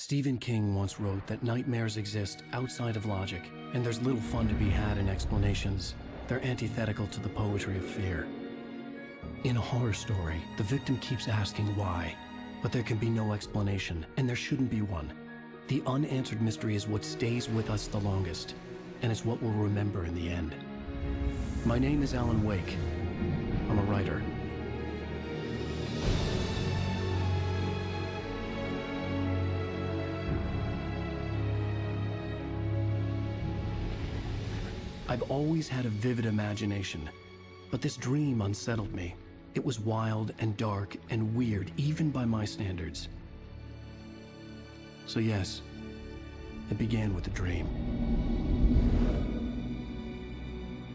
Stephen King once wrote that nightmares exist outside of logic, and there's little fun to be had in explanations. They're antithetical to the poetry of fear. In a horror story, the victim keeps asking why, but there can be no explanation, and there shouldn't be one. The unanswered mystery is what stays with us the longest, and it's what we'll remember in the end. My name is Alan Wake. I'm a writer. I've always had a vivid imagination, but this dream unsettled me. It was wild and dark and weird, even by my standards. So yes, it began with a dream.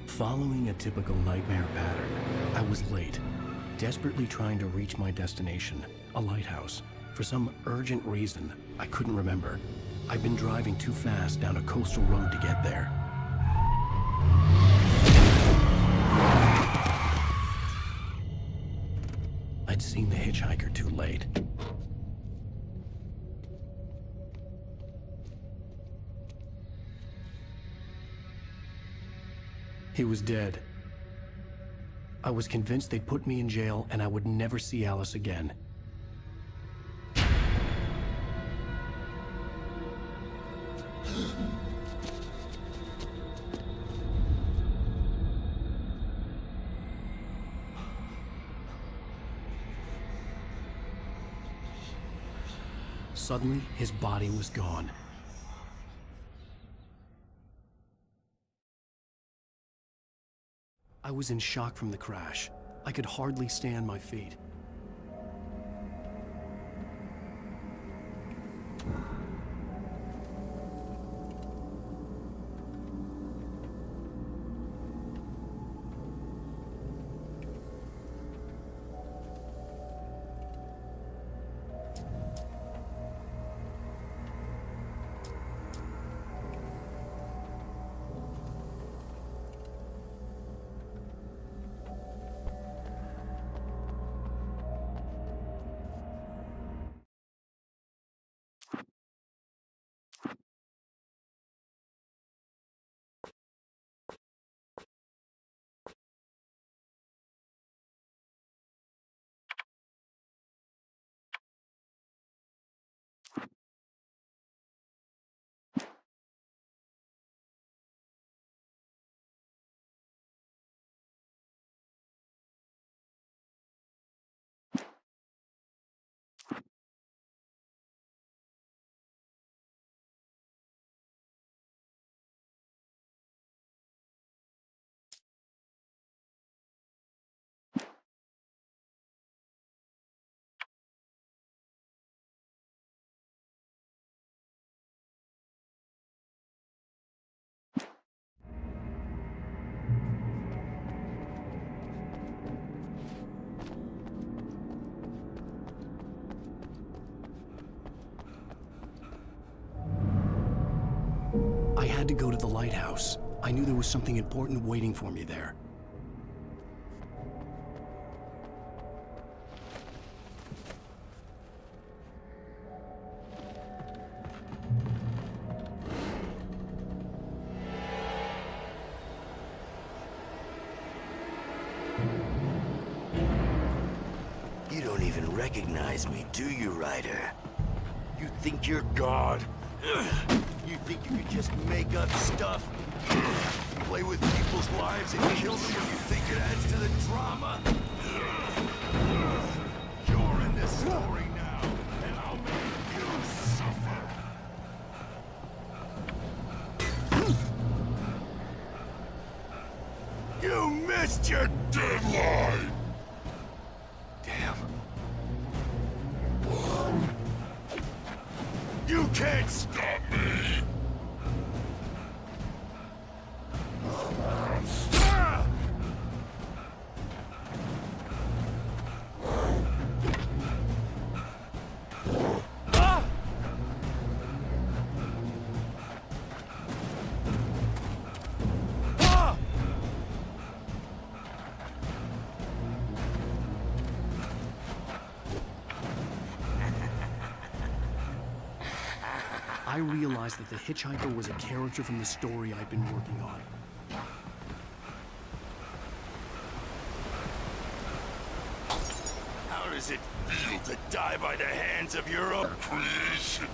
Following a typical nightmare pattern, I was late, desperately trying to reach my destination, a lighthouse. For some urgent reason, I couldn't remember. I'd been driving too fast down a coastal road to get there. I'd seen the hitchhiker too late. He was dead. I was convinced they'd put me in jail and I would never see Alice again. Suddenly, his body was gone. I was in shock from the crash. I could hardly stay on my feet. I had to go to the lighthouse. I knew there was something important waiting for me there. You don't even recognize me, do you, Ryder? You think you're God? You think you could just make up stuff? Play with people's lives and kill them when you think it adds to the drama? You're in this story now, and I'll make you suffer. You missed your deadline! Damn. You can't stop me! I realized that the hitchhiker was a character from the story I'd been working on. How does it feel to die by the hands of your own creation?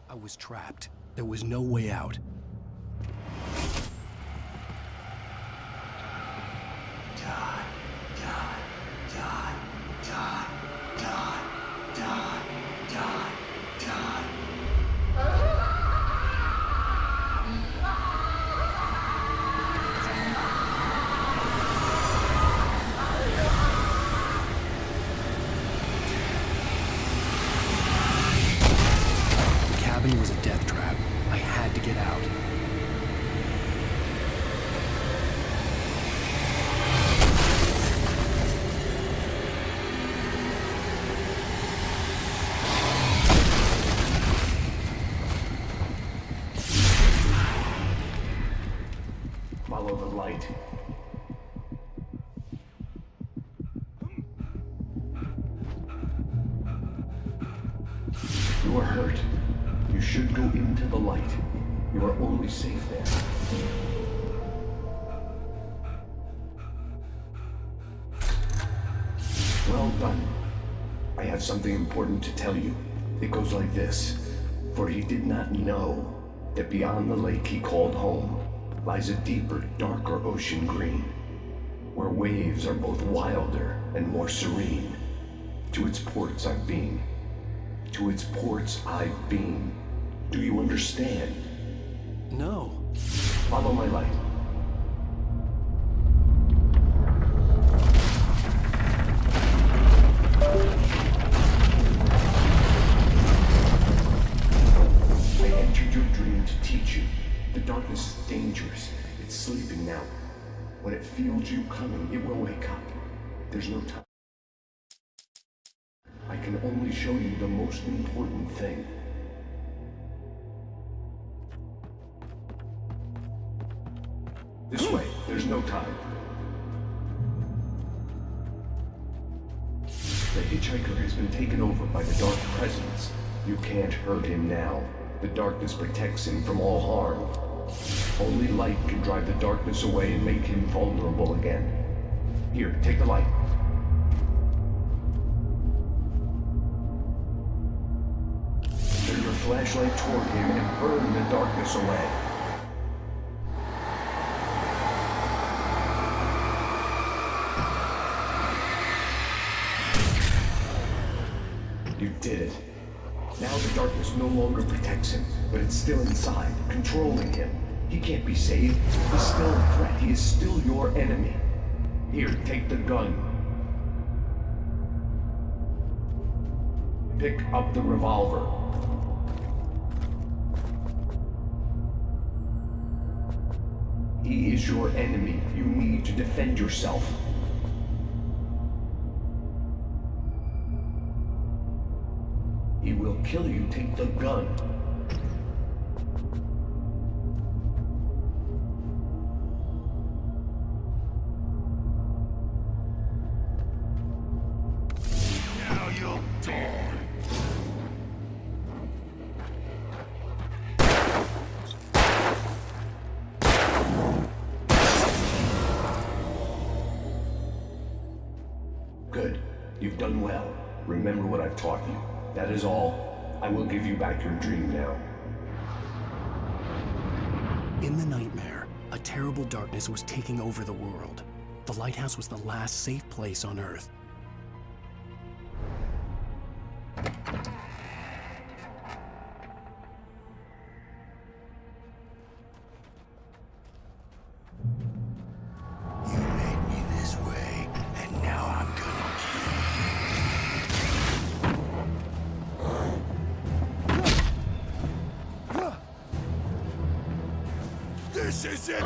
I was trapped. There was no way out. The cabin was a death trap. I had to get out. Follow the light. You are hurt. You should go into the light. You are only safe there. Well done. I have something important to tell you. It goes like this. For he did not know that beyond the lake he called home lies a deeper, darker ocean green, where waves are both wilder and more serene. To its ports I've been. To its ports I've been. Do you understand? No. Follow my light. I entered your dream to teach you. The darkness is dangerous. It's sleeping now. When it feels you coming, it will wake up. There's no time. I can only show you the most important thing. This way, there's no time. The hitchhiker has been taken over by the Dark Presence. You can't hurt him now. The darkness protects him from all harm. Only light can drive the darkness away and make him vulnerable again. Here, take the light. Turn your flashlight toward him and burn the darkness away. You did it. Now the darkness no longer protects him, but it's still inside, controlling him. He can't be saved. He's still a threat. He is still your enemy. Here, take the gun. Pick up the revolver. He is your enemy. You need to defend yourself. He will kill you. Take the gun. Good. You've done well. Remember what I've taught you. That is all. I will give you back your dream now. In the nightmare, a terrible darkness was taking over the world. The lighthouse was the last safe place on Earth. You made me this way, and now I'm gonna... This is it!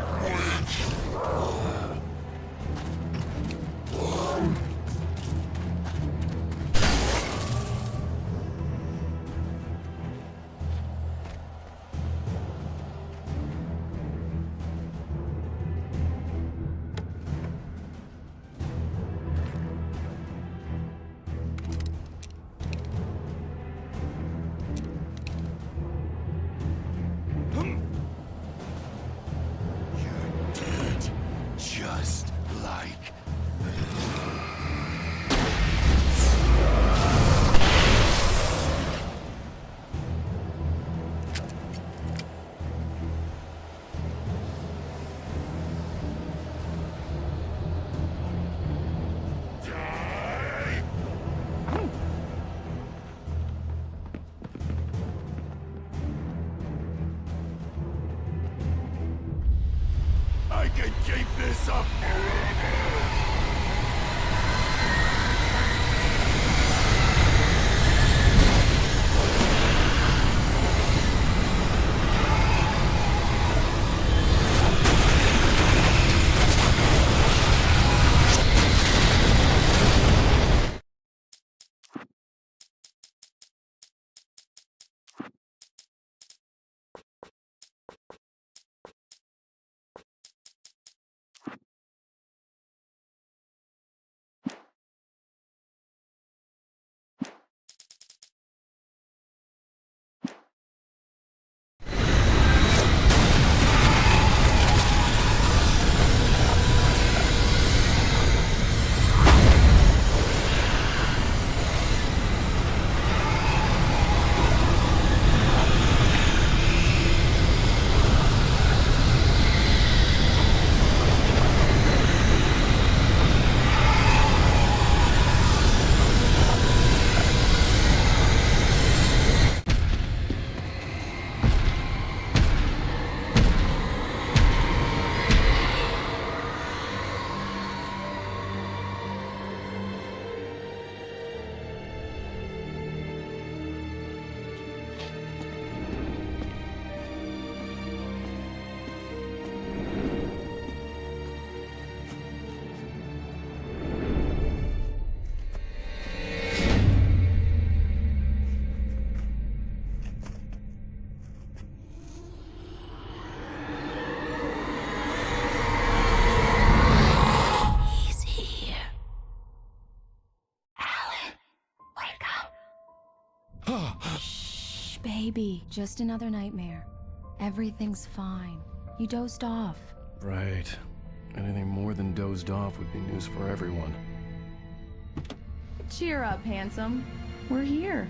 You're dead, just like... I can keep this up forever! Shh, baby. Just another nightmare. Everything's fine. You dozed off. Right. Anything more than dozed off would be news for everyone. Cheer up, handsome. We're here.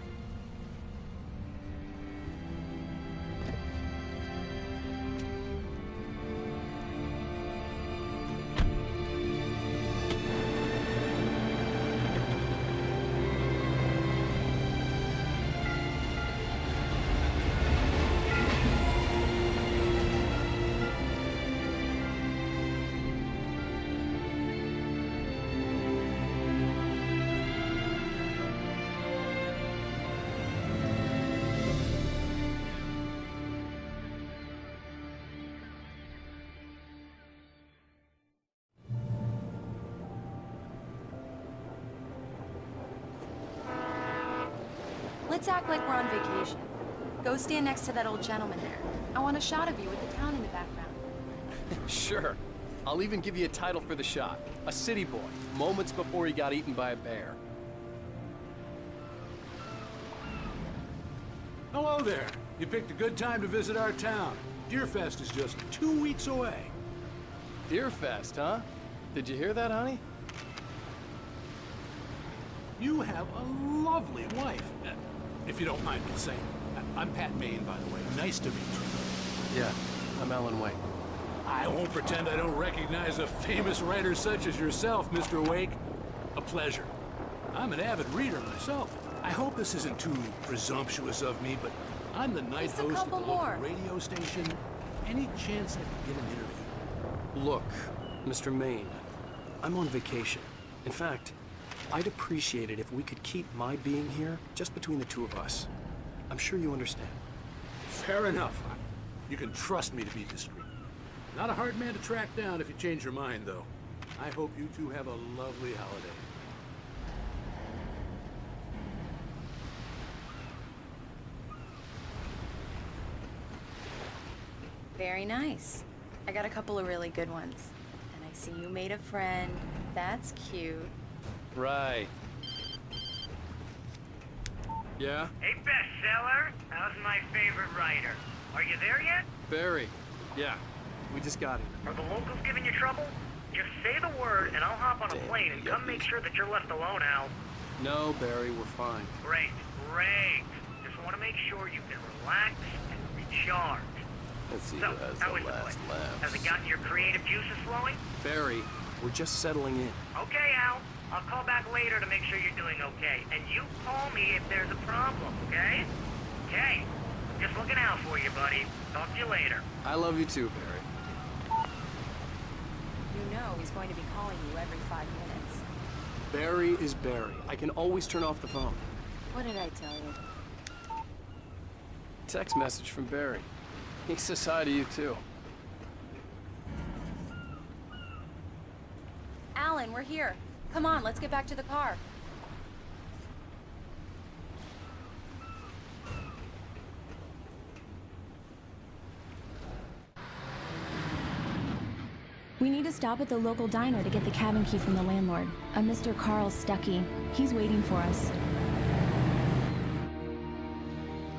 Let's act like we're on vacation. Go stand next to that old gentleman there. I want a shot of you with the town in the background. Sure. I'll even give you a title for the shot. A city boy, moments before he got eaten by a bear. hello there. You picked a good time to visit our town. Deerfest is just 2 weeks away. Deerfest, huh? Did you hear that, honey? You have a lovely wife. If you don't mind me saying. I'm Pat Maine, by the way. Nice to meet you. Yeah, I'm Alan Wake. I won't pretend I don't recognize a famous writer such as yourself, Mr. Wake. A pleasure. I'm an avid reader myself. I hope this isn't too presumptuous of me, but I'm the night Just a host of couple the local more. radio station. Any chance I could get an interview? Look, Mr. Maine, I'm on vacation. In fact, I'd appreciate it if we could keep my being here just between the two of us. I'm sure you understand. Fair enough. You can trust me to be discreet. Not a hard man to track down if you change your mind, though. I hope you two have a lovely holiday. Very nice. I got a couple of really good ones. And I see you made a friend. That's cute. Right. Yeah? Hey, bestseller. How's my favorite writer? Are you there yet? Barry. Yeah, we just got here. Are the locals giving you trouble? Just say the word, and I'll hop on a Damn, plane and yeah, come make sure that you're left alone, Al. No, Barry, we're fine. Great, great. Just want to make sure you can relax and recharge. Let's see So, who has how the is the last place? laugh. Has it gotten your creative juices flowing? Barry, we're just settling in. Okay, Al. I'll call back later to make sure you're doing okay. And you call me if there's a problem, okay? Okay. Just looking out for you, buddy. Talk to you later. I love you too, Barry. You know he's going to be calling you every 5 minutes. Barry is Barry. I can always turn off the phone. What did I tell you? Text message from Barry. He says hi to you too. Alan, we're here. Come on, let's get back to the car. We need to stop at the local diner to get the cabin key from the landlord, a Mr. Carl Stuckey. He's waiting for us.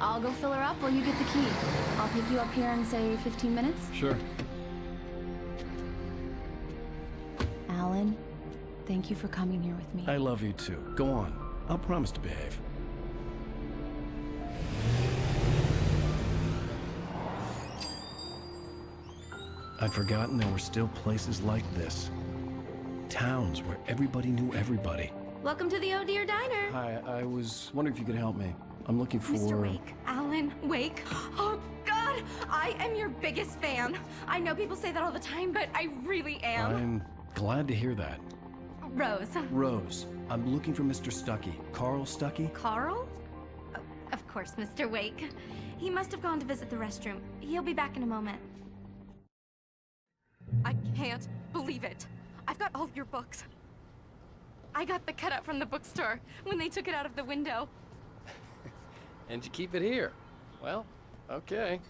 I'll go fill her up while you get the key. I'll pick you up here in, say, 15 minutes? Sure. Alan, thank you for coming here with me. I love you too. Go on. I'll promise to behave. I'd forgotten there were still places like this. Towns where everybody knew everybody. Welcome to the Oh Dear Diner. Hi, I was wondering if you could help me. I'm looking for... Mr. Wake. Alan Wake. Oh, God! I am your biggest fan. I know people say that all the time, but I really am. I'm glad to hear that. Rose. Rose, I'm looking for Mr. Stuckey. Carl Stuckey? Carl? Oh, of course, Mr. Wake. He must have gone to visit the restroom. He'll be back in a moment. I can't believe it. I've got all your books. I got the cutout from the bookstore when they took it out of the window. And you keep it here. Well, okay.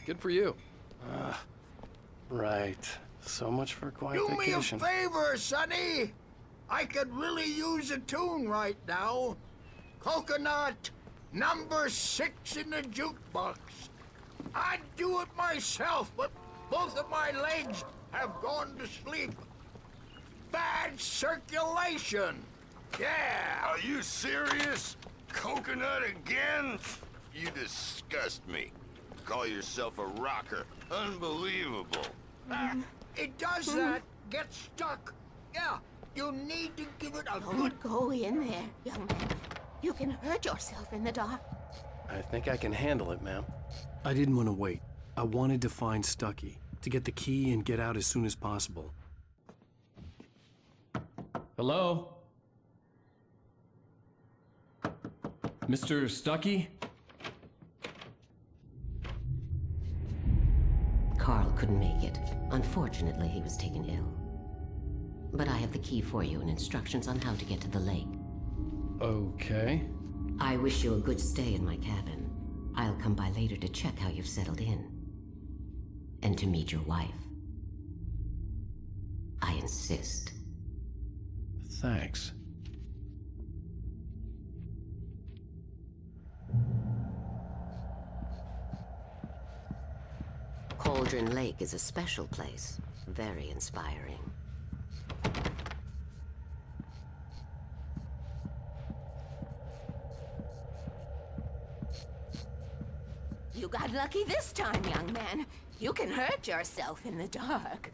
Good for you. Right. So much for a quiet Do me a vacation. favor, Sonny. I could really use a tune right now. Coconut, number 6 in the jukebox. I'd do it myself, but both of my legs have gone to sleep. Bad circulation. Yeah. Are you serious? Coconut again? You disgust me. Call yourself a rocker. Unbelievable. It does that. Get stuck. Yeah. You need to give it a good... Don't go in there, young man. You can hurt yourself in the dark. I think I can handle it, ma'am. I didn't want to wait. I wanted to find Stuckey, to get the key and get out as soon as possible. Hello? Mr. Stuckey? Carl couldn't make it. Unfortunately, he was taken ill. But I have the key for you and instructions on how to get to the lake. Okay. I wish you a good stay in my cabin. I'll come by later to check how you've settled in. And to meet your wife. I insist. Thanks. Cauldron Lake is a special place. Very inspiring. You got lucky this time, young man. You can hurt yourself in the dark.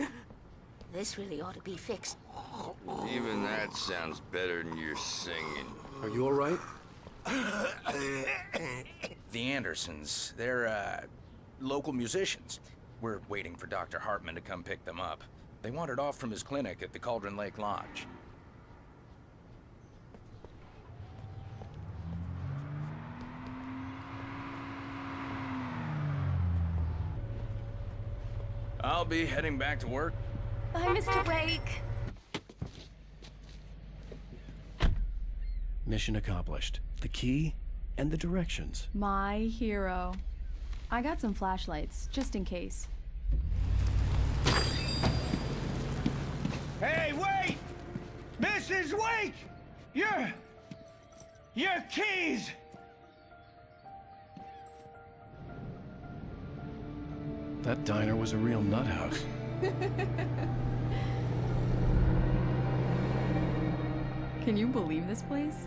This really ought to be fixed. Even that sounds better than your singing. Are you all right? The Andersons, they're, local musicians. We're waiting for Dr. Hartman to come pick them up. They wandered off from his clinic at the Cauldron Lake Lodge. I'll be heading back to work. Bye, Mr. Wake. Mission accomplished. The key and the directions. My hero. I got some flashlights, just in case. Hey, wait! Mrs. Wake! Your keys! That diner was a real nut house. Can you believe this place?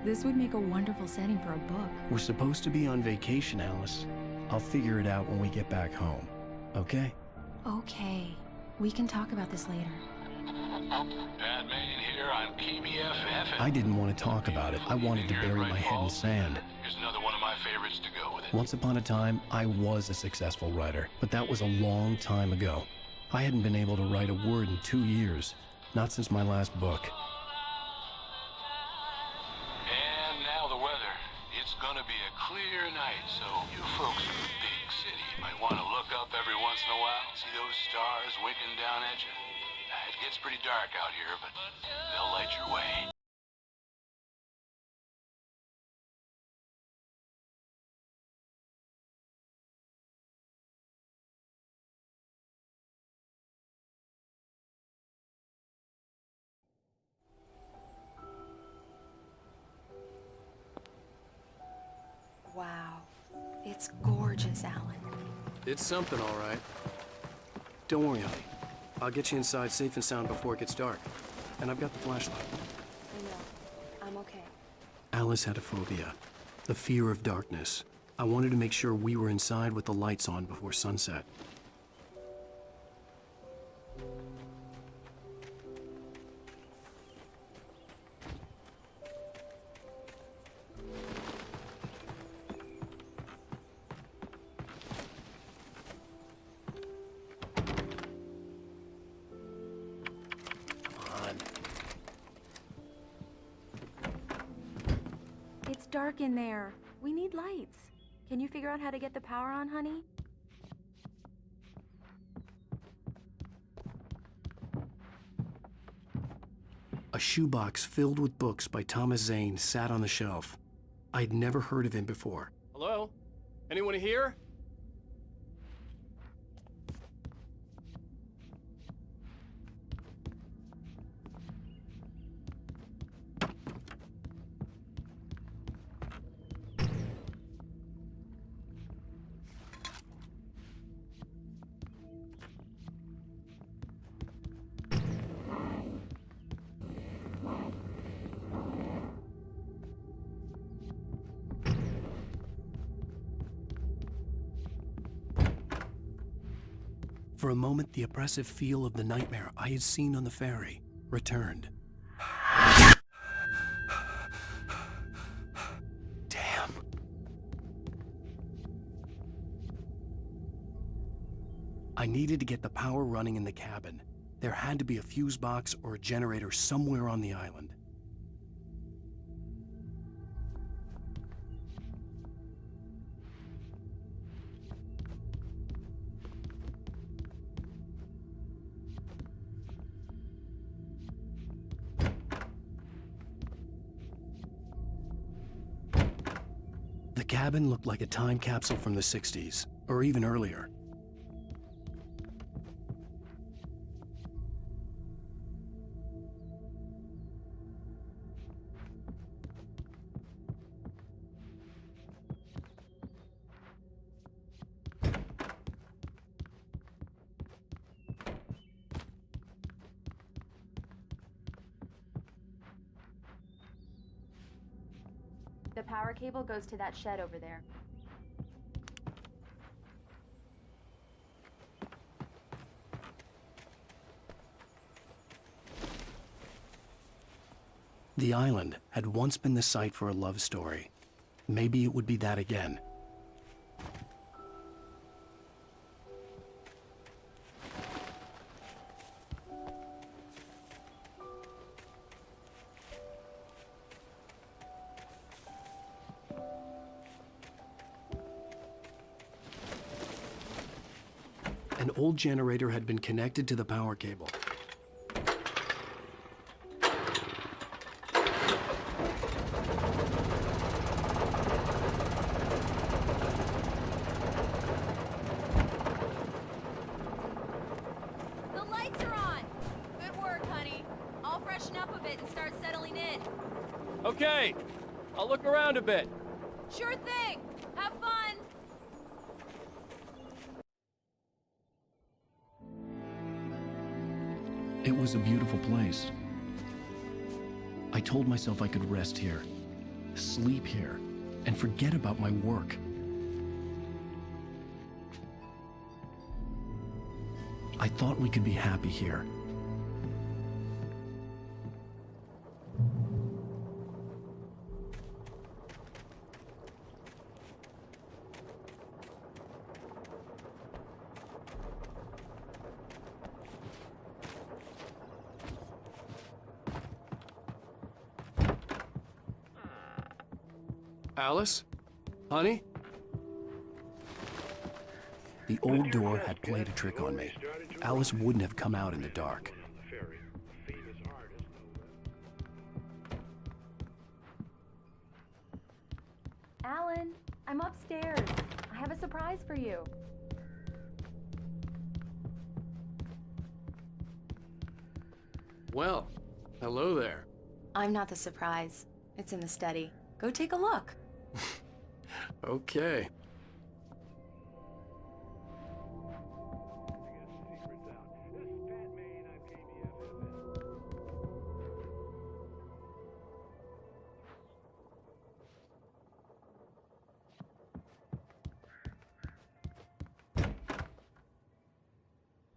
This would make a wonderful setting for a book. We're supposed to be on vacation, Alice. I'll figure it out when we get back home. Okay? Okay. We can talk about this later. Bad Maine here on KBFF. I didn't want to talk about it. I wanted to bury my head in sand. Here's another one of my favorites to go with it. Once upon a time, I was a successful writer, but that was a long time ago. I hadn't been able to write a word in 2 years, not since my last book. And now the weather. It's gonna be a clear night, so you folks in the big city might want to look up every once in a while, see those stars winking down at you. It gets pretty dark out here, but they'll light your way. Wow. It's gorgeous, Alan. It's something, all right. Don't worry, honey. I'll get you inside safe and sound before it gets dark. And I've got the flashlight. I know. I'm okay. Alice had a phobia, the fear of darkness. I wanted to make sure we were inside with the lights on before sunset. It's dark in there. We need lights. Can you figure out how to get the power on, honey? A shoebox filled with books by Thomas Zane sat on the shelf. I'd never heard of him before. Hello? Anyone here? For a moment, the oppressive feel of the nightmare I had seen on the ferry returned. Damn. I needed to get the power running in the cabin. There had to be a fuse box or a generator somewhere on the island. The cabin looked like a time capsule from the 60s, or even earlier. The power cable goes to that shed over there. The island had once been the site for a love story. Maybe it would be that again. An old generator had been connected to the power cable. The lights are on! Good work, honey. I'll freshen up a bit and start settling in. Okay, I'll look around a bit. Sure thing! Have fun! It was a beautiful place. I told myself I could rest here, sleep here, and forget about my work. I thought we could be happy here. Alice? Honey? The old door had played a trick on me. Alice wouldn't have come out in the dark. Alan, I'm upstairs. I have a surprise for you. Well, hello there. I'm not the surprise. It's in the study. Go take a look. Okay.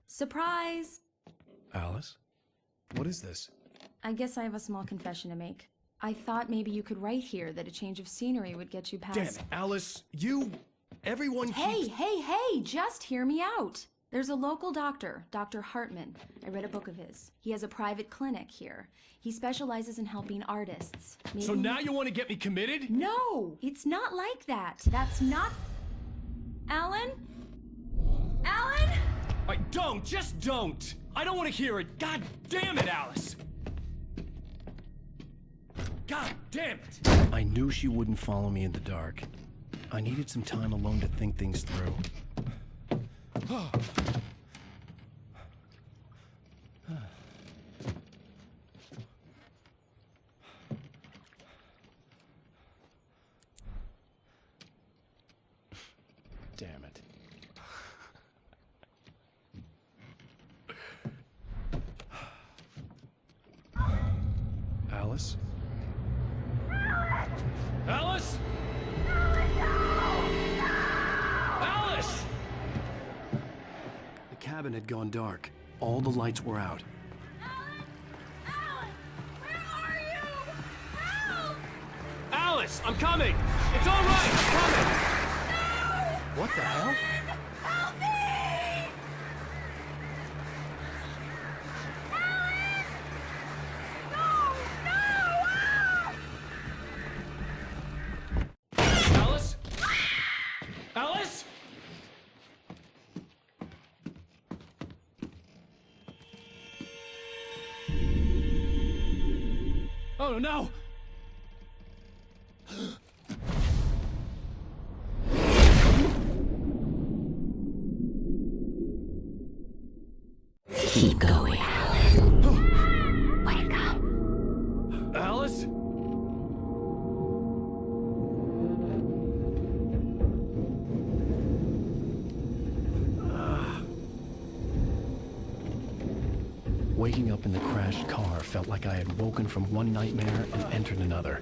Surprise! Alice? What is this? I guess I have a small confession to make. I thought maybe you could write here that a change of scenery would get you past— Damn it, Alice, everyone keeps— Hey, just hear me out. There's a local doctor, Dr. Hartman. I read a book of his. He has a private clinic here. He specializes in helping artists. So now you want to get me committed? No, it's not like that. That's not— Alan? Alan? Just don't! I don't want to hear it! God damn it, Alice! God damn it! I knew she wouldn't follow me in the dark. I needed some time alone to think things through. Damn it. Alice? Alice? Alice! The cabin had gone dark. All the lights were out. Alice, I'm coming! It's all right, I'm coming! No! What the hell? Help me! Alice? Alice? Oh no! Keep going. Wake up. Alice? Waking up in the crashed car felt like I had woken from one nightmare and entered another.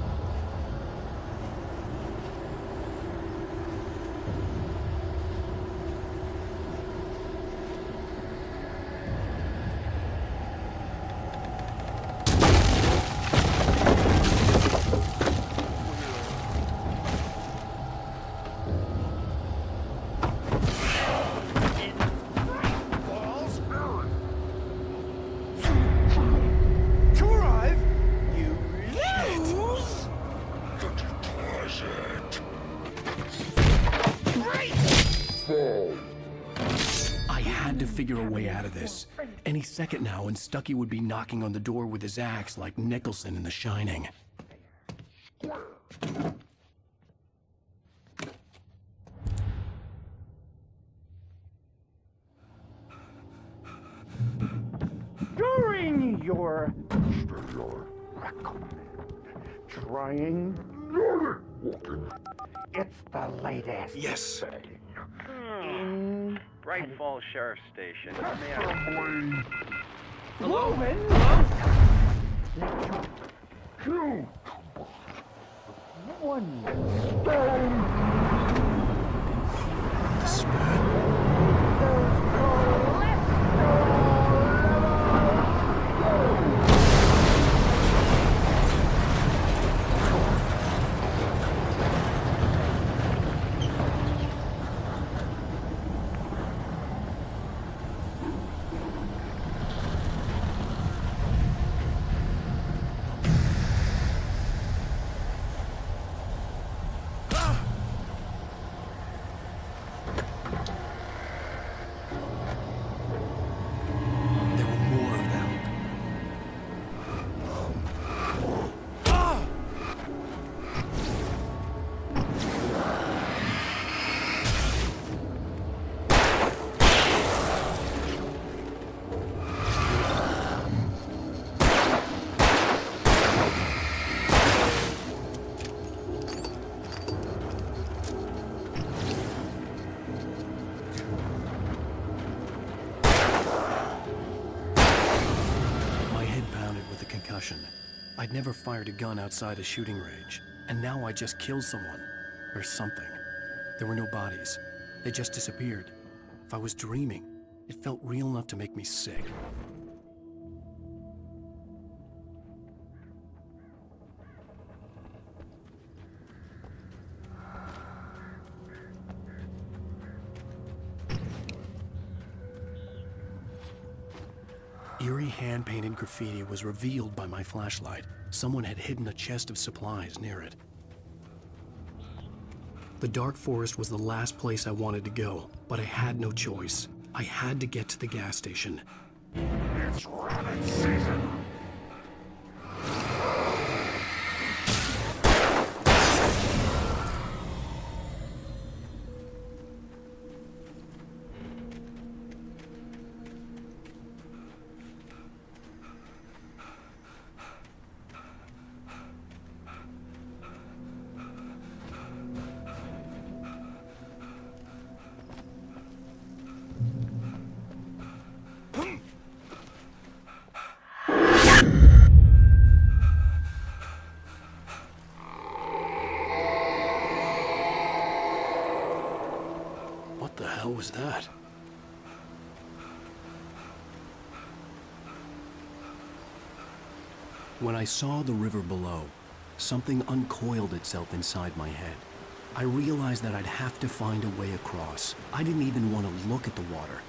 figure a way out of this. Any second now, and Stucky would be knocking on the door with his axe like Nicholson in The Shining. During your trying, it's the latest. Yes. Bright Falls Sheriff Station. May I... Hello? Two. One I'd never fired a gun outside a shooting range, and now I just killed someone. Or something. There were no bodies. They just disappeared. If I was dreaming, it felt real enough to make me sick. Eerie hand-painted graffiti was revealed by my flashlight. Someone had hidden a chest of supplies near it. The dark forest was the last place I wanted to go, but I had no choice. I had to get to the gas station. It's rabbit season. What the hell was that? When I saw the river below, something uncoiled itself inside my head. I realized that I'd have to find a way across. I didn't even want to look at the water.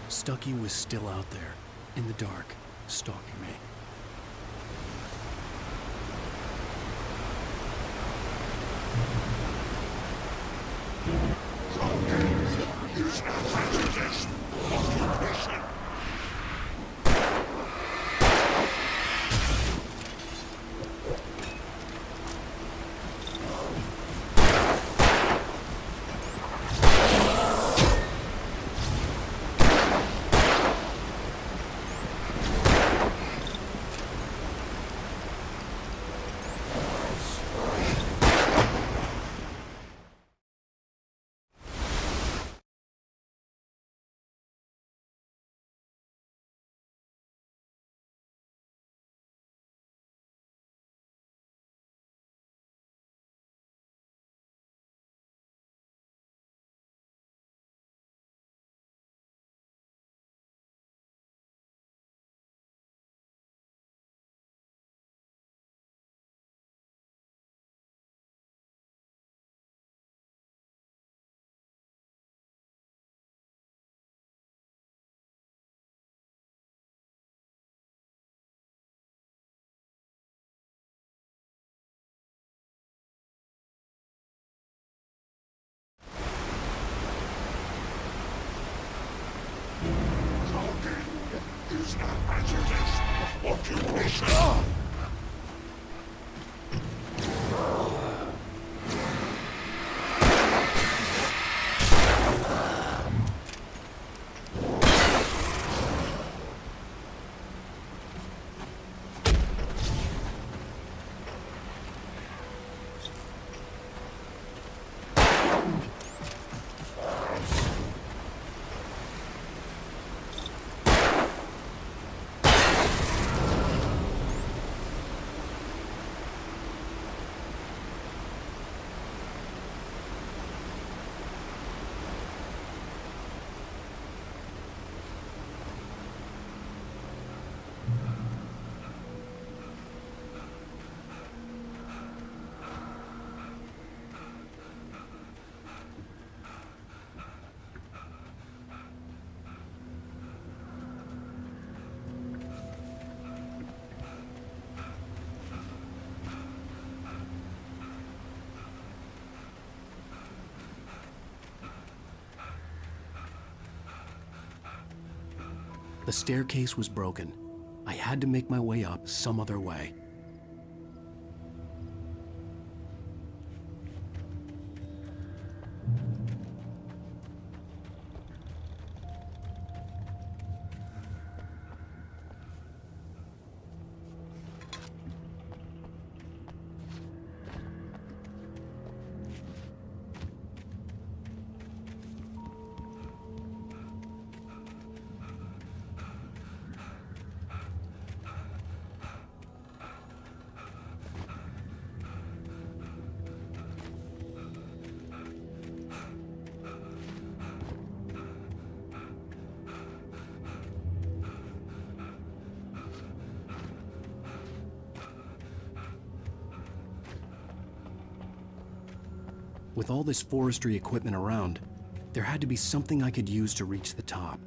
Stucky was still out there, in the dark, stalking me. is not hazardous. Occupation. The staircase was broken. I had to make my way up some other way. With all this forestry equipment around, there had to be something I could use to reach the top.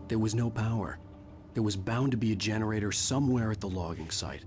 There was no power. There was bound to be a generator somewhere at the logging site.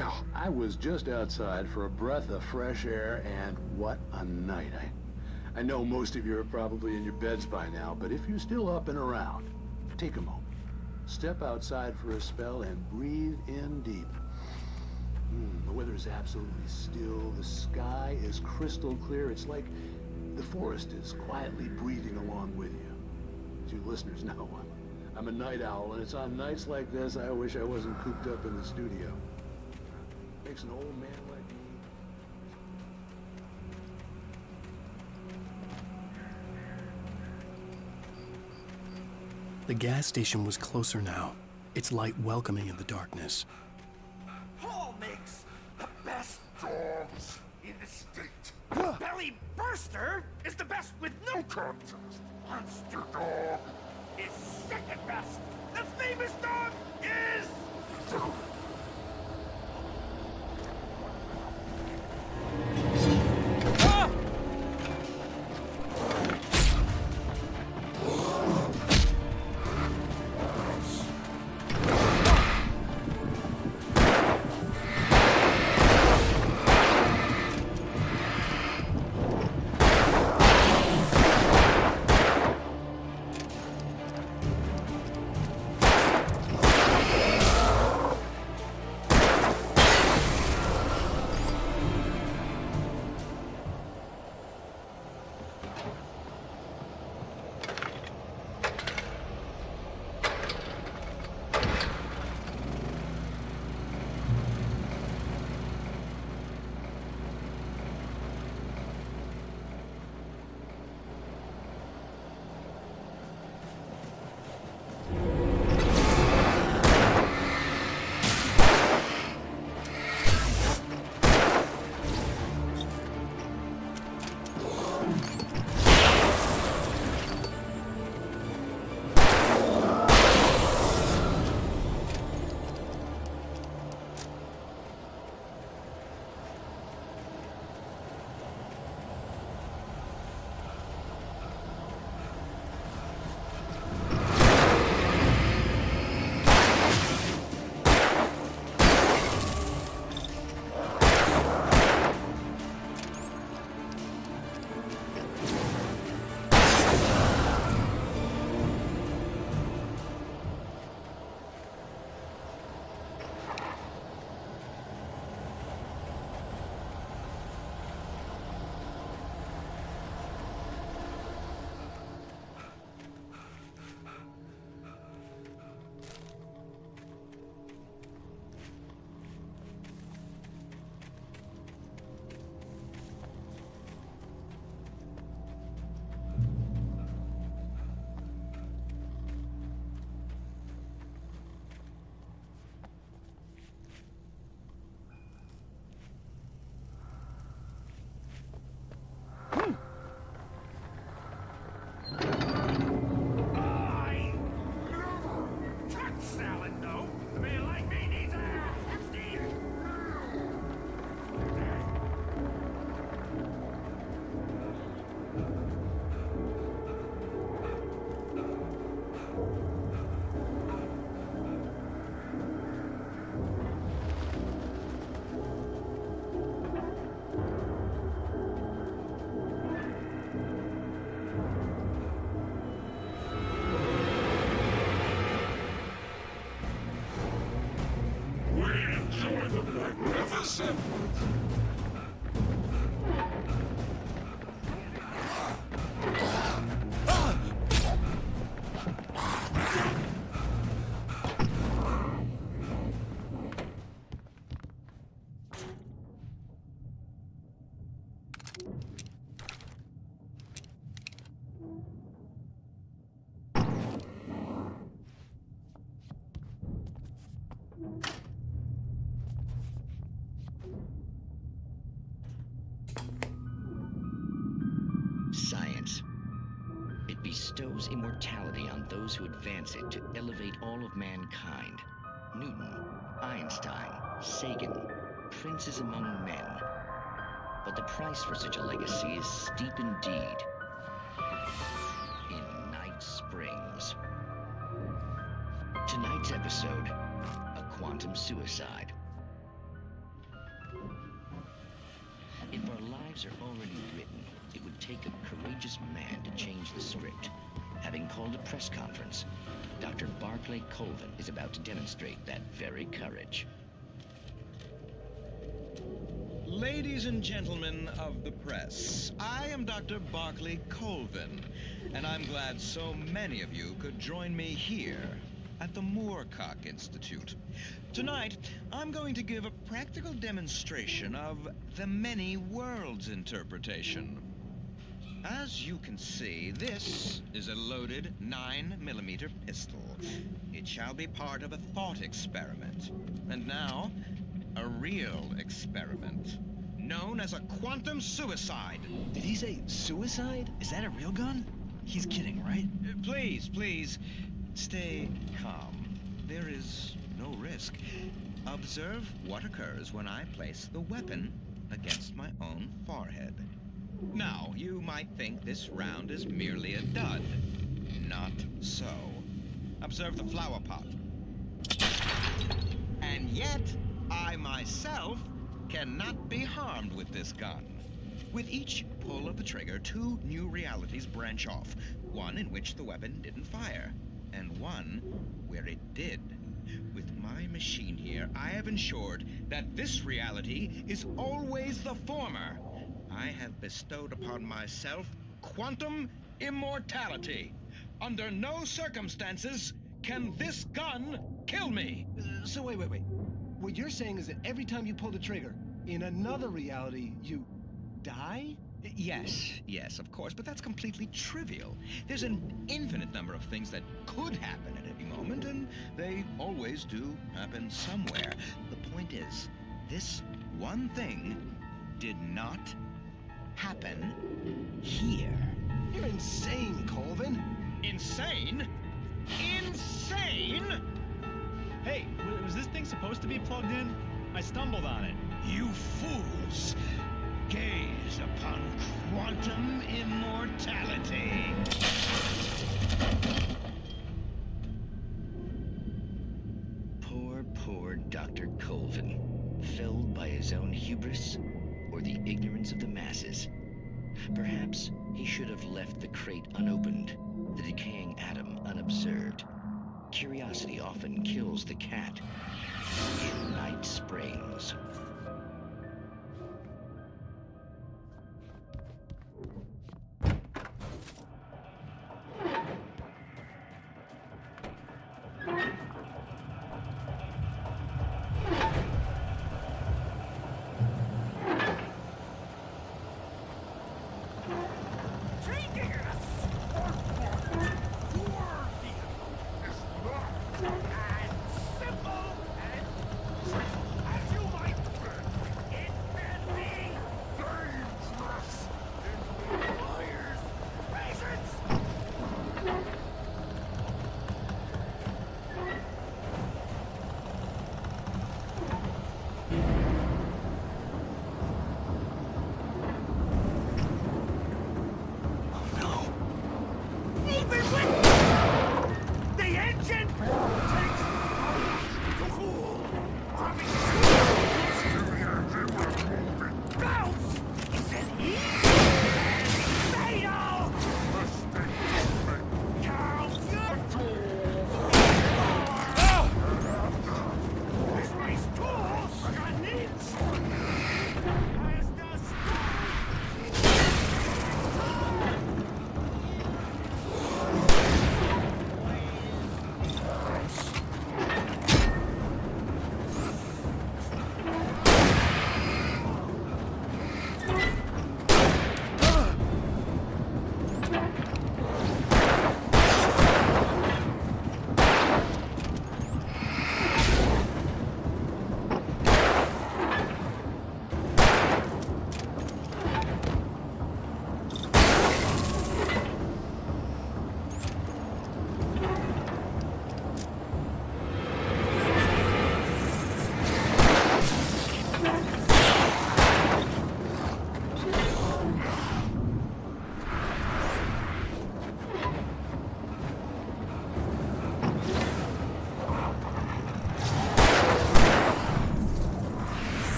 Well, I was just outside for a breath of fresh air, and what a night. I know most of you are probably in your beds by now, but if you're still up and around, take a moment. Step outside for a spell and breathe in deep. The weather is absolutely still. The sky is crystal clear. It's like the forest is quietly breathing along with you. As you listeners know, I'm a night owl, and it's on nights like this I wish I wasn't cooped up in the studio. Makes an old man like me. The gas station was closer now, its light welcoming in the darkness. Paul makes the best dogs in the state. Belly Burster is the best with no contest. Monster Dog is second best. The famous dog is... Magnificent! Science. It bestows immortality on those who advance it to elevate all of mankind. Newton, Einstein, Sagan, princes among men. But the price for such a legacy is steep indeed. In Night Springs. Tonight's episode, a quantum suicide. If our lives are already written, it would take a courageous man to change the script. Having called a press conference, Dr. Barclay Colvin is about to demonstrate that very courage. Ladies and gentlemen of the press, I am Dr. Barclay Colvin, and I'm glad so many of you could join me here at the Moorcock Institute. Tonight, I'm going to give a practical demonstration of the many worlds interpretation. As you can see, this is a loaded 9mm pistol. It shall be part of a thought experiment. And now, a real experiment, known as a quantum suicide. Did he say suicide? Is that a real gun? He's kidding, right? Please, stay calm. There is no risk. Observe what occurs when I place the weapon against my own forehead. Now, you might think this round is merely a dud. Not so. Observe the flower pot. And yet, I myself cannot be harmed with this gun. With each pull of the trigger, 2 new realities branch off. One in which the weapon didn't fire, and one where it did. With my machine here, I have ensured that this reality is always the former. I have bestowed upon myself quantum immortality. Under no circumstances can this gun kill me. So wait. What you're saying is that every time you pull the trigger, in another reality, you die? Yes, of course, but that's completely trivial. There's an infinite number of things that could happen at any moment, and they always do happen somewhere. The point is, this one thing did not happen here. You're insane, Colvin. Insane? Insane? Hey, was this thing supposed to be plugged in? I stumbled on it. You fools! Gaze upon quantum immortality. Poor Dr. Colvin, felled by his own hubris or the ignorance of the masses. Perhaps he should have left the crate unopened, the decaying atom unobserved. Curiosity often kills the cat in Night Springs. Simple and as you might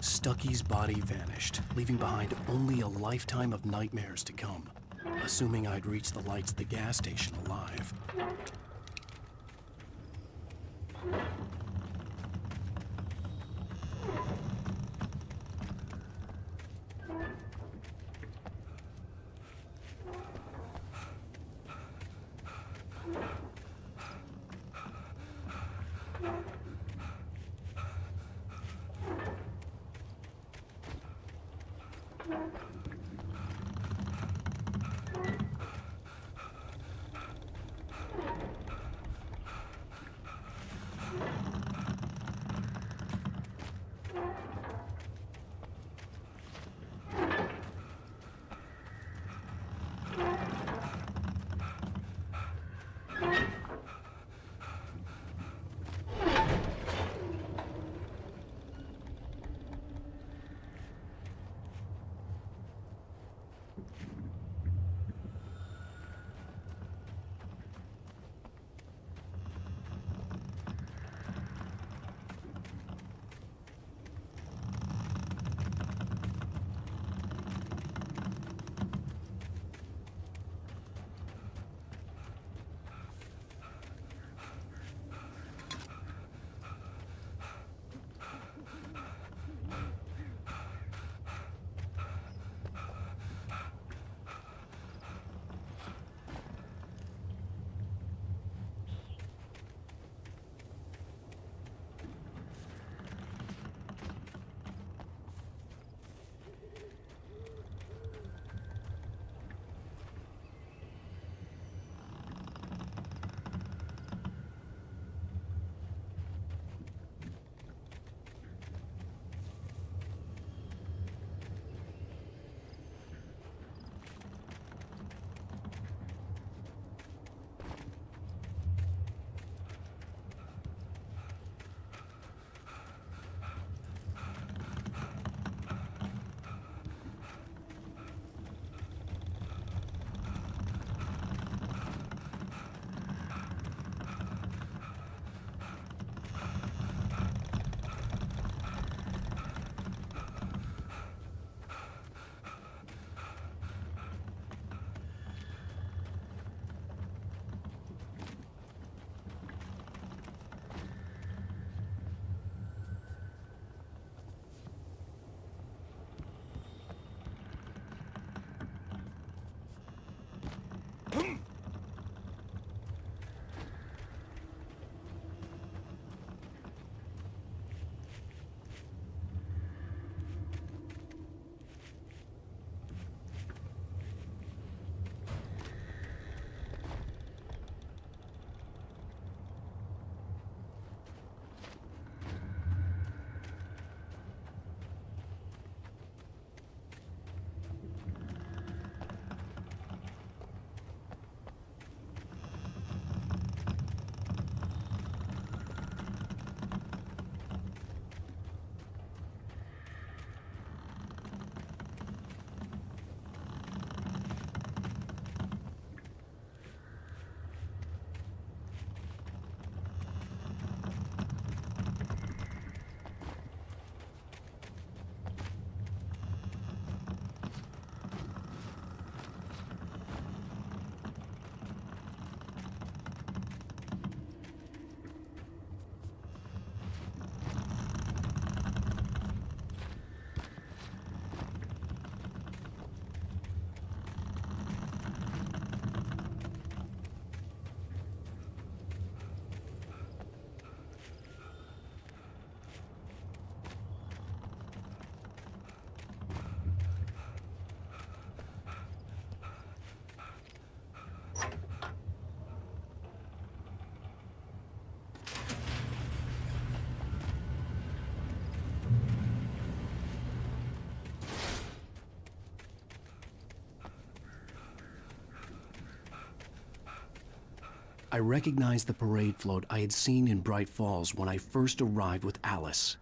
Stucky's body vanished, leaving behind only a lifetime of nightmares to come, assuming I'd reach the lights at the gas station alive. I recognized the parade float I had seen in Bright Falls when I first arrived with Alice.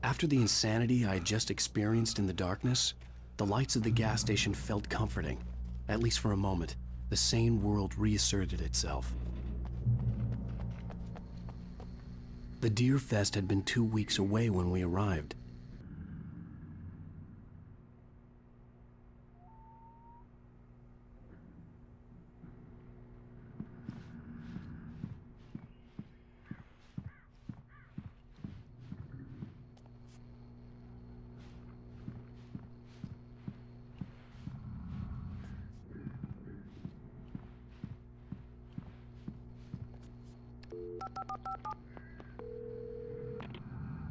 After the insanity I had just experienced in the darkness, The lights of the gas station felt comforting. At least for a moment, the sane world reasserted itself. The Deer Fest had been 2 weeks away when we arrived.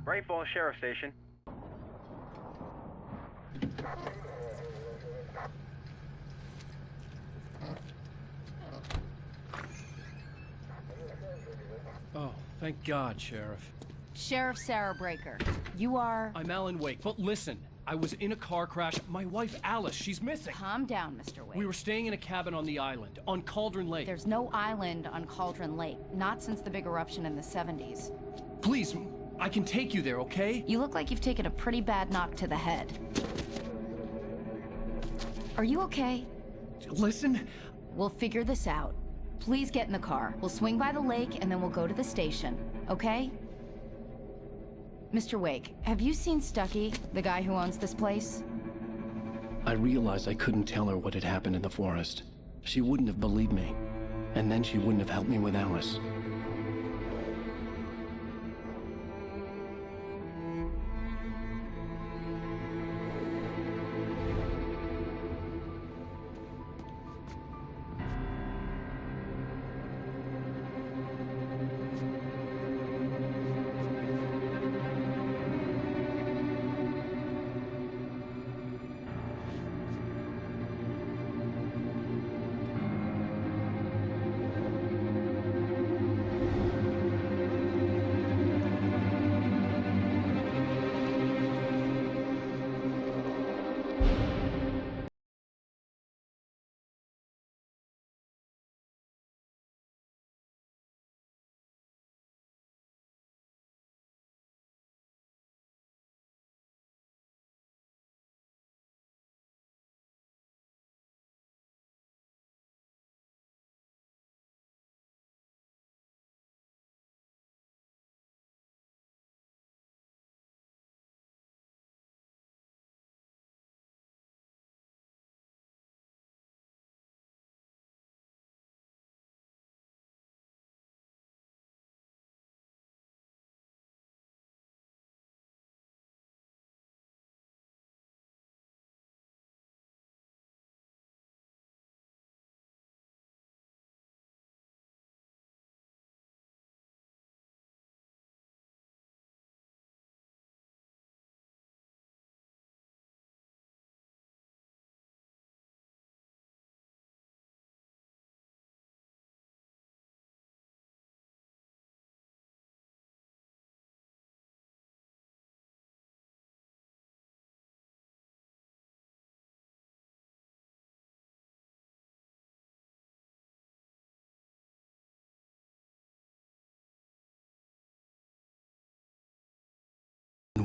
Bright Falls Sheriff Station. Oh, thank God, Sheriff. Sheriff Sarah Breaker. You are... I'm Alan Wake, but listen. I was in a car crash. My wife, Alice, she's missing. Calm down, Mr. Wake. We were staying in a cabin on the island, on Cauldron Lake. There's no island on Cauldron Lake. Not since the big eruption in the 70s. Please, I can take you there, okay? You look like you've taken a pretty bad knock to the head. Are you okay? Listen. We'll figure this out. Please get in the car. We'll swing by the lake and then we'll go to the station, okay? Mr. Wake, have you seen Stucky, the guy who owns this place? I realized I couldn't tell her what had happened in the forest. She wouldn't have believed me. And then she wouldn't have helped me with Alice.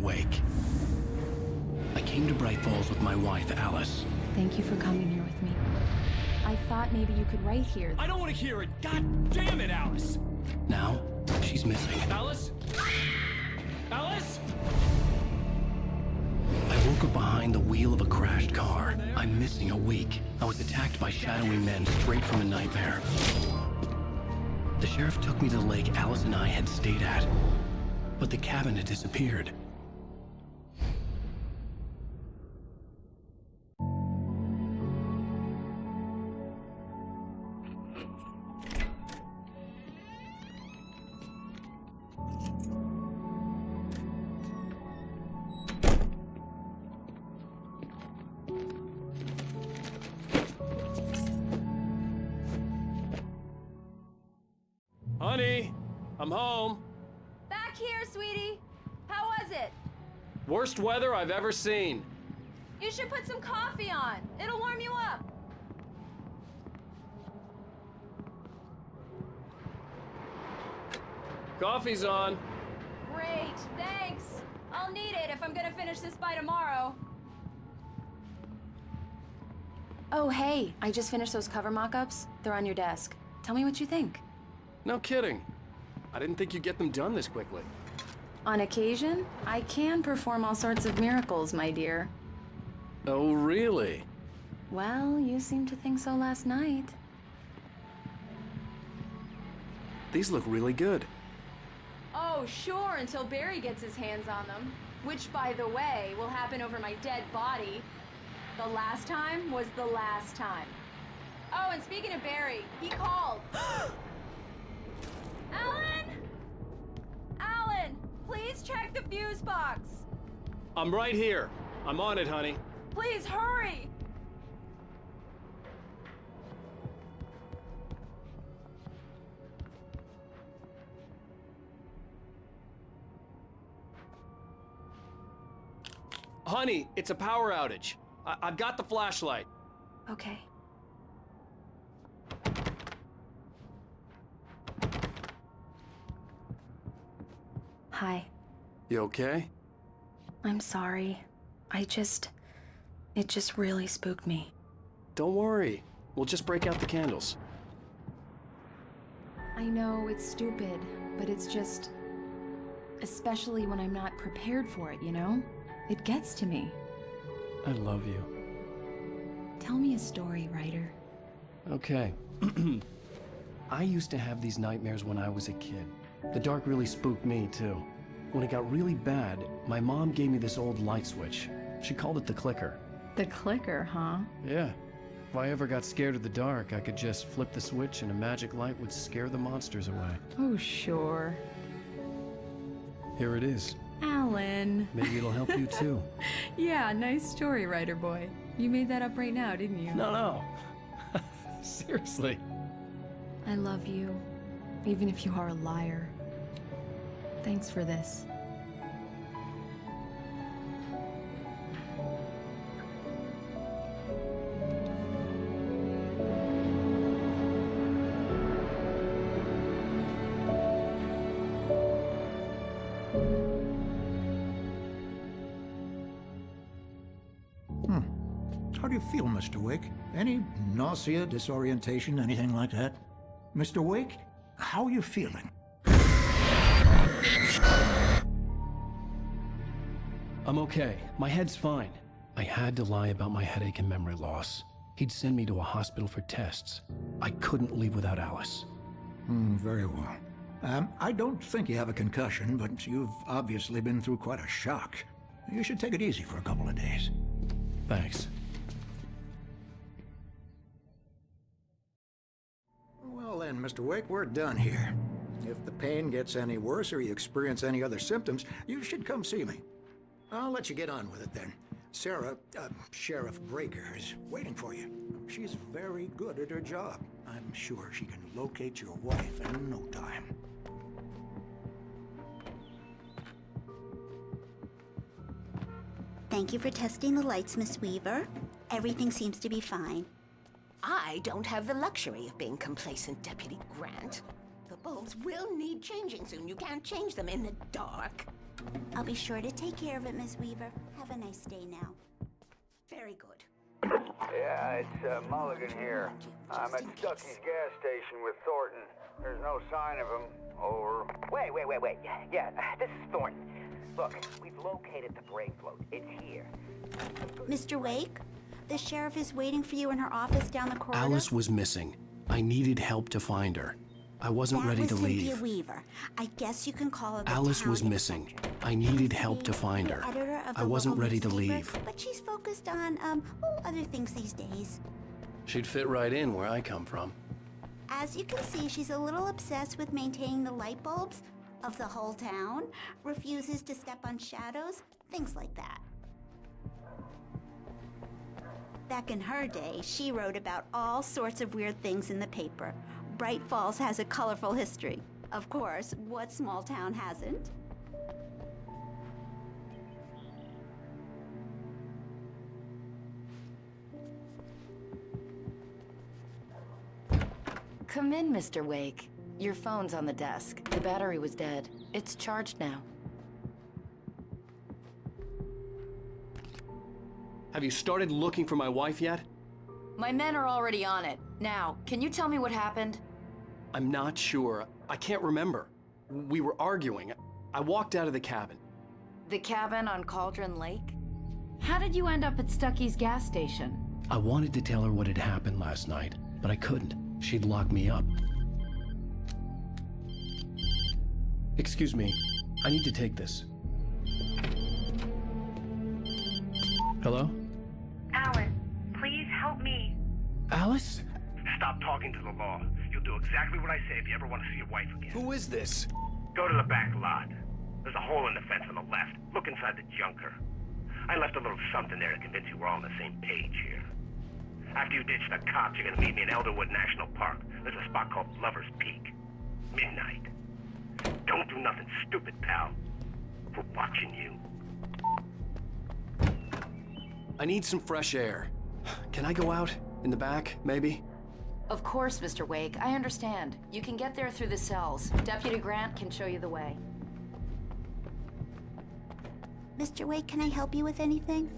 Wake. I came to Bright Falls with my wife, Alice. Thank you for coming here with me. I thought maybe you could write here. I don't want to hear it! God damn it, Alice! Now, she's missing. Alice? Alice? I woke up behind the wheel of a crashed car. I'm missing a week. I was attacked by shadowy men straight from a nightmare. The sheriff took me to the lake Alice and I had stayed at. But the cabin had disappeared. Honey, I'm home. Back here, sweetie. How was it? Worst weather I've ever seen. You should put some coffee on. It'll warm you up. Coffee's on. Great, thanks. I'll need it if I'm gonna finish this by tomorrow. Oh, hey, I just finished those cover mock-ups. They're on your desk. Tell me what you think. No kidding. I didn't think you'd get them done this quickly. On occasion, I can perform all sorts of miracles, my dear. Oh, really? Well, you seemed to think so last night. These look really good. Oh, sure, until Barry gets his hands on them. Which, by the way, will happen over my dead body. The last time was the last time. Oh, and speaking of Barry, he called. Alan! Alan, please check the fuse box. I'm right here. I'm on it, honey. Please hurry! Honey, it's a power outage. I've got the flashlight. Okay. Hi. You okay? I'm sorry. It just really spooked me. Don't worry. We'll just break out the candles. I know it's stupid, but it's just... especially when I'm not prepared for it, you know? It gets to me. I love you. Tell me a story, writer. Okay. I used to have these nightmares when I was a kid. The dark really spooked me, too. When it got really bad, my mom gave me this old light switch. She called it the clicker. The clicker, huh? Yeah. If I ever got scared of the dark, I could just flip the switch and a magic light would scare the monsters away. Oh, sure. Here it is. Alan. Maybe it'll help you, too. Yeah, nice story, writer boy. You made that up right now, didn't you? No. Seriously. I love you, even if you are a liar. Thanks for this. How do you feel, Mr. Wake? Any nausea, disorientation, anything like that? Mr. Wake, how are you feeling? I'm okay. My head's fine. I had to lie about my headache and memory loss. He'd send me to a hospital for tests. I couldn't leave without Alice. Very well. I don't think you have a concussion, but you've obviously been through quite a shock. You should take it easy for a couple of days. Thanks. Well then, Mr. Wake, we're done here. If the pain gets any worse or you experience any other symptoms, you should come see me. I'll let you get on with it then. Sarah, Sheriff Breaker, is waiting for you. She's very good at her job. I'm sure she can locate your wife in no time. Thank you for testing the lights, Miss Weaver. Everything seems to be fine. I don't have the luxury of being complacent, Deputy Grant. The bulbs will need changing soon. You can't change them in the dark. I'll be sure to take care of it, Miss Weaver. Have a nice day now. Very good. Yeah, it's Mulligan here. I'm at Ducky's gas station with Thornton. There's no sign of him. Over. Wait. Yeah, this is Thornton. Look, we've located the brake float. It's here. Mr. Wake, the sheriff is waiting for you in her office down the corridor. Alice was missing. I needed help to find her. I wasn't ready to leave. Cynthia Weaver. I guess you can call her the Alice was missing. I needed help to find her. I wasn't ready to leave. But she's focused on, other things these days. She'd fit right in where I come from. As you can see, she's a little obsessed with maintaining the light bulbs of the whole town, refuses to step on shadows, things like that. Back in her day, she wrote about all sorts of weird things in the paper. Bright Falls has a colorful history. Of course, what small town hasn't? Come in, Mr. Wake. Your phone's on the desk. The battery was dead. It's charged now. Have you started looking for my wife yet? My men are already on it. Now, can you tell me what happened? I'm not sure. I can't remember. We were arguing. I walked out of the cabin. The cabin on Cauldron Lake? How did you end up at Stucky's gas station? I wanted to tell her what had happened last night, but I couldn't. She'd lock me up. Excuse me. I need to take this. Hello? Alice, please help me. Alice? Stop talking to the law. You'll do exactly what I say if you ever want to see your wife again. Who is this? Go to the back lot. There's a hole in the fence on the left. Look inside the junker. I left a little something there to convince you we're all on the same page here. After you ditch the cops, you're gonna meet me in Elderwood National Park. There's a spot called Lover's Peak. Midnight. Don't do nothing stupid, pal. We're watching you. I need some fresh air. Can I go out? In the back, maybe? Of course, Mr. Wake. I understand. You can get there through the cells. Deputy Grant can show you the way. Mr. Wake, can I help you with anything?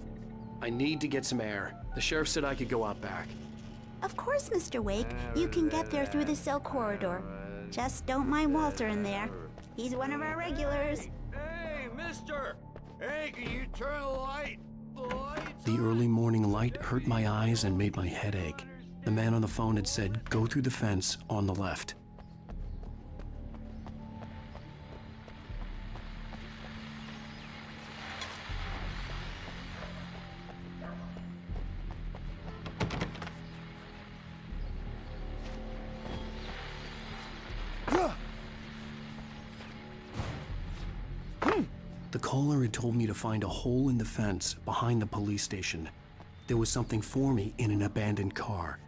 I need to get some air. The sheriff said I could go out back. Of course, Mr. Wake. You can get there through the cell corridor. Just don't mind Walter in there. He's one of our regulars. Hey, mister! Hey, can you turn the light? The early morning light hurt my eyes and made my head ache. The man on the phone had said, go through the fence on the left. The caller had told me to find a hole in the fence behind the police station. There was something for me in an abandoned car.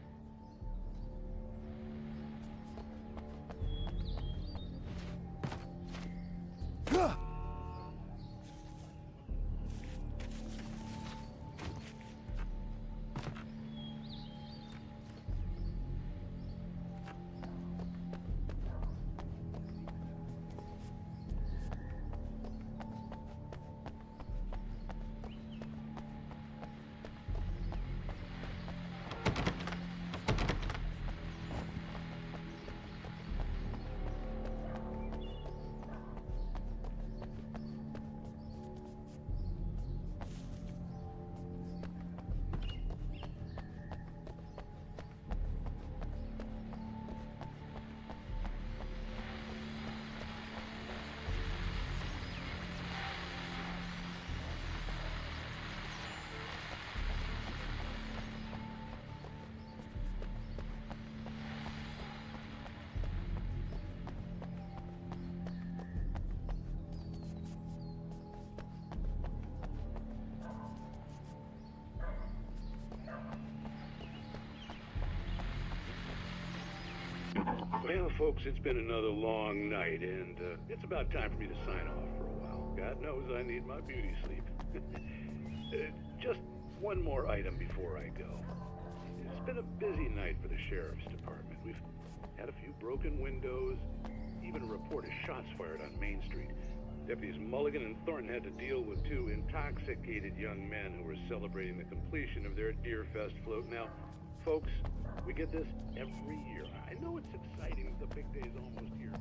Well, folks, it's been another long night, and it's about time for me to sign off for a while. God knows I need my beauty sleep. Just one more item before I go. It's been a busy night for the Sheriff's Department. We've had a few broken windows, even a report of shots fired on Main Street. Deputies Mulligan and Thornton had to deal with two intoxicated young men who were celebrating the completion of their Deerfest float. Now, folks, we get this every year. I know it's exciting. The big day's almost here, but...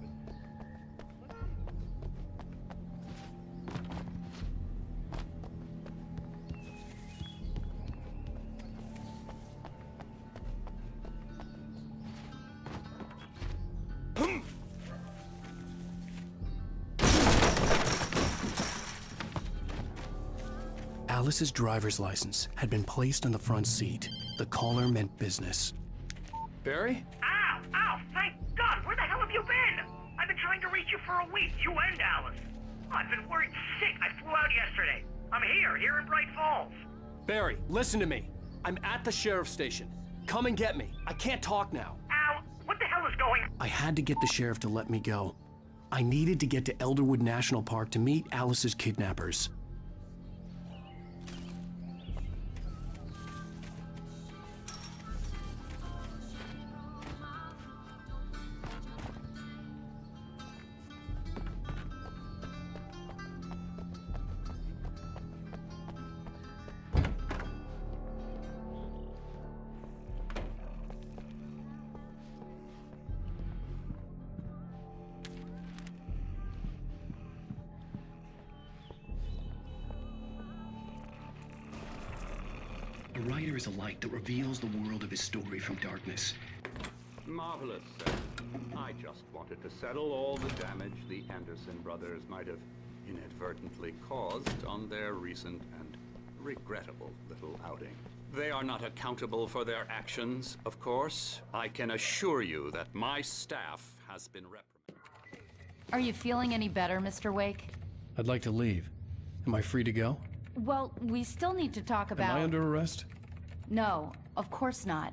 Alice's driver's license had been placed on the front seat. The caller meant business. Barry? Ow! Ow! Thank God! Where the hell have you been? I've been trying to reach you for a week, you and Alice. I've been worried sick. I flew out yesterday. I'm here in Bright Falls. Barry, listen to me. I'm at the sheriff's station. Come and get me. I can't talk now. Ow! What the hell is going on? I had to get the sheriff to let me go. I needed to get to Elderwood National Park to meet Alice's kidnappers. there is a light that reveals the world of his story from darkness. Marvelous, sir. I just wanted to settle all the damage the Anderson brothers might have inadvertently caused on their recent and regrettable little outing. They are not accountable for their actions, of course. I can assure you that my staff has been reprimanded. Are you feeling any better, Mr. Wake? I'd like to leave. Am I free to go? Well, we still need to talk about... Am I under arrest? No, of course not.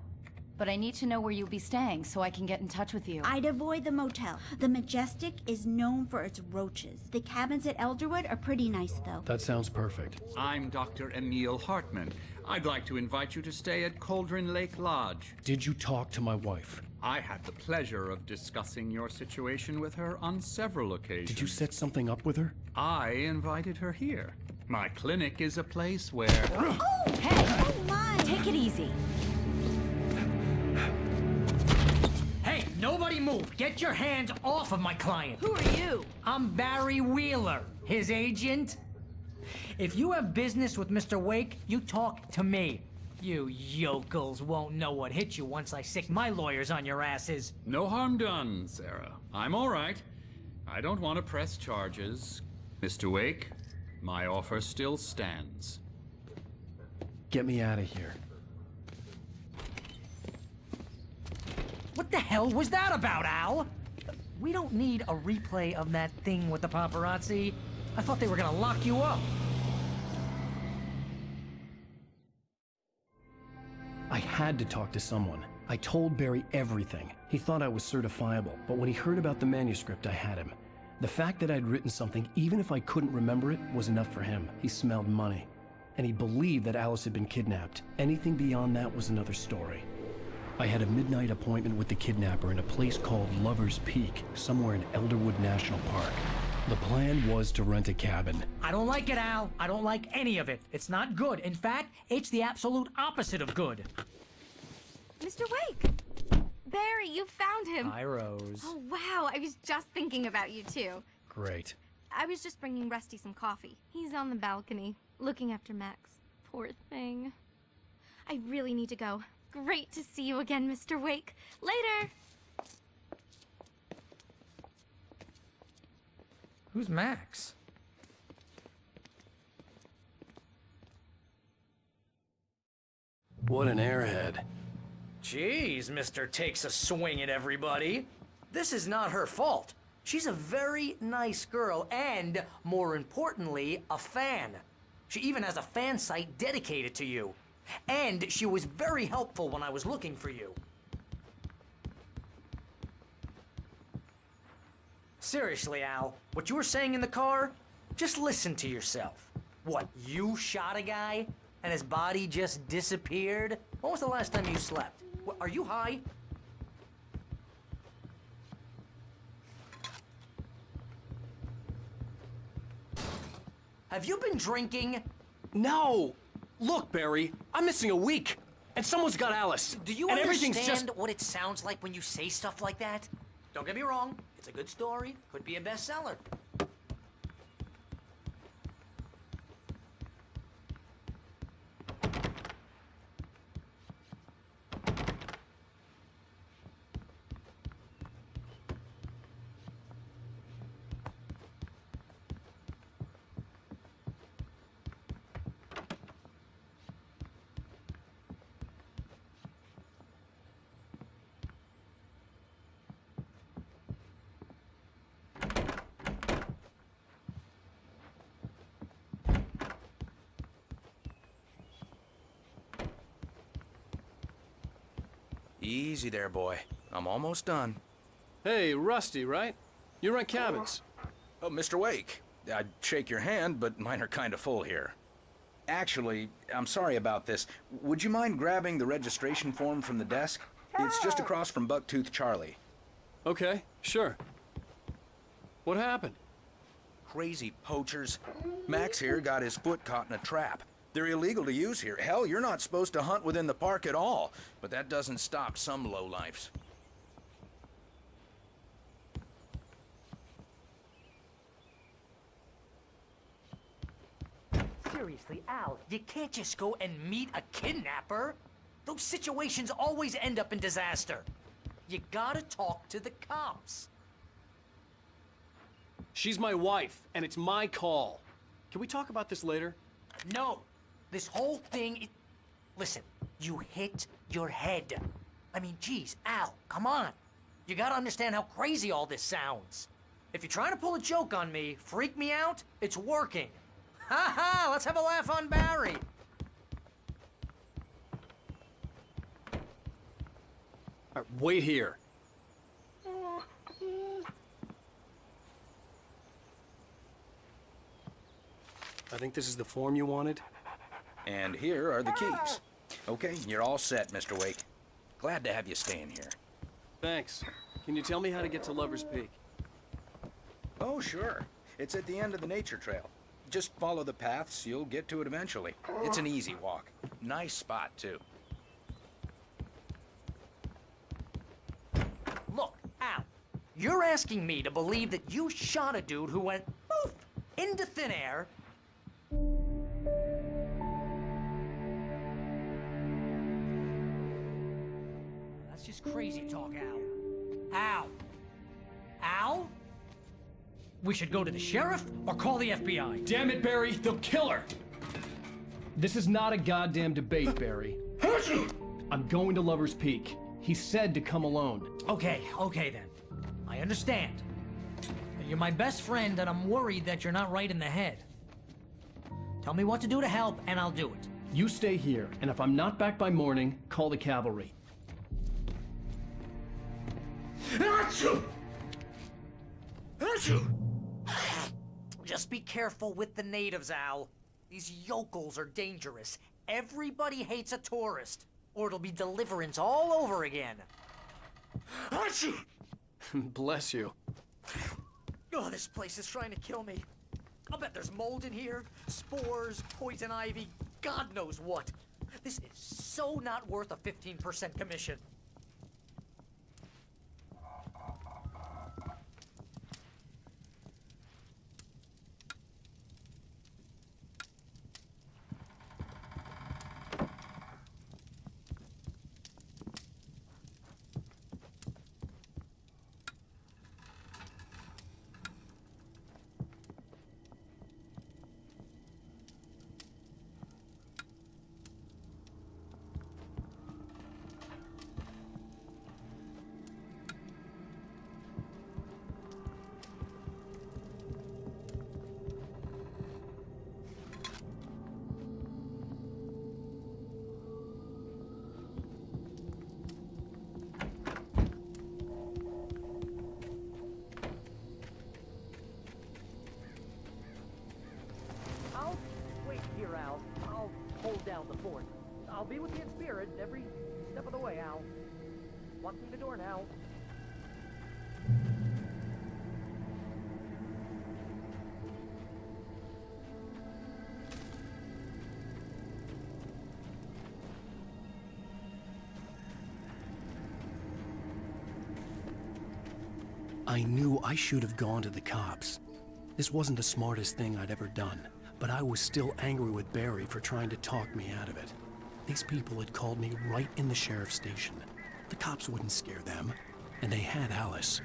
But I need to know where you'll be staying so I can get in touch with you. I'd avoid the motel. The Majestic is known for its roaches. The cabins at Elderwood are pretty nice, though. That sounds perfect. I'm Dr. Emil Hartman. I'd like to invite you to stay at Cauldron Lake Lodge. Did you talk to my wife? I had the pleasure of discussing your situation with her on several occasions. Did you set something up with her? I invited her here. My clinic is a place where... Oh! Hey! Oh, my! Take it easy. Hey, nobody move! Get your hands off of my client! Who are you? I'm Barry Wheeler, his agent. If you have business with Mr. Wake, you talk to me. You yokels won't know what hit you once I sick my lawyers on your asses. No harm done, Sarah. I'm all right. I don't want to press charges. Mr. Wake, my offer still stands. Get me out of here. What the hell was that about, Al? We don't need a replay of that thing with the paparazzi. I thought they were gonna lock you up. I had to talk to someone. I told Barry everything. He thought I was certifiable, but when he heard about the manuscript, I had him. The fact that I'd written something, even if I couldn't remember it, was enough for him. He smelled money. And he believed that Alice had been kidnapped. Anything beyond that was another story. I had a midnight appointment with the kidnapper in a place called Lover's Peak, somewhere in Elderwood National Park. The plan was to rent a cabin. I don't like it, Al. I don't like any of it. It's not good. In fact, it's the absolute opposite of good. Mr. Wake! Barry, you found him! Hi, Rose. Oh, wow. I was just thinking about you, too. Great. I was just bringing Rusty some coffee. He's on the balcony, looking after Max. Poor thing. I really need to go. Great to see you again, Mr. Wake. Later! Who's Max? What an airhead. Jeez, Mr. Takes a swing at everybody. This is not her fault. She's a very nice girl and, more importantly, a fan. She even has a fan site dedicated to you. And she was very helpful when I was looking for you. Seriously, Al, what you were saying in the car, just listen to yourself. What, you shot a guy and his body just disappeared? When was the last time you slept? What, are you high? Have you been drinking? No! Look, Barry, I'm missing a week, and someone's got Alice. Do you and understand everything's just... what it sounds like when you say stuff like that? Don't get me wrong, it's a good story, could be a bestseller. Easy there, boy. I'm almost done. Hey, Rusty, right? You rent cabins. Oh, Mr. Wake. I'd shake your hand, but mine are kind of full here. Actually, I'm sorry about this. Would you mind grabbing the registration form from the desk? It's just across from Bucktooth Charlie. Okay, sure. What happened? Crazy poachers. Max here got his foot caught in a trap. They're illegal to use here. Hell, you're not supposed to hunt within the park at all. But that doesn't stop some lowlifes. Seriously, Al, you can't just go and meet a kidnapper. Those situations always end up in disaster. You gotta talk to the cops. She's my wife, and it's my call. Can we talk about this later? No. This whole thing. Listen, you hit your head. I mean, geez, Al, come on. You gotta understand how crazy all this sounds. If you're trying to pull a joke on me, freak me out, it's working. Ha ha! Let's have a laugh on Barry. All right, wait here. I think this is the form you wanted. And here are the keys. Okay, you're all set, Mr. Wake. Glad to have you staying here. Thanks. Can you tell me how to get to Lover's Peak? Oh, sure. It's at the end of the nature trail. Just follow the paths, you'll get to it eventually. It's an easy walk. Nice spot, too. Look, Al, you're asking me to believe that you shot a dude who went poof into thin air. That's just crazy talk, Al. Al? Al? We should go to the sheriff or call the FBI. Damn it, Barry, they'll kill her! This is not a goddamn debate, Barry. I'm going to Lover's Peak. He said to come alone. Okay then. I understand. You're my best friend, and I'm worried that you're not right in the head. Tell me what to do to help, and I'll do it. You stay here, and if I'm not back by morning, call the cavalry. Just be careful with the natives, Al. These yokels are dangerous. Everybody hates a tourist, or it'll be Deliverance all over again. Bless you. Oh, this place is trying to kill me. I'll bet there's mold in here, spores, poison ivy, God knows what. This is so not worth a 15% commission. Down the fort. I'll be with you in spirit every step of the way, Al. Walk through the door now. I knew I should have gone to the cops. This wasn't the smartest thing I'd ever done. But I was still angry with Barry for trying to talk me out of it. These people had called me right in the sheriff's station. The cops wouldn't scare them, and they had Alice.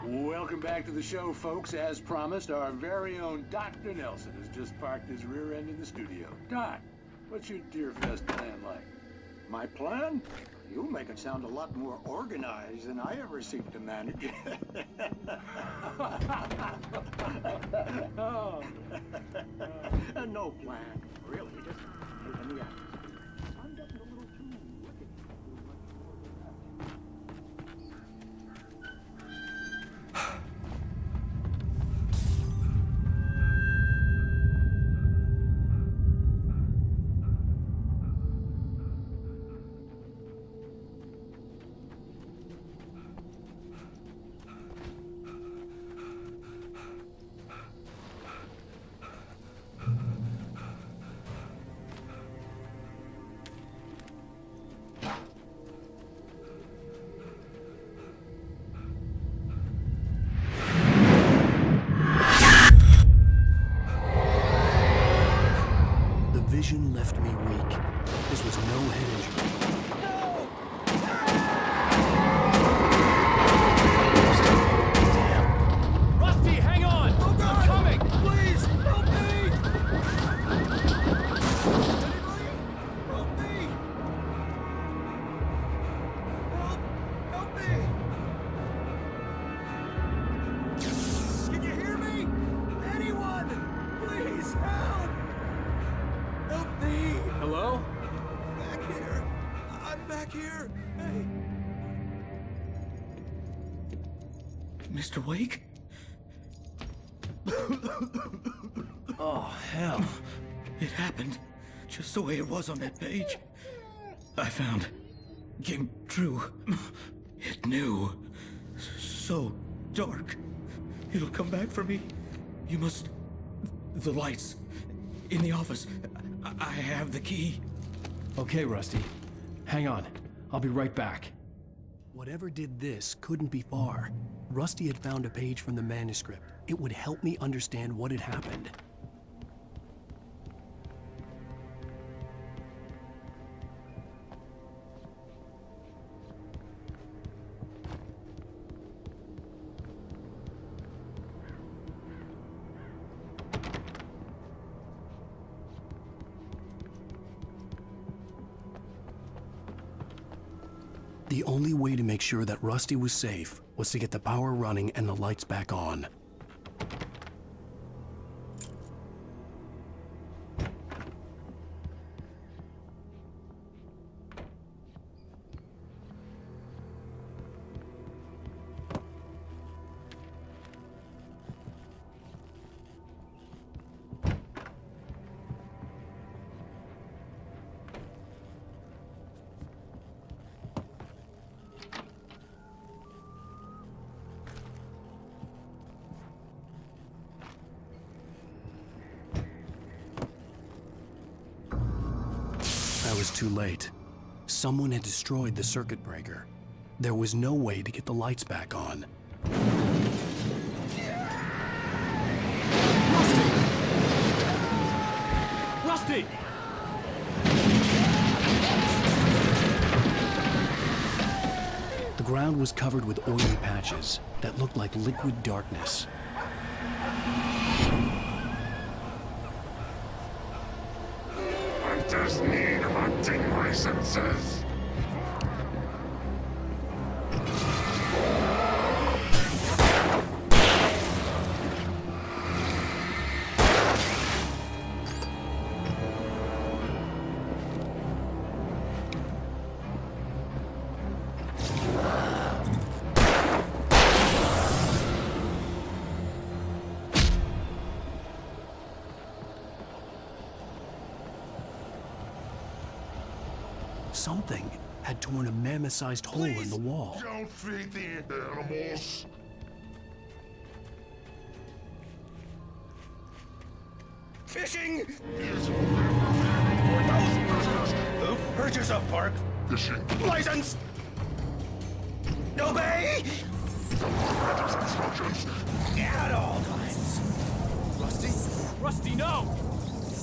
Welcome back to the show, folks. As promised, our very own Dr. Nelson has just parked his rear end in the studio. Doc, what's your Deerfest plan like? My plan? You make it sound a lot more organized than I ever seem to manage. Oh. No plan, really. Just taking the action. I'm getting a little too wicked. explosion left me weak. This was no head injury. Rusty, hang on! Oh, God. I'm coming! Please, help me! Help me! Help me! Can you hear me? Anyone! Please, help! Help me! Hello? Back here! I'm back here! Hey! Mr. Wake? Oh, hell. It happened just the way it was on that page. I found. Came true. It knew. So dark. It'll come back for me. You must. The lights. In the office. I have the key. Okay, Rusty. Hang on. I'll be right back. Whatever did this couldn't be far. Rusty had found a page from the manuscript. It would help me understand what had happened. The only way to make sure that Rusty was safe was to get the power running and the lights back on. I was too late. Someone had destroyed the circuit breaker. There was no way to get the lights back on. Rusty! The ground was covered with oily patches that looked like liquid darkness. Hunter's need hunting licenses. Something had torn a mammoth-sized hole in the wall. Don't feed the animals. Fishing! Who purchase a park? Fishing. License! Obey! Instructions. At all times. Rusty? Rusty, no!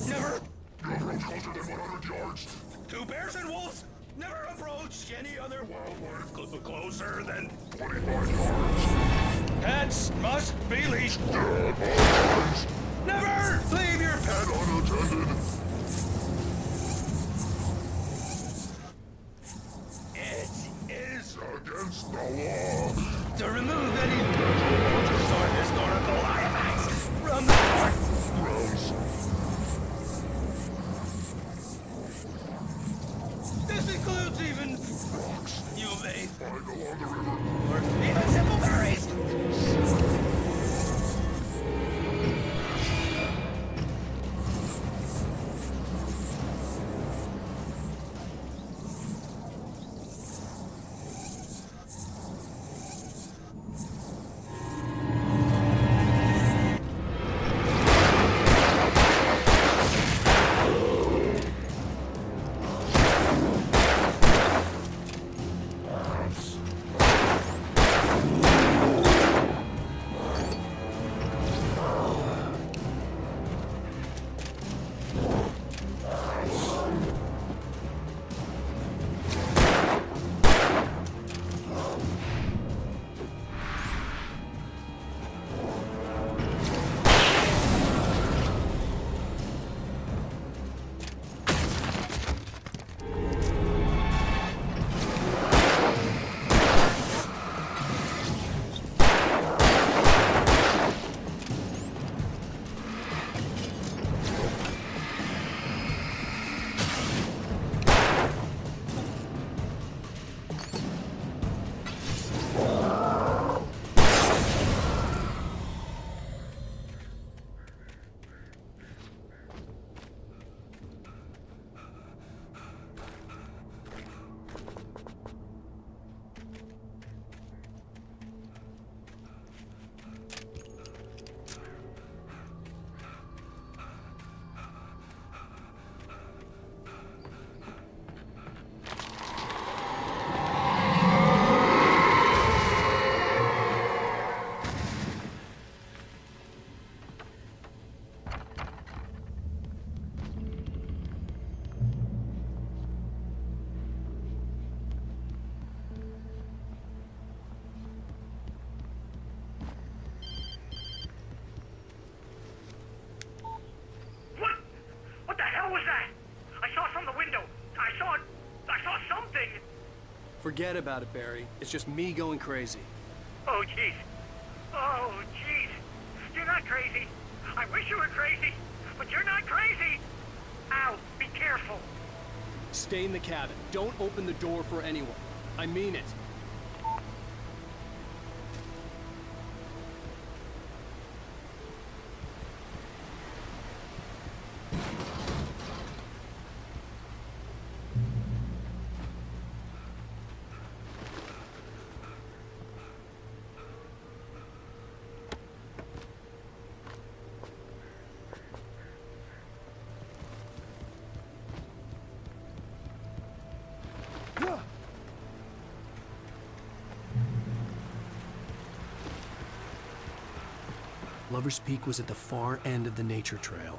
Never! You approach closer than 100 yards. Two bears and wolves never approach any other wildlife closer than 25 yards. Pets must be leashed. Never leave your pet unattended. It is against the law to remove any historical artifacts from the park. Gross. This includes even rocks. You may find along the river. Or even simple berries. Forget about it, Barry. It's just me going crazy. Oh, jeez. Oh, jeez. You're not crazy. I wish you were crazy, but you're not crazy. Ow, be careful. Stay in the cabin. Don't open the door for anyone. I mean it. Lover's Peak was at the far end of the nature trail.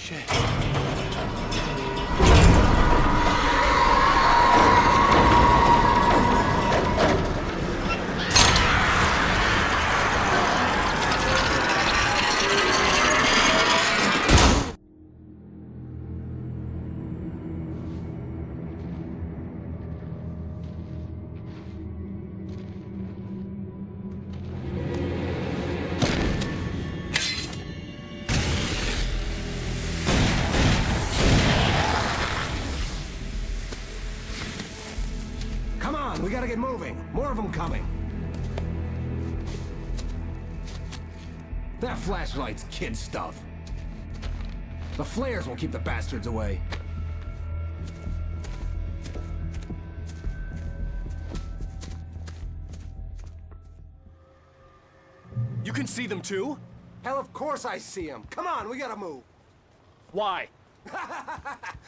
Shit. Come on, we gotta get moving. More of them coming. That flashlight's kid stuff. The flares will keep the bastards away. You can see them too? Hell, of course I see them. Come on, we gotta move. Why?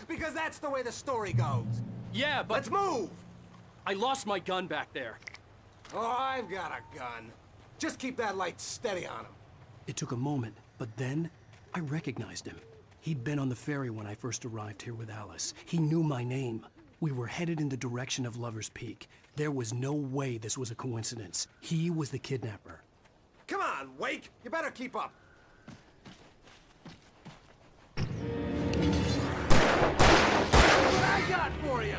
Because that's the way the story goes. Yeah, but... Let's move! I lost my gun back there. Oh, I've got a gun. Just keep that light steady on him. It took a moment, but then I recognized him. He'd been on the ferry when I first arrived here with Alice. He knew my name. We were headed in the direction of Lover's Peak. There was no way this was a coincidence. He was the kidnapper. Come on, Wake! You better keep up. What I got for you!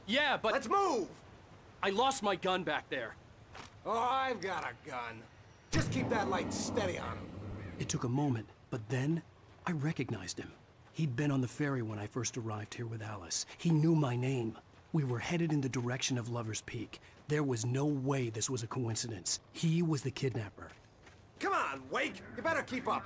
Yeah, but... Let's move! I lost my gun back there. Oh, I've got a gun. Just keep that light steady on him. It took a moment, but then I recognized him. He'd been on the ferry when I first arrived here with Alice. He knew my name. We were headed in the direction of Lover's Peak. There was no way this was a coincidence. He was the kidnapper. Come on, Wake! You better keep up.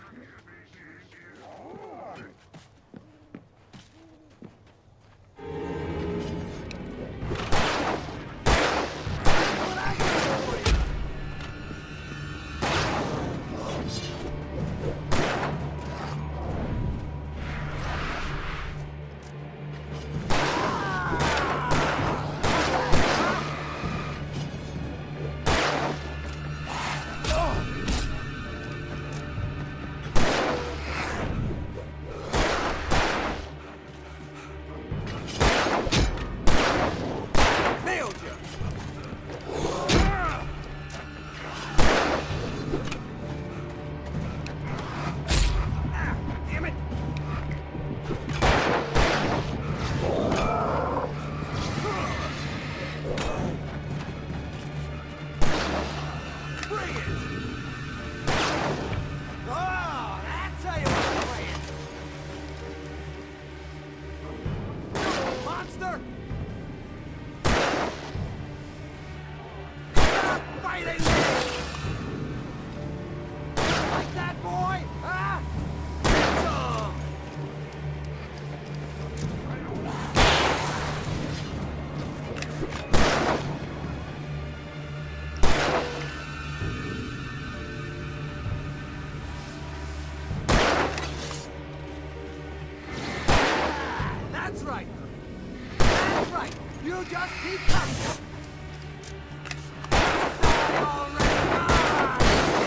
You just keep coming.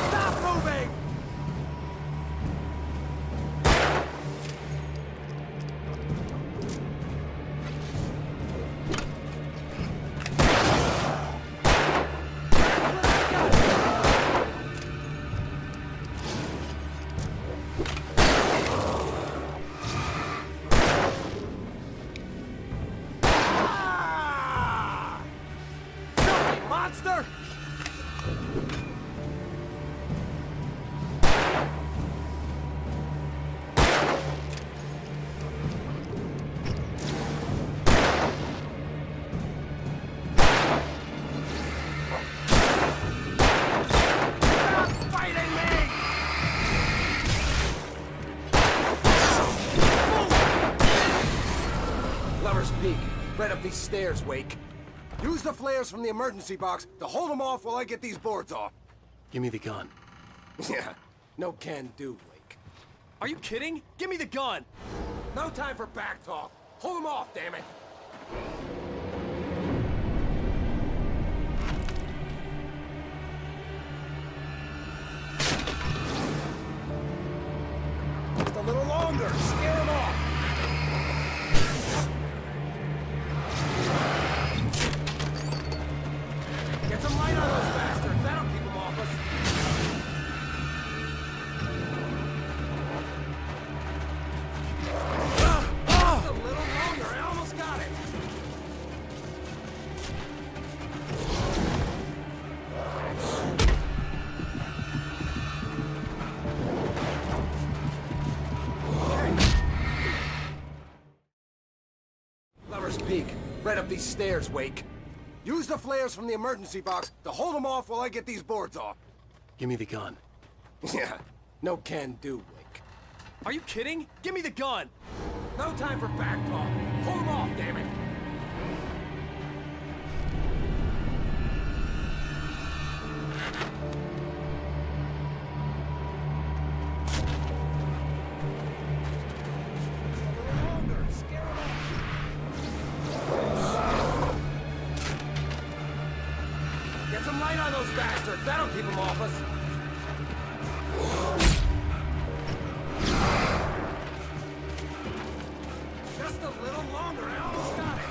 Stop moving! Lover's Peak. Right up these stairs, Wake. Use the flares from the emergency box to hold them off while I get these boards off. Give me the gun. Yeah, no can do, Wake. Are you kidding? Give me the gun! No time for back talk. Hold them off, damn it! Just a little longer. Scare them off. Get some light on those bastards. That'll keep them off us. Just a little longer. I almost got it. Lover's Peak. Right up these stairs, Wake. Use the flares from the emergency box to hold them off while I get these boards off. Give me the gun. Yeah, no can do, Wake. Are you kidding? Give me the gun! No time for back talk. Hold them off, damn it! Get some light on those bastards. That'll keep them off us. Just a little longer. I almost got it.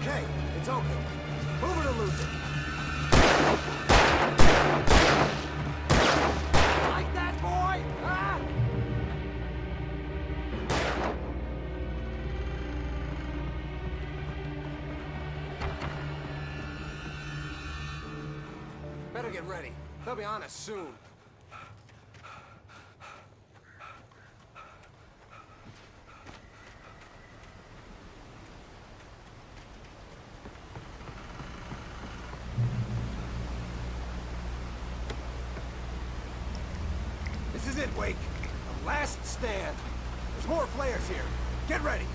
Okay, it's open. Move it or lose it. Like that, boy? Ah! Better get ready. They'll be on us soon. This is it, Wake. The last stand. There's more flares here. Get ready.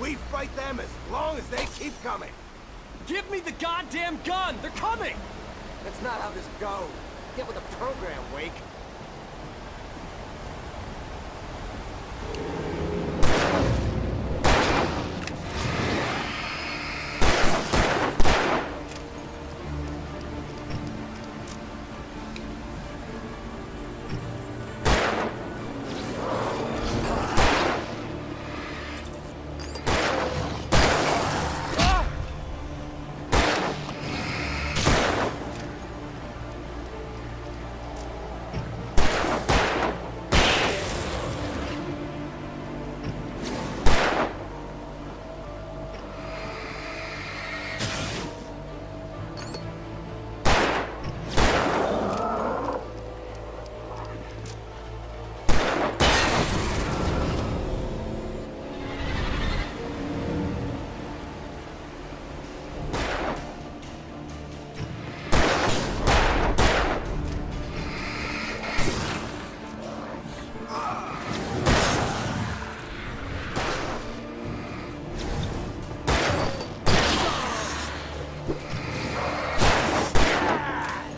We fight them as long as they keep coming. Give me the goddamn gun! They're coming! That's not how this goes. Get with the program, Wake.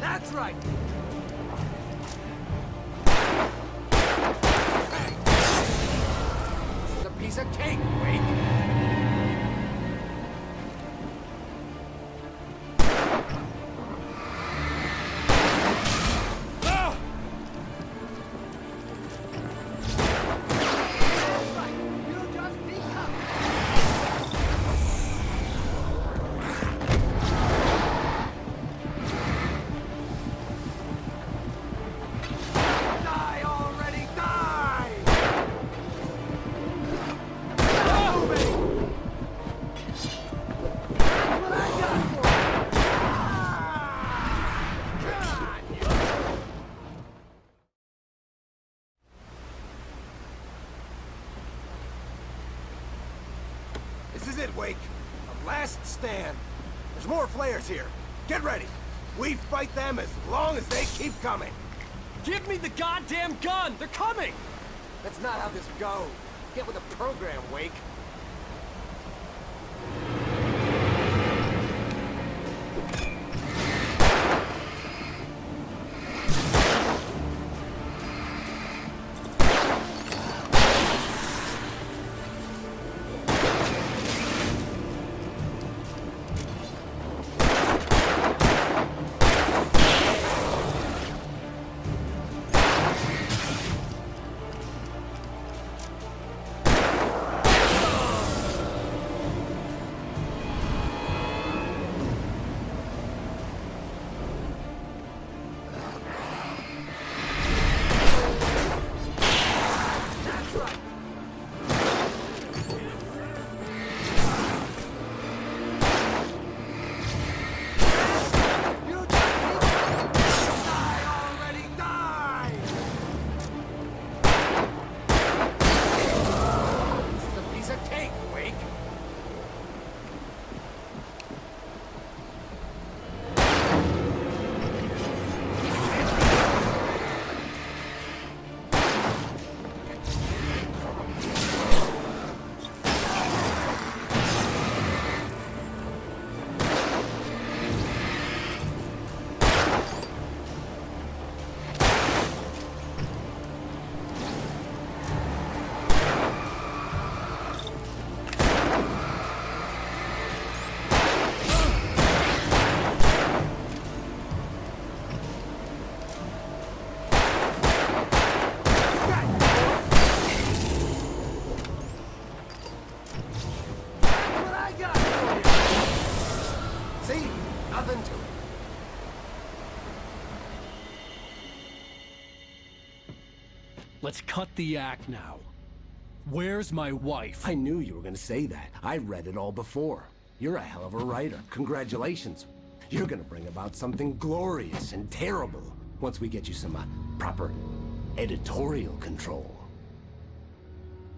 That's right. This is a piece of cake, Wake. Die already, die! Move it! This is it, Wake. The last stand. There's more flares here. Get ready. We fight them as long as they keep coming. Give me the goddamn gun! They're coming! That's not how this goes. Get with the program, Wake. Let's cut the act now. Where's my wife? I knew you were gonna say that. I read it all before. You're a hell of a writer. Congratulations. You're gonna bring about something glorious and terrible once we get you some proper editorial control.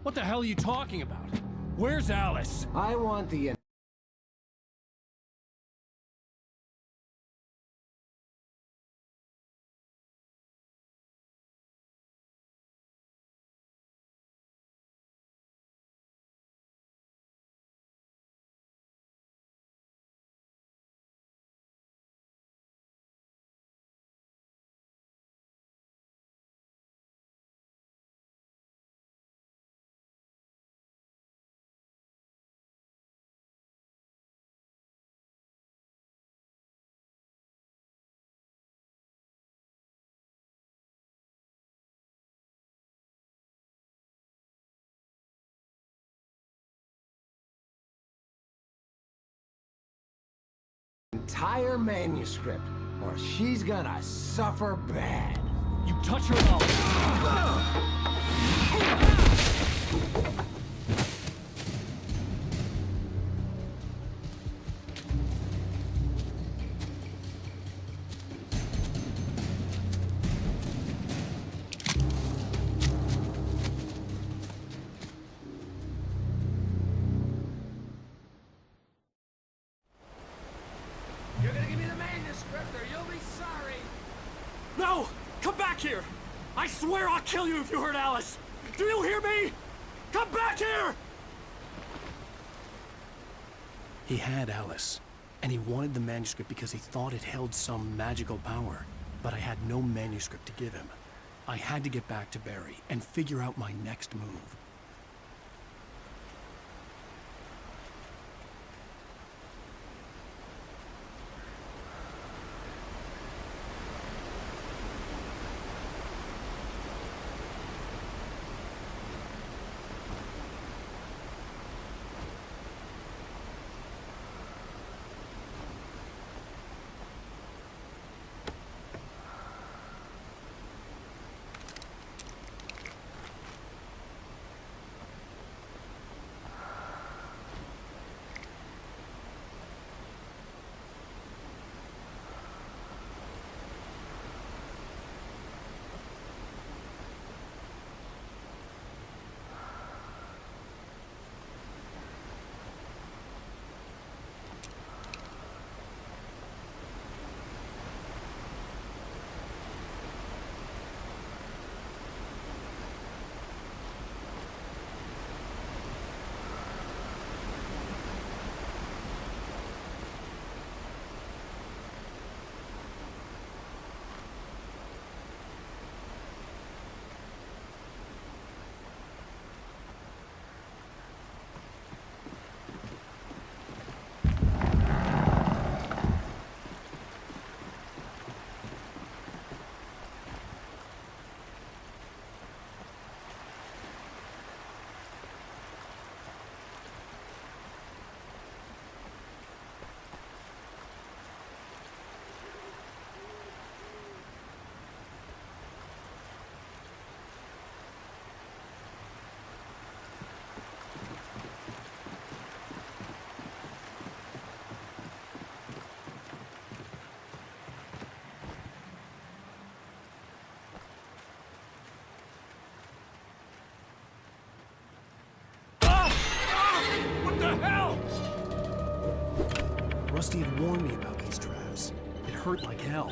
What the hell are you talking about? Where's Alice? I want the... entire manuscript, or she's gonna suffer bad. You touch her up. You're gonna give me the manuscript or you'll be sorry. No! Come back here! I swear I'll kill you if you hurt Alice! Do you hear me? Come back here! He had Alice, and he wanted the manuscript because he thought it held some magical power. But I had no manuscript to give him. I had to get back to Barry and figure out my next move. Rusty had warned me about these traps. It hurt like hell.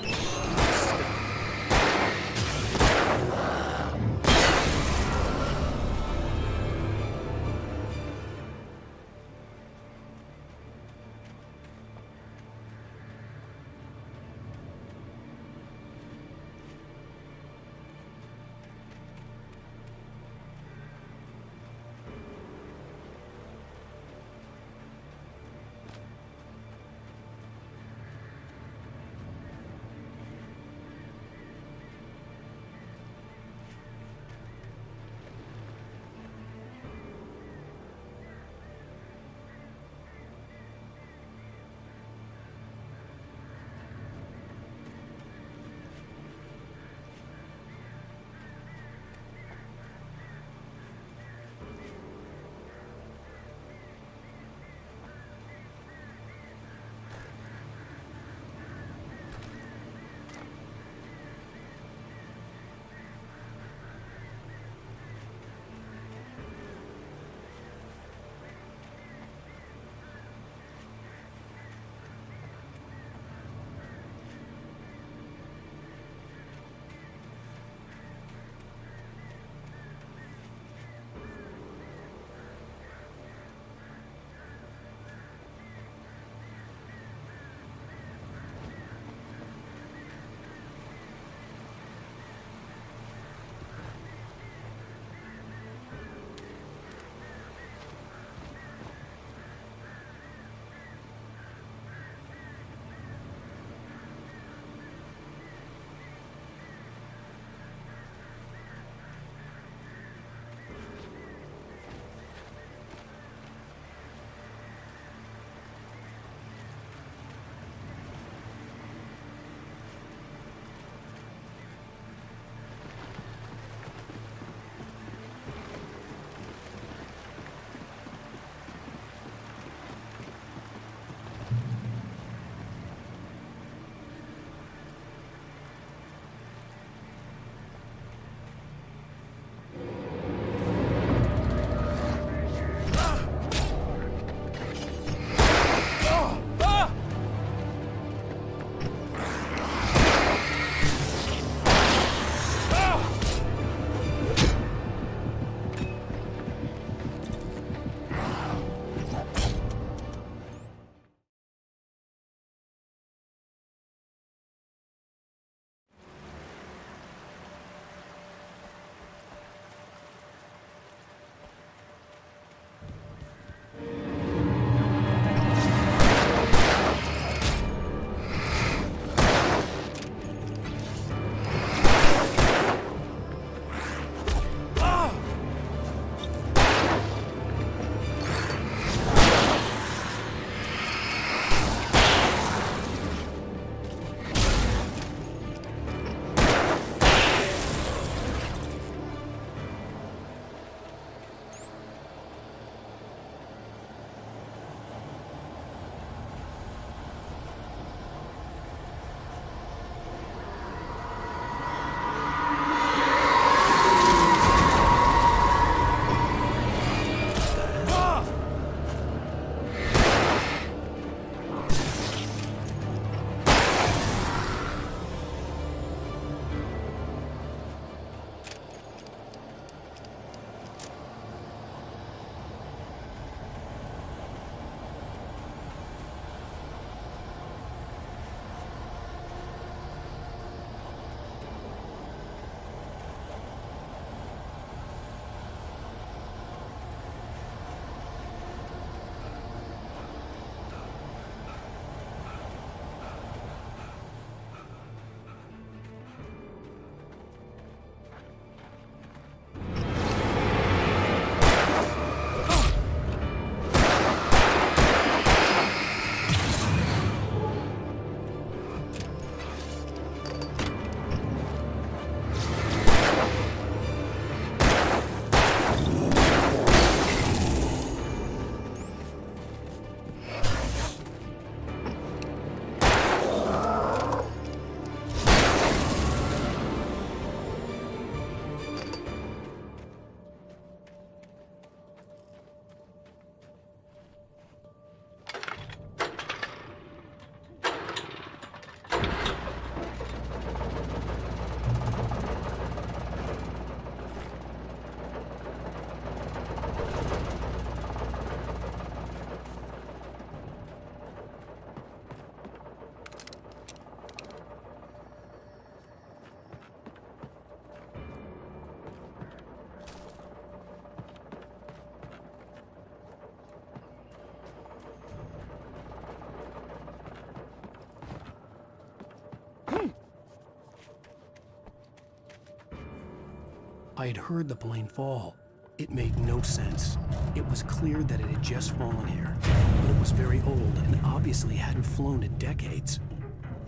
I had heard the plane fall. It made no sense. It was clear that it had just fallen here, but it was very old and obviously hadn't flown in decades.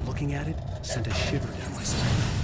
Looking at it sent a shiver down my spine.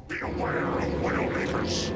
Beware of Widowmakers.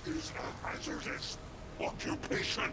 Is a hazardous occupation.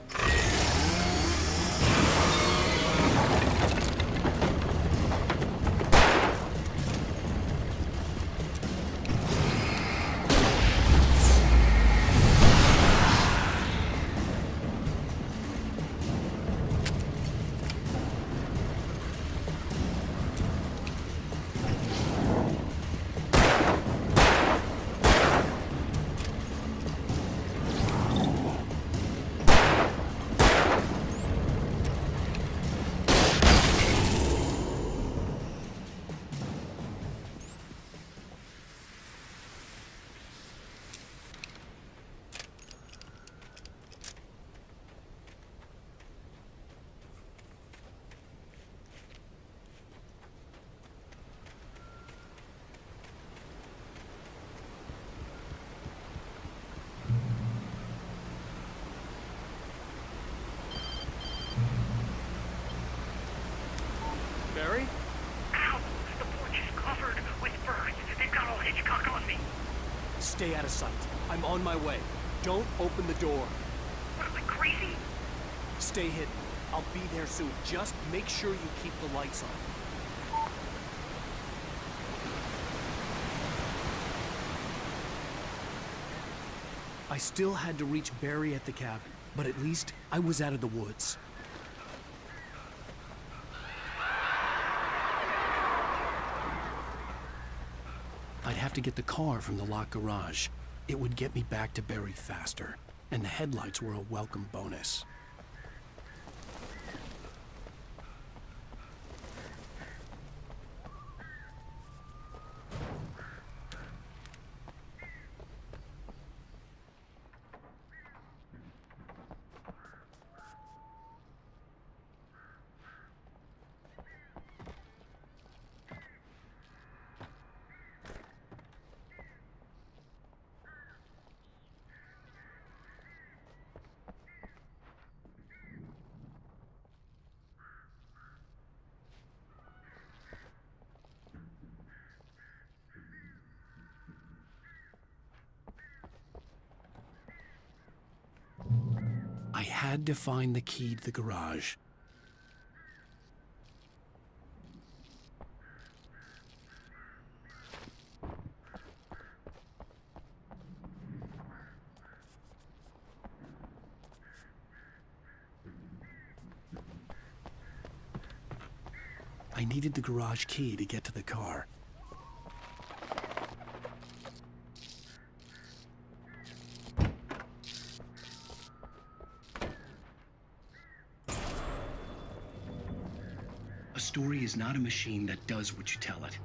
Barry? Ow! The porch is covered with birds. They've got all Hitchcock on me. Stay out of sight. I'm on my way. Don't open the door. What am I, crazy? Stay hidden. I'll be there soon. Just make sure you keep the lights on. I still had to reach Barry at the cabin, but at least I was out of the woods. I'd have to get the car from the locked garage. It would get me back to Barry faster, and the headlights were a welcome bonus. I had to find the key to the garage. I needed the garage key to get to the car. A story is not a machine that does what you tell it.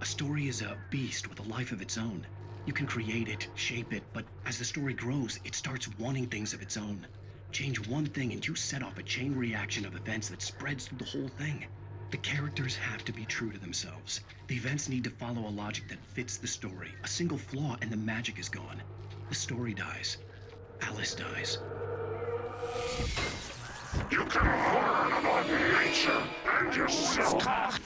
A story is a beast with a life of its own. You can create it, shape it, but as the story grows, it starts wanting things of its own. Change one thing and you set off a chain reaction of events that spreads through the whole thing. The characters have to be true to themselves. The events need to follow a logic that fits the story. A single flaw and the magic is gone. The story dies. Alice dies. You can learn about nature and yourself.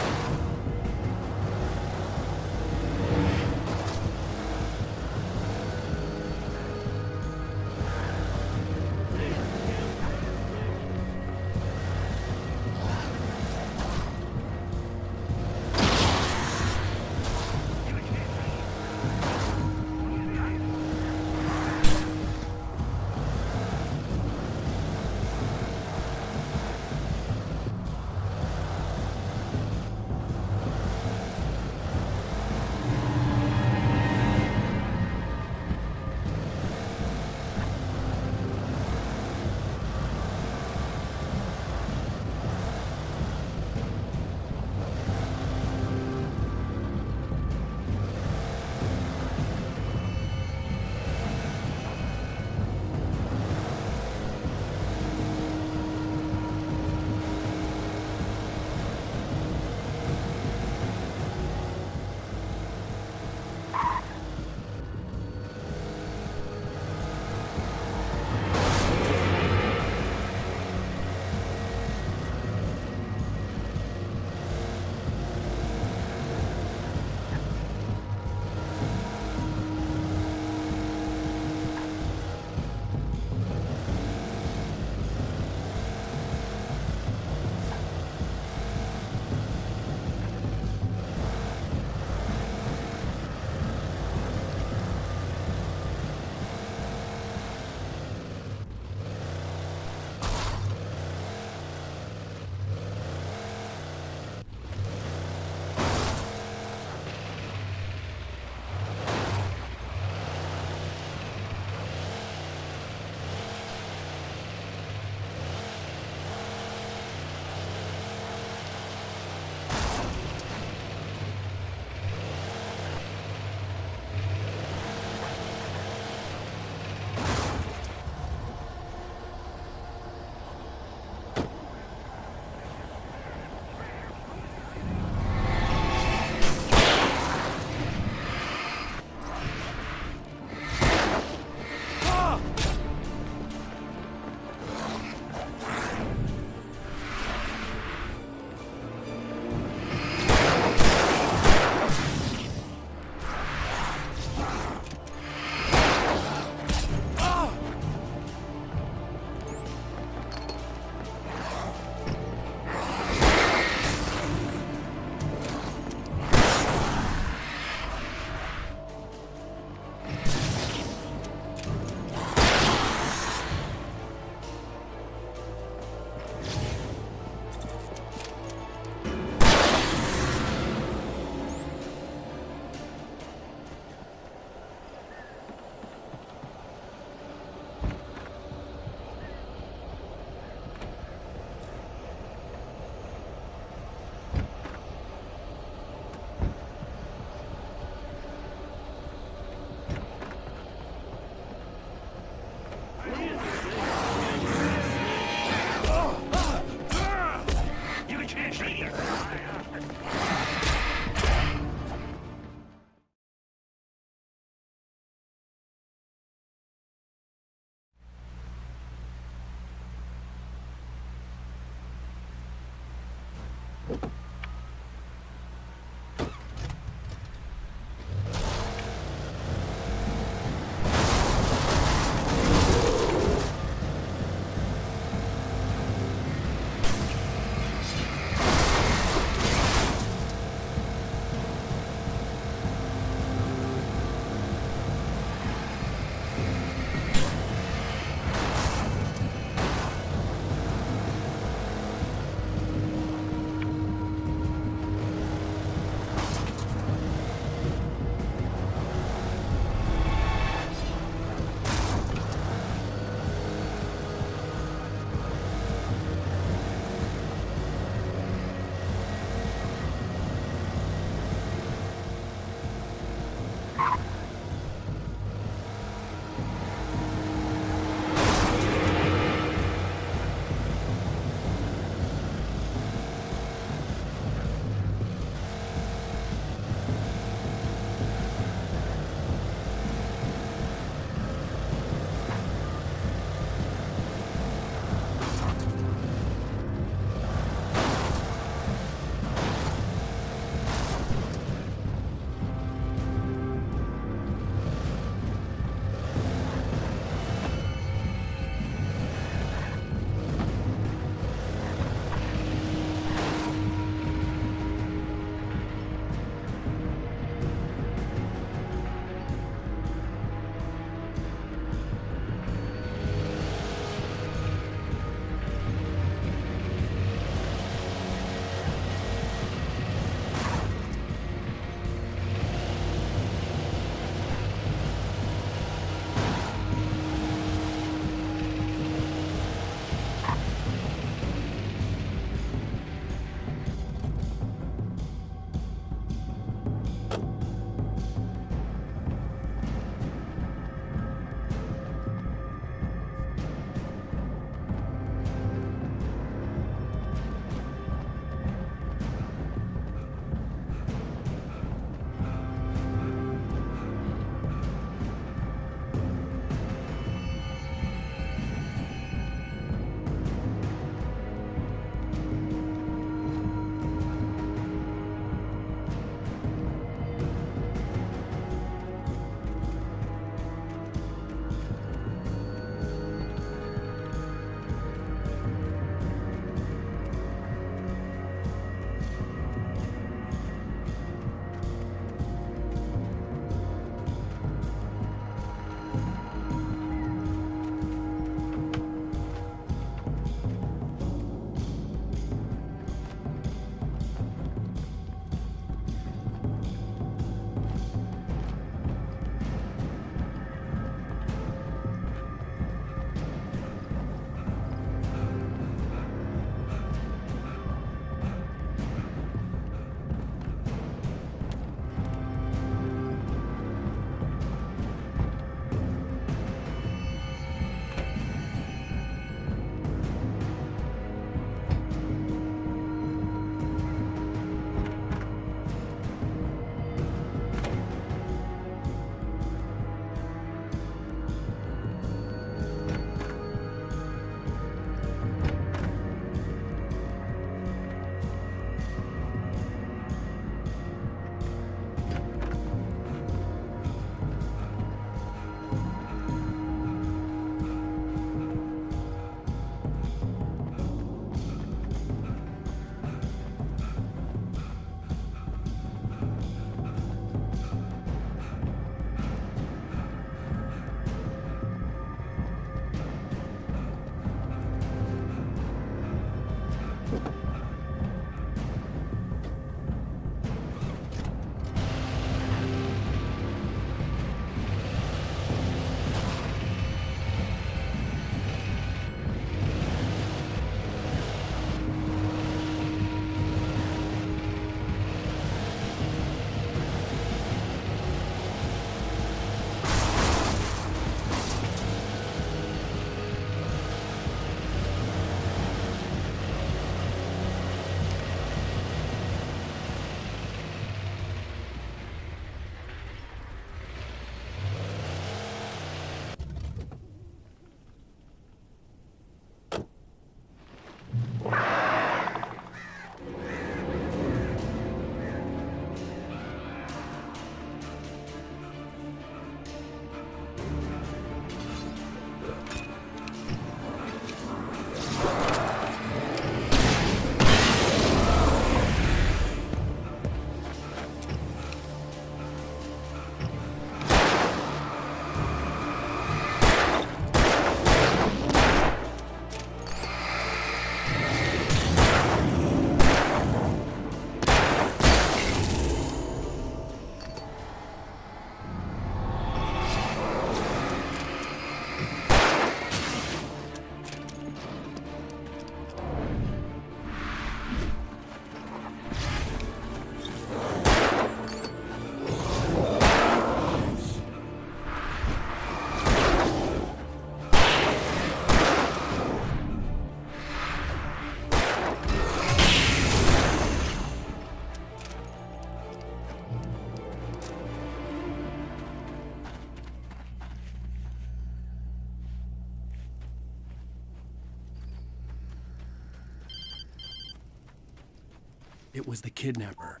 It was the kidnapper.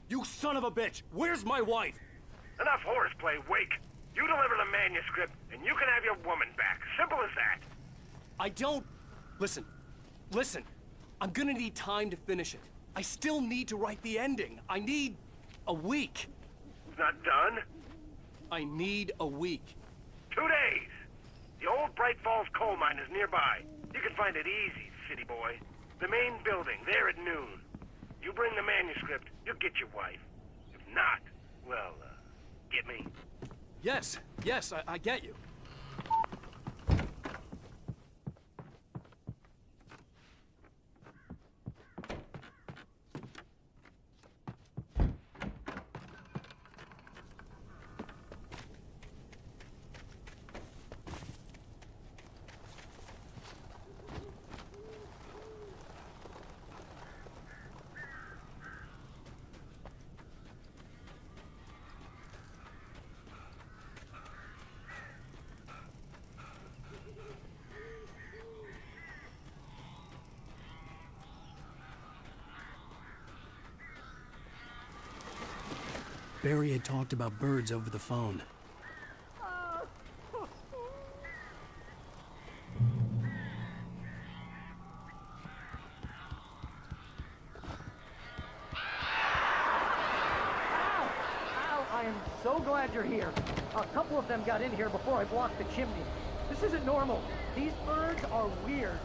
You son of a bitch! Where's my wife? Enough horseplay, Wake. You deliver the manuscript, and you can have your woman back. Simple as that. I don't... Listen. I'm gonna need time to finish it. I still need to write the ending. I need a week. It's not done? I need a week. 2 days. The old Bright Falls coal mine is nearby. You can find it easy, city boy. The main building, there at noon. You bring the manuscript, you'll get your wife. If not, well, get me? Yes, I get you. Barry had talked about birds over the phone. I am so glad you're here. A couple of them got in here before I blocked the chimney. This isn't normal. These birds are weird.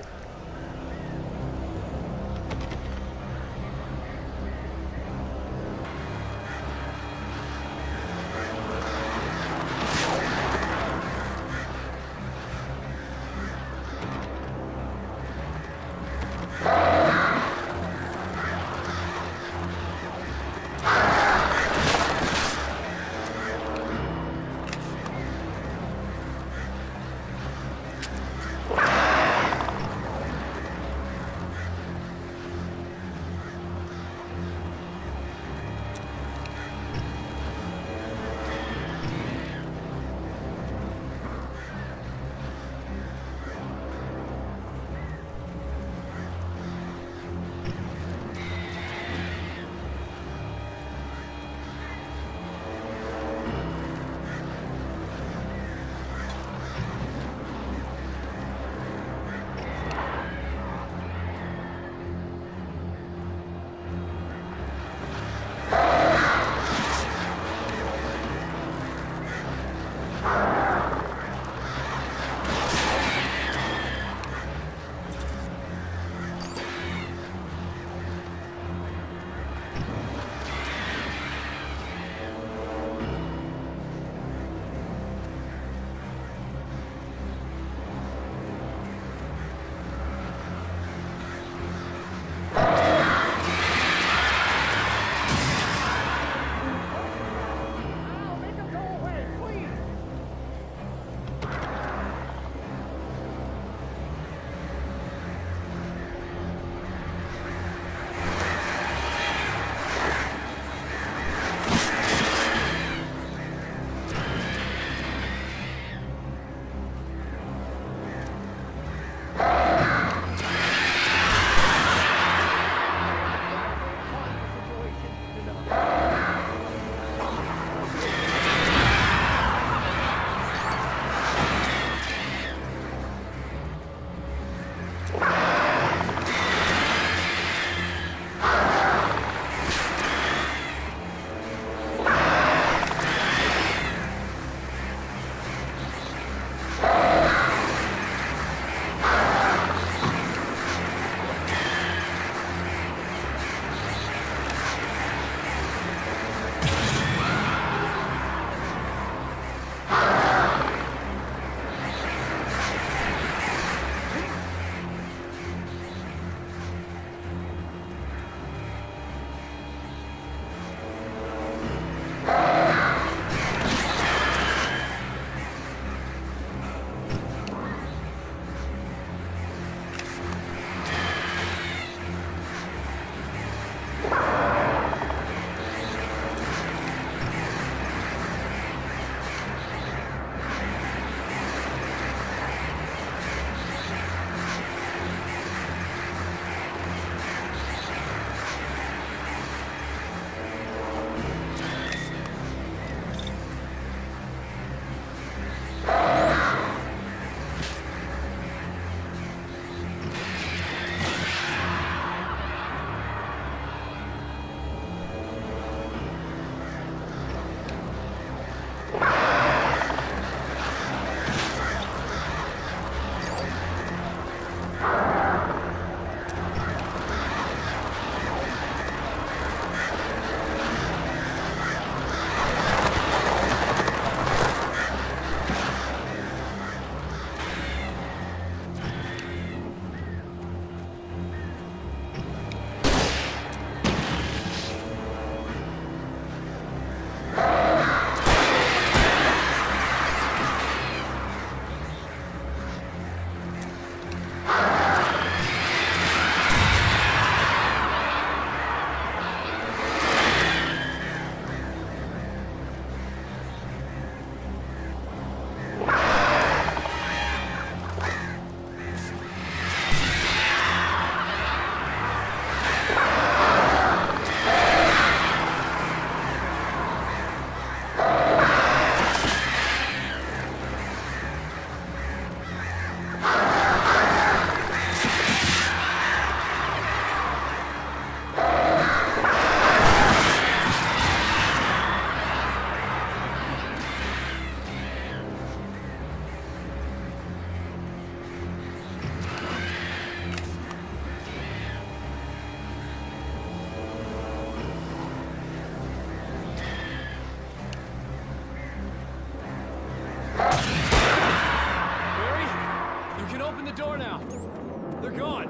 on!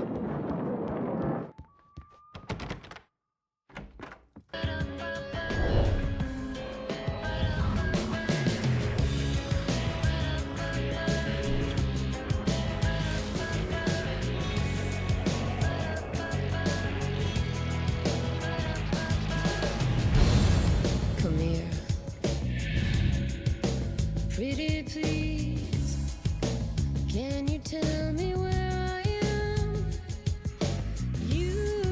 Come here. Pretty please, can you tell me where I am? You,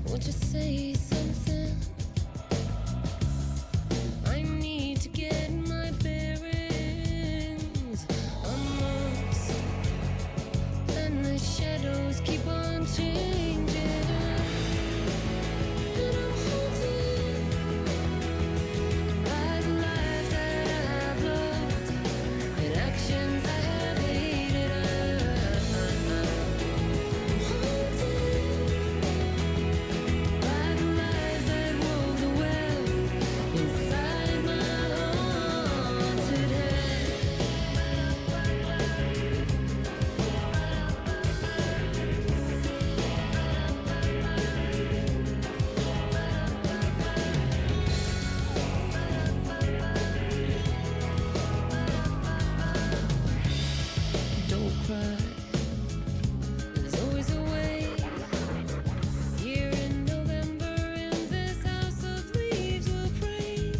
won't you say something? I need to get my bearings. I'm lost, and the shadows keep on changing. And I'm haunted by the lies that I have loved and actions I have hated. I'm haunted by the lies that wove the web inside my haunted head. Don't cry. There's always a way. Here in November, in this house of leaves, we'll pray.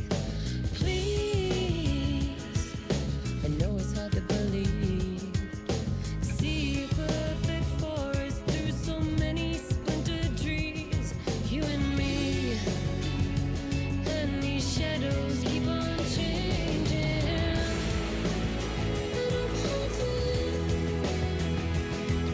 Please, I know it's hard to believe. See a perfect forest through so many splintered trees. You and me, and these shadows keep on changing. And I'm haunted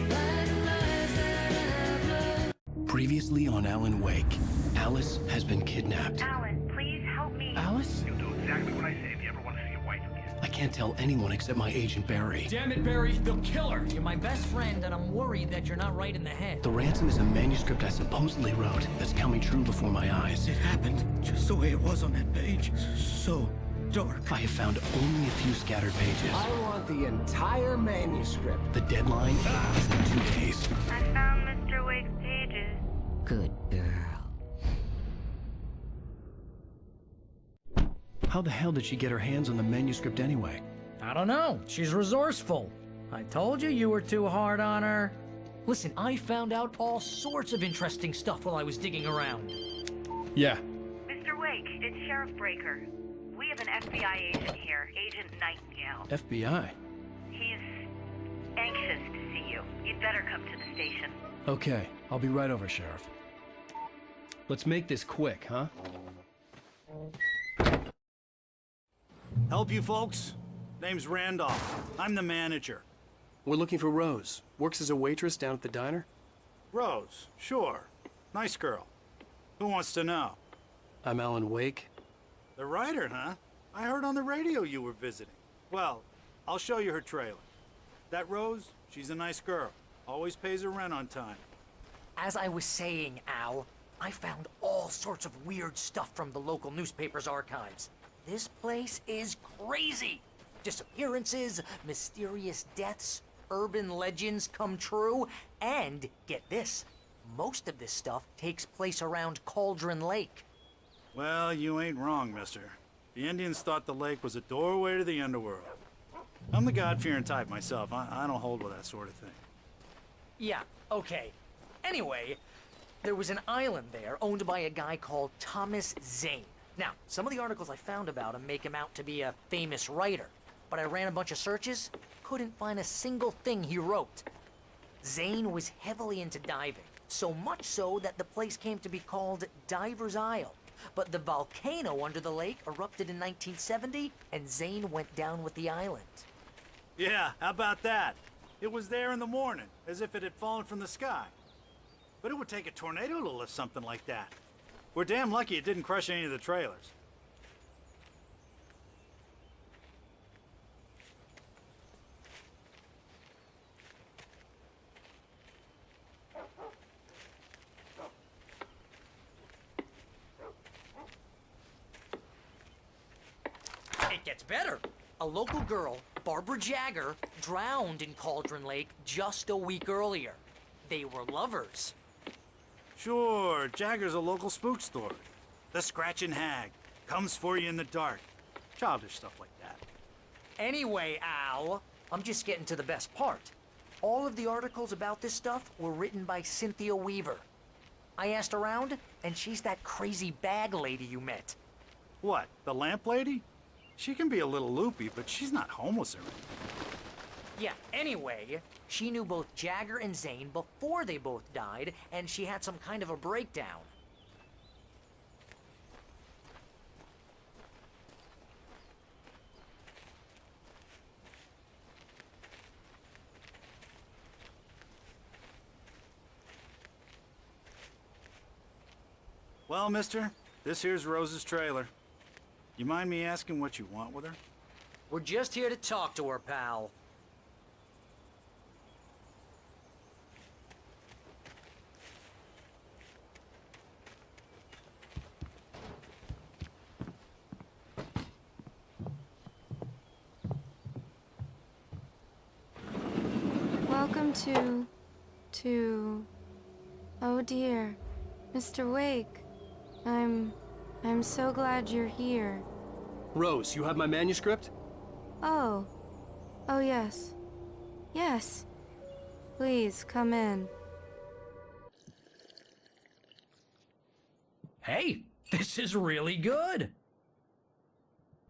by the lies that I have loved. Previously on Alan Wake, Alice has been kidnapped. Alan, please help me. Alice? You'll do exactly what I say if you ever want to see your wife again. I can't tell anyone except my agent Barry. Damn it, Barry, they'll kill her. You're my best friend, and I'm worried that you're not right in the head. The ransom is a manuscript I supposedly wrote that's coming true before my eyes. It happened just the way it was on that page. So dark. I have found only a few scattered pages. I want the entire manuscript. The deadline is in 2 days. I found Mr. Wake's pages. Good girl. How the hell did she get her hands on the manuscript anyway? I don't know. She's resourceful. I told you were too hard on her. Listen, I found out all sorts of interesting stuff while I was digging around. Yeah. Mr. Wake, it's Sheriff Breaker. We have an FBI agent here, Agent Nightingale. FBI? He's anxious to see you. You'd better come to the station. Okay, I'll be right over, Sheriff. Let's make this quick, huh? Help you folks? Name's Randolph. I'm the manager. We're looking for Rose. Works as a waitress down at the diner. Rose, sure. Nice girl. Who wants to know? I'm Alan Wake. The writer, huh? I heard on the radio you were visiting. Well, I'll show you her trailer. That Rose, she's a nice girl. Always pays her rent on time. As I was saying, Al, I found all sorts of weird stuff from the local newspaper's archives. This place is crazy. Disappearances, mysterious deaths, urban legends come true, and get this, most of this stuff takes place around Cauldron Lake. Well, you ain't wrong, mister. The Indians thought the lake was a doorway to the underworld. I'm the God-fearing type myself. I don't hold with that sort of thing. Yeah, okay. Anyway, there was an island there owned by a guy called Thomas Zane. Now, some of the articles I found about him make him out to be a famous writer, but I ran a bunch of searches, couldn't find a single thing he wrote. Zane was heavily into diving, so much so that the place came to be called Diver's Isle. But the volcano under the lake erupted in 1970, and Zane went down with the island. Yeah, how about that? It was there in the morning, as if it had fallen from the sky. But it would take a tornado to lift something like that. We're damn lucky it didn't crush any of the trailers. It gets better. A local girl Barbara Jagger drowned in Cauldron Lake just a week earlier. They were lovers. Sure, Jagger's a local spook story. The Scratching Hag comes for you in the dark. Childish stuff like that. Anyway, Al, I'm just getting to the best part. All of the articles about this stuff were written by Cynthia Weaver. I asked around, and she's that crazy bag lady you met. What, the lamp lady? She can be a little loopy, but she's not homeless or anything. Yeah, anyway, she knew both Jagger and Zane before they both died, and she had some kind of a breakdown. Well, mister, this here's Rose's trailer. You mind me asking what you want with her? We're just here to talk to her, pal. Welcome to... Oh dear, Mr. Wake. I'm so glad you're here. Rose, you have my manuscript? Oh. Oh, yes. Yes. Please, come in. Hey, this is really good.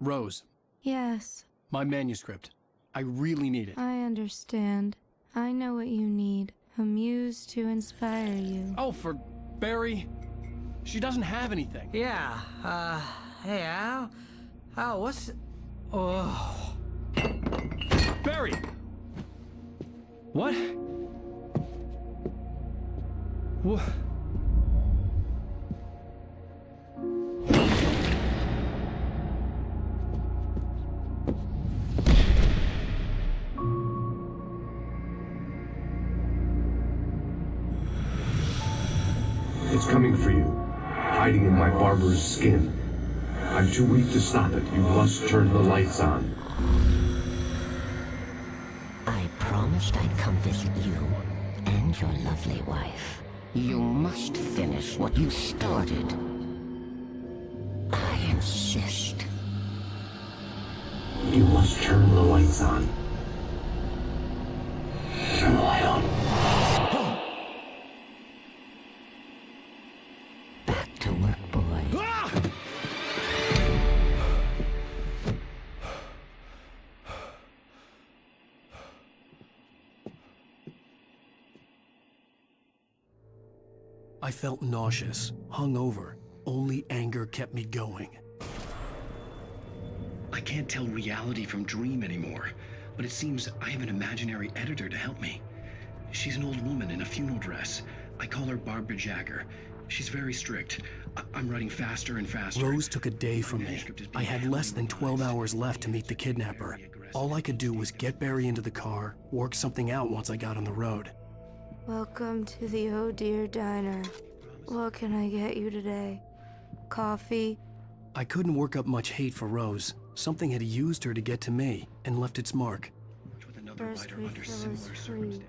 Rose, Yes, my manuscript. I really need it. I understand. I know what you need. A muse to inspire you. Oh, for Barry? She doesn't have anything. Yeah, hey, Al? Al, what's... Oh... Barry! What? What? It's coming for you, hiding in my barber's skin. I'm too weak to stop it. You must turn the lights on. I promised I'd come visit you and your lovely wife. You must finish what you started. I insist. You must turn the lights on. Turn the light on. Back to work, boy. I felt nauseous, hungover. Only anger kept me going. I can't tell reality from dream anymore, but it seems I have an imaginary editor to help me. She's an old woman in a funeral dress. I call her Barbara Jagger. She's very strict. I'm writing faster and faster. Rose took a day from me. I had less than 12 hours left to meet the kidnapper. All I could do was get Barry into the car, work something out once I got on the road. Welcome to the Oh Dear Diner. What can I get you today? Coffee? I couldn't work up much hate for Rose. Something had used her to get to me and left its mark. First refill is free.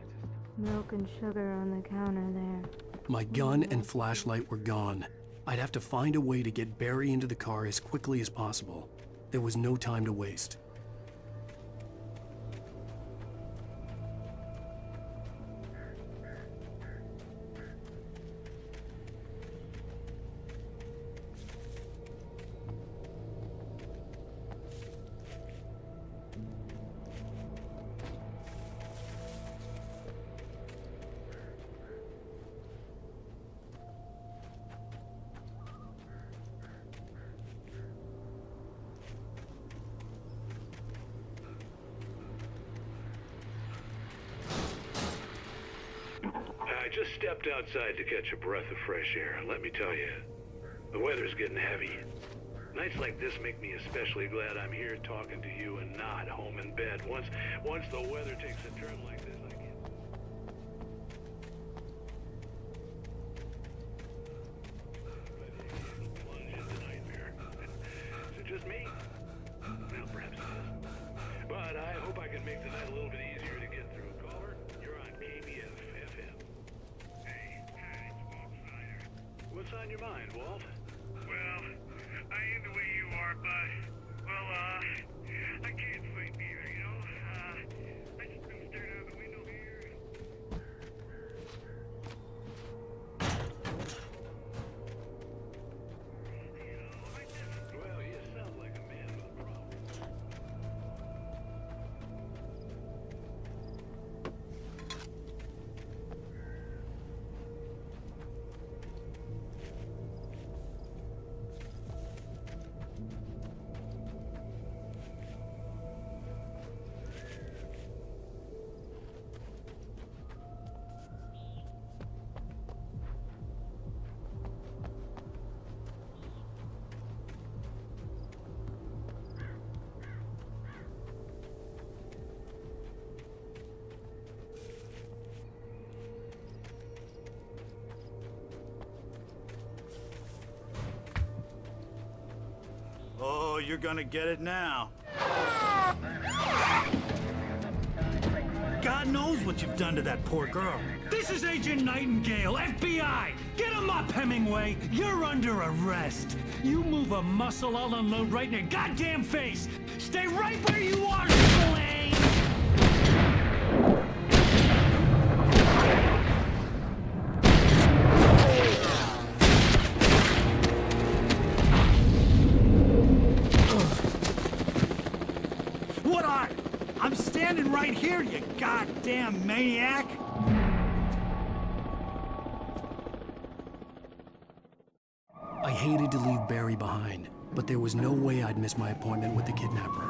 Milk and sugar on the counter there. My gun and flashlight were gone. I'd have to find a way to get Barry into the car as quickly as possible. There was no time to waste. I just stepped outside to catch a breath of fresh air. Let me tell you, the weather's getting heavy. Nights like this make me especially glad I'm here talking to you and not home in bed. Once the weather takes a turn like this, I can't... plunge into nightmare. Is it just me? Well, perhaps it is. But I hope on your mind, Walt? Well, I ain't the way you are, bud. Well, I can't sleep either, you know? I just been staring out the window here. Well, you sound like a man with a problem. Oh, you're gonna get it now. God knows what you've done to that poor girl. This is Agent Nightingale, FBI! Get him up, Hemingway! You're under arrest! You move a muscle, I'll unload right in your goddamn face! Stay right where you are, Spillane! What are? I'm standing right here, you goddamn maniac! I hated to leave Barry behind, but there was no way I'd miss my appointment with the kidnapper.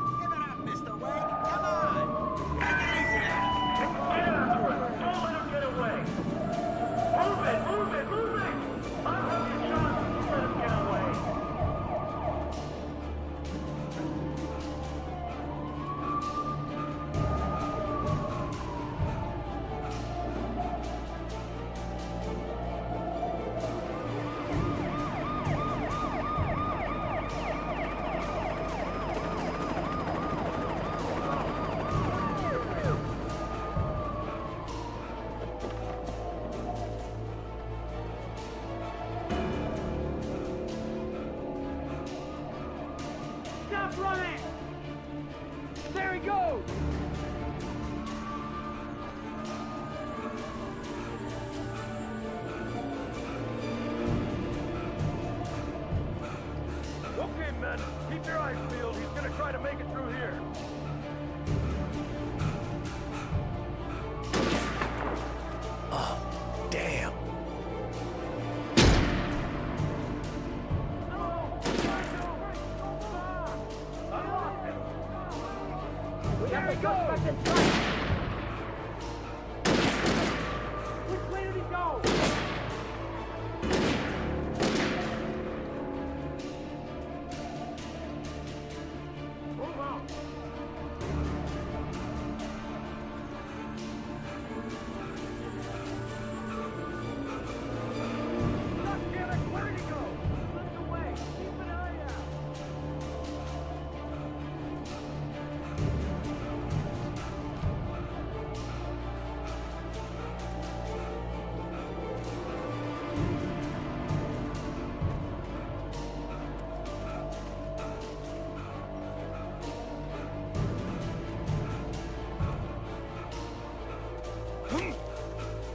Mr. Wake, come on! Take it easy now! Don't let him get away! Move it, move it, move it! I'll have your shot if you let him get away! Stop running! There he goes! Okay, men, keep your eyes peeled. He's gonna try to make it through here. Oh, damn. There he goes! Which way did he go? Move on! God damn it, where did he go? Look away! Keep an eye out!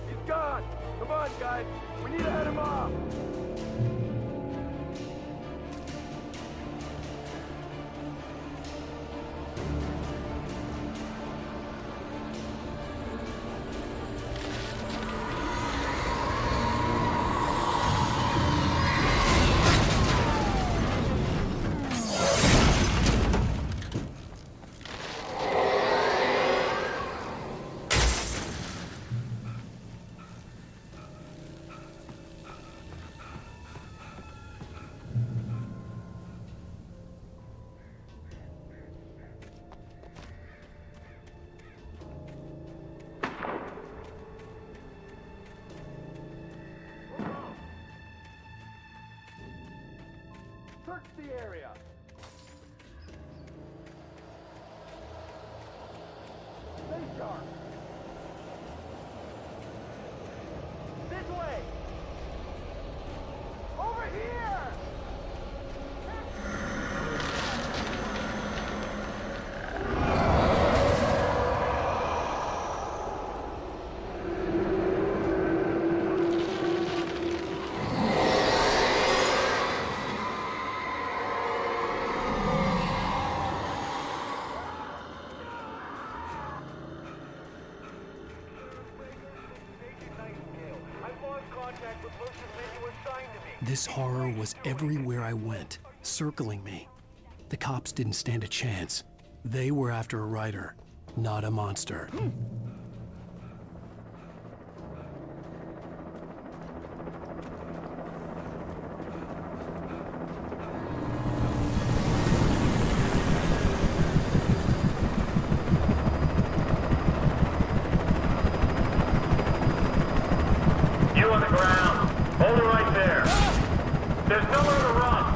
He's gone! Come on, guys! We need to head him off! Search the area! Stay sharp! This way! Over This horror was everywhere I went, circling me. The cops didn't stand a chance. They were after a writer, not a monster. You on the ground. Hold it right there. There's nowhere to run.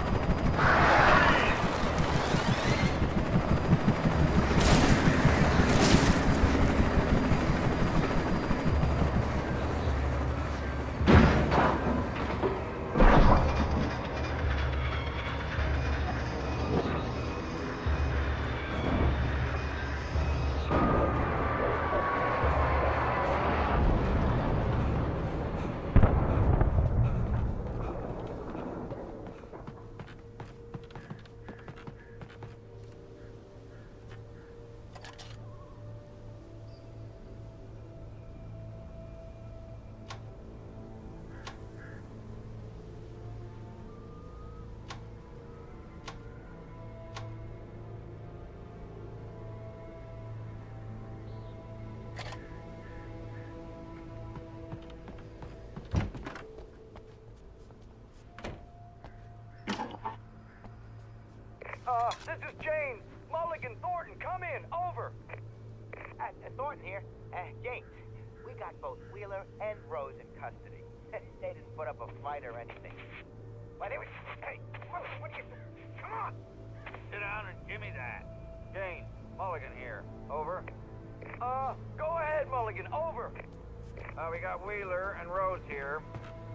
This is James. Mulligan, Thornton, come in. Over. Thornton here. James, we got both Wheeler and Rose in custody. They didn't put up a fight or anything. Why, they were... Hey, what are you... Come on! Sit down and give me that. James, Mulligan here. Over. Go ahead, Mulligan. Over. We got Wheeler and Rose here.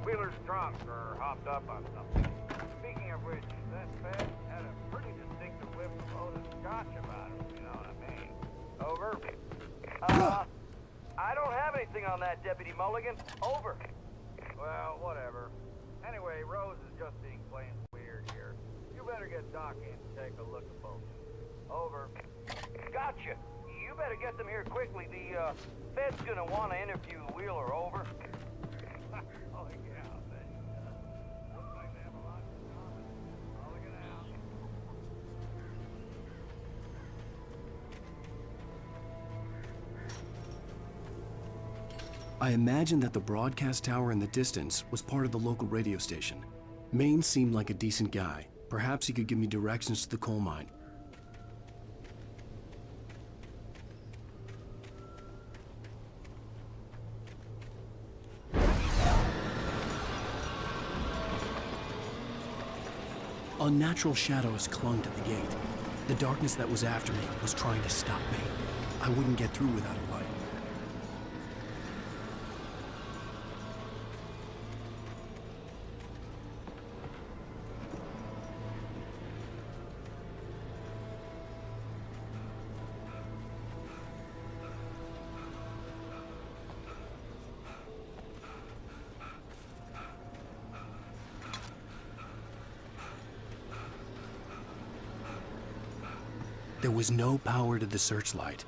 Wheeler's drunk or hopped up on something. Speaking of which, that fed had a pretty distinctive whiff of Otis Scotch about him, you know what I mean? Over. I don't have anything on that, Deputy Mulligan. Over. Well, whatever. Anyway, Rose is just being plain weird here. You better get Doc in to take a look at both. Over. Gotcha. You better get them here quickly. The Fed's gonna want to interview Wheeler. Over. Oh, yeah, I bet he does. Looks like they have a lot in common. Mulligan out. I imagined that the broadcast tower in the distance was part of the local radio station. Maine seemed like a decent guy. Perhaps he could give me directions to the coal mine. Unnatural shadows clung to the gate. The darkness that was after me was trying to stop me. I wouldn't get through without a light. There was no power to the searchlight.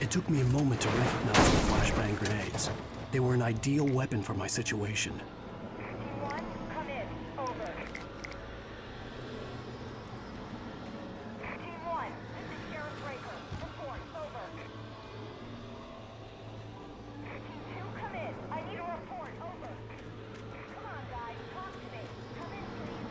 It took me a moment to recognize the flashbang grenades. They were an ideal weapon for my situation. One, come in. Over. Team 1, this is Sheriff Breaker. Report. Over. Team 2, come in. I need a report. Over. Come on, guys. Talk to me. Come in, please.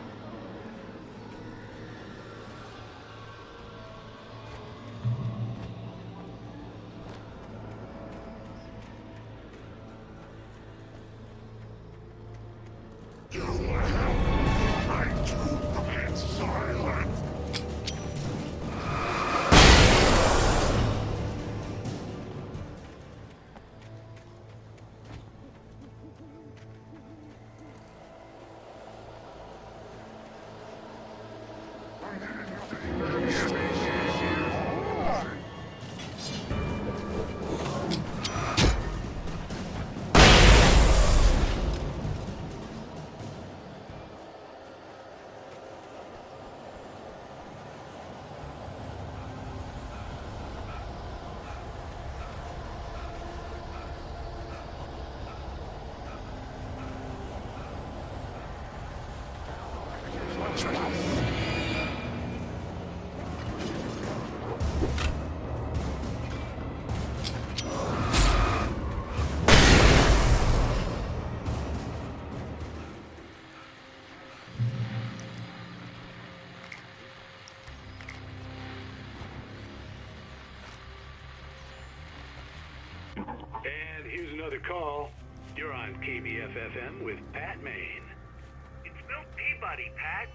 And here's another call. You're on KBF-FM with Pat Maine. It's Milt Peabody, Pat.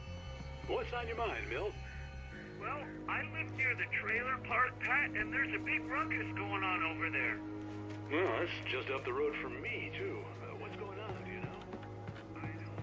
What's on your mind, Milt? Well, I live near the trailer park, Pat, and there's a big ruckus going on over there. Well, that's just up the road from me, too. What's going on, do you know? I don't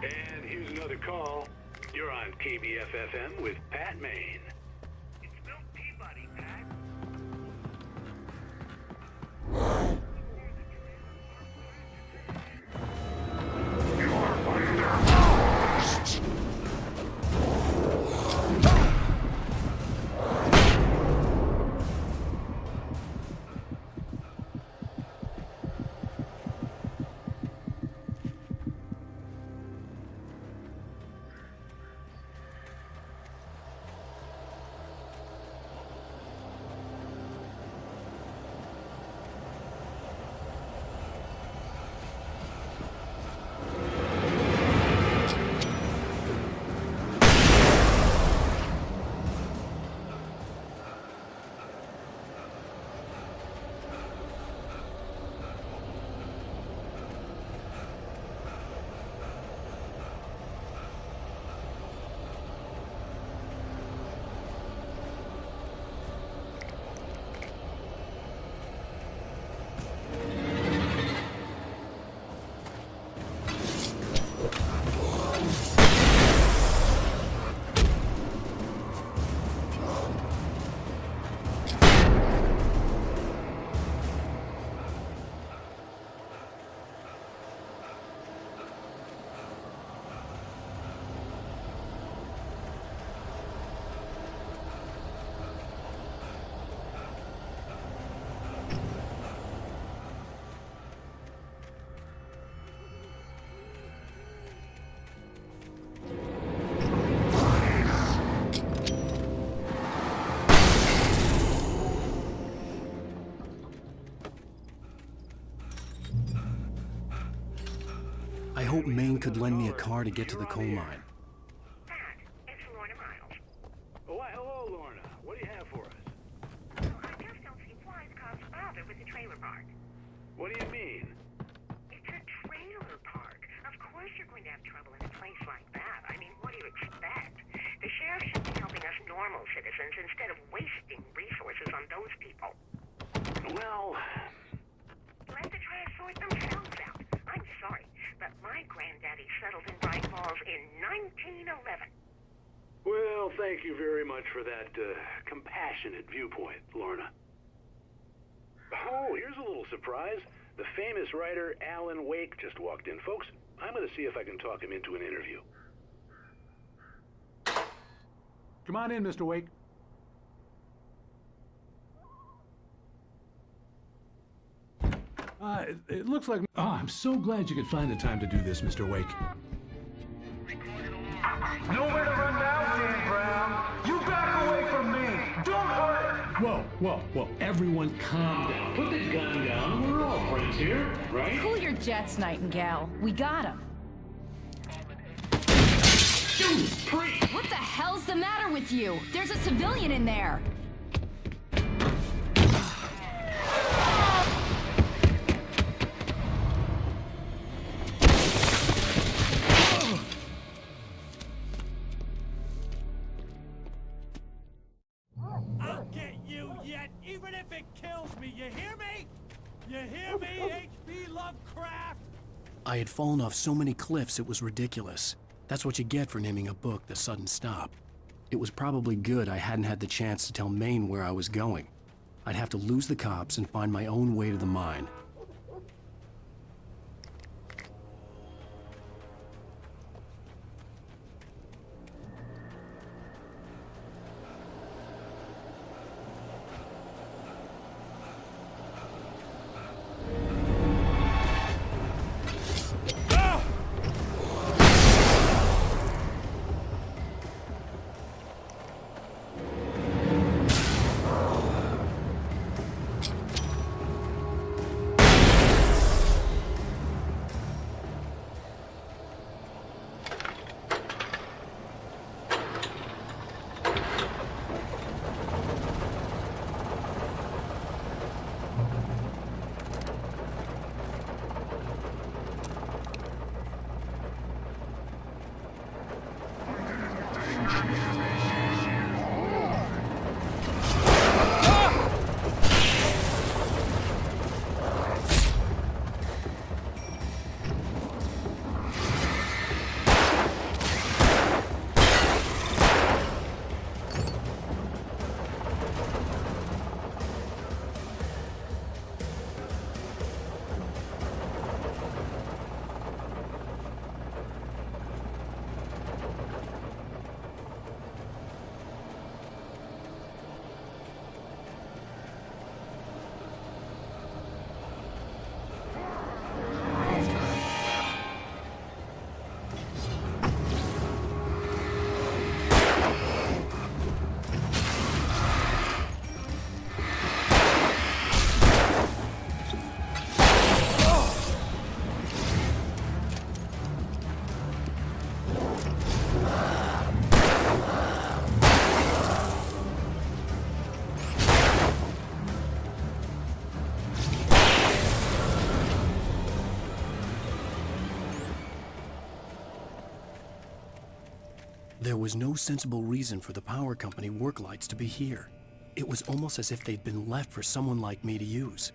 And here's another call. You're on KBF-FM with Pat Maine. It's Milt Peabody, Pat. I hope Maine could lend me a car to get to the coal mine. Pat, it's Lorna Miles. Oh, why, hello, Lorna. What do you have for us? Well, I just don't see why the cops bother with the trailer park. What do you mean? It's a trailer park. Of course you're going to have trouble in a place like that. I mean, what do you expect? The sheriff should be helping us normal citizens instead of wasting resources on those people. Well... Let the trash sort themselves out. I'm sorry, but my granddaddy settled in Bright Falls in 1911. Well, thank you very much for that compassionate viewpoint, Lorna. Oh, here's a little surprise. The famous writer Alan Wake just walked in. Folks, I'm going to see if I can talk him into an interview. Come on in, Mr. Wake. It looks like... Oh, I'm so glad you could find the time to do this, Mr. Wake. Nowhere to run now, Dan Brown. You back away from me. Don't hurt. Whoa. Everyone calm down. Put the gun down. We're all friends here, right? Cool your jets, Nightingale. We got him. Judas Priest! What the hell's the matter with you? There's a civilian in there. I'll get you yet, even if it kills me. You hear me? You hear me, H.P. Lovecraft? I had fallen off so many cliffs it was ridiculous. That's what you get for naming a book The Sudden Stop. It was probably good I hadn't had the chance to tell Maine where I was going. I'd have to lose the cops and find my own way to the mine. There was no sensible reason for the power company work lights to be here. It was almost as if they'd been left for someone like me to use.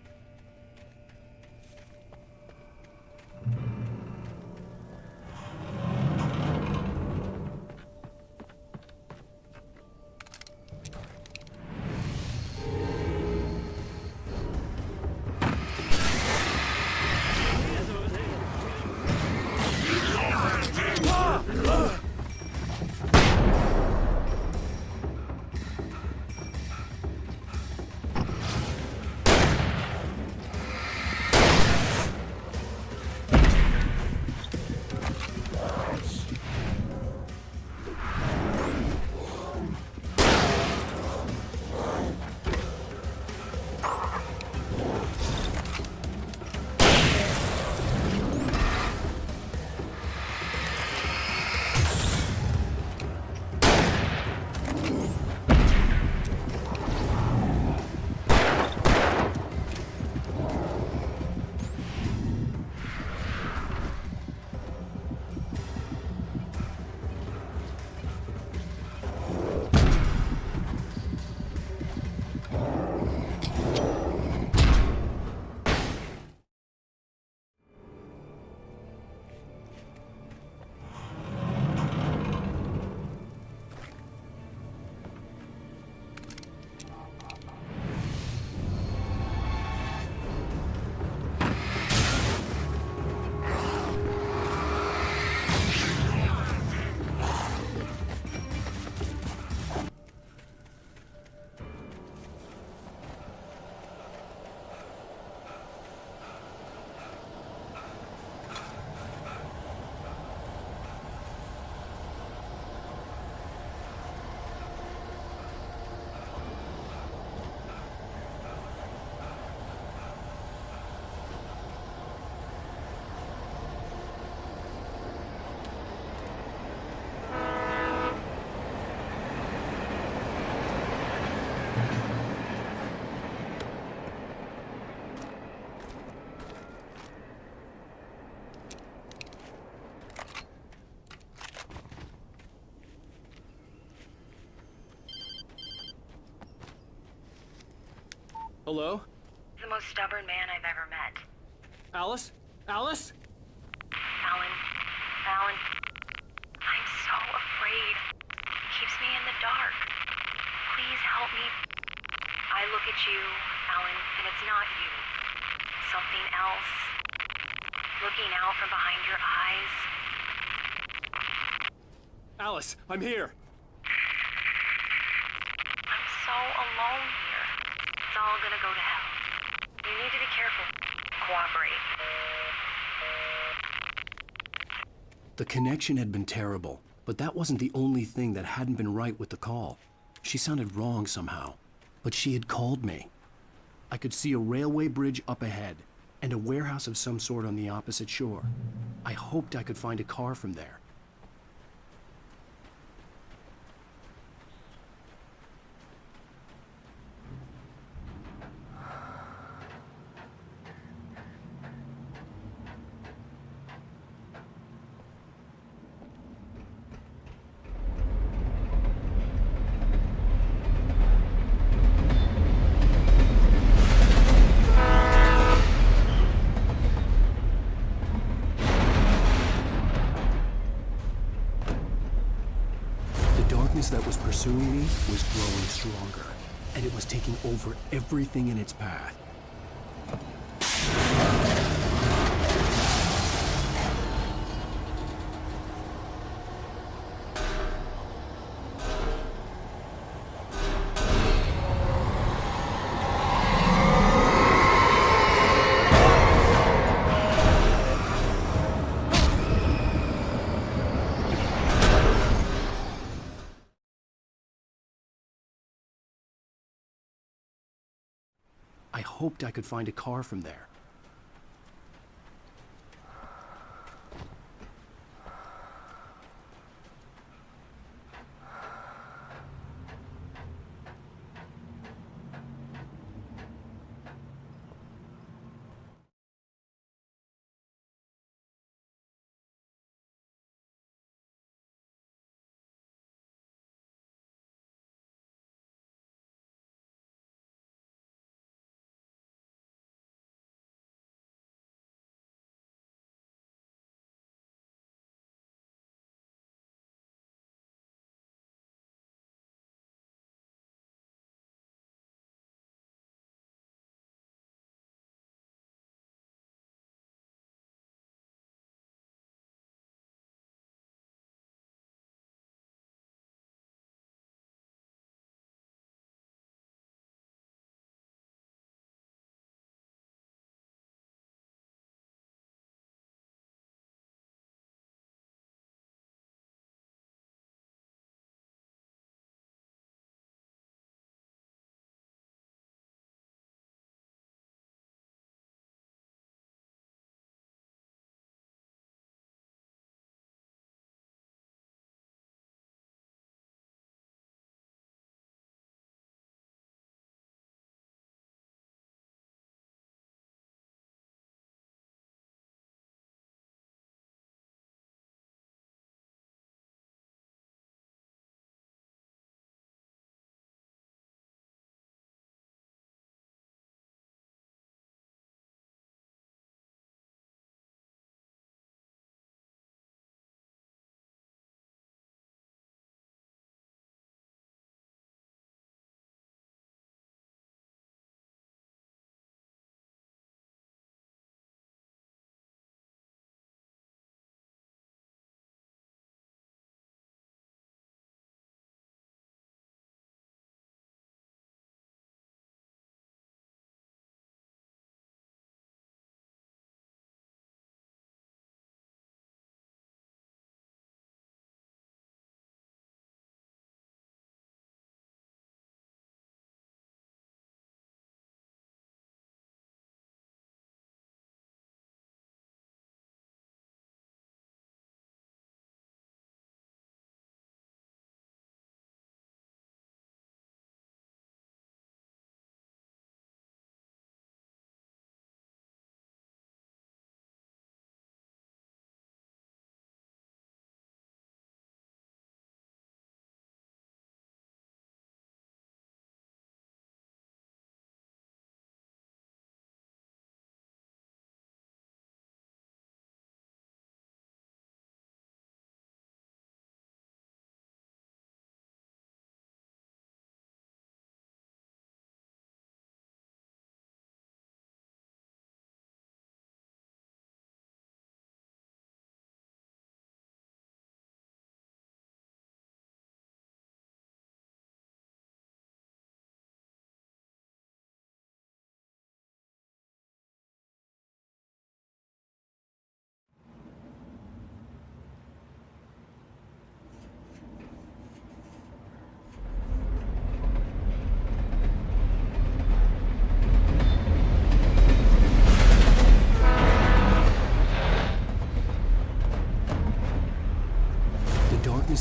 Hello? He's the most stubborn man I've ever met. Alice? Alice? Alan. Alan. I'm so afraid. He keeps me in the dark. Please help me. I look at you, Alan, and it's not you. Something else. Looking out from behind your eyes. Alice, I'm here. I'm so alone here. It's all gonna go to hell. You need to be careful. Cooperate. The connection had been terrible, but that wasn't the only thing that hadn't been right with the call. She sounded wrong somehow, but she had called me. I could see a railway bridge up ahead, and a warehouse of some sort on the opposite shore. I hoped I could find a car from there. That was pursuing me was growing stronger, and it was taking over everything in its path. I hoped I could find a car from there.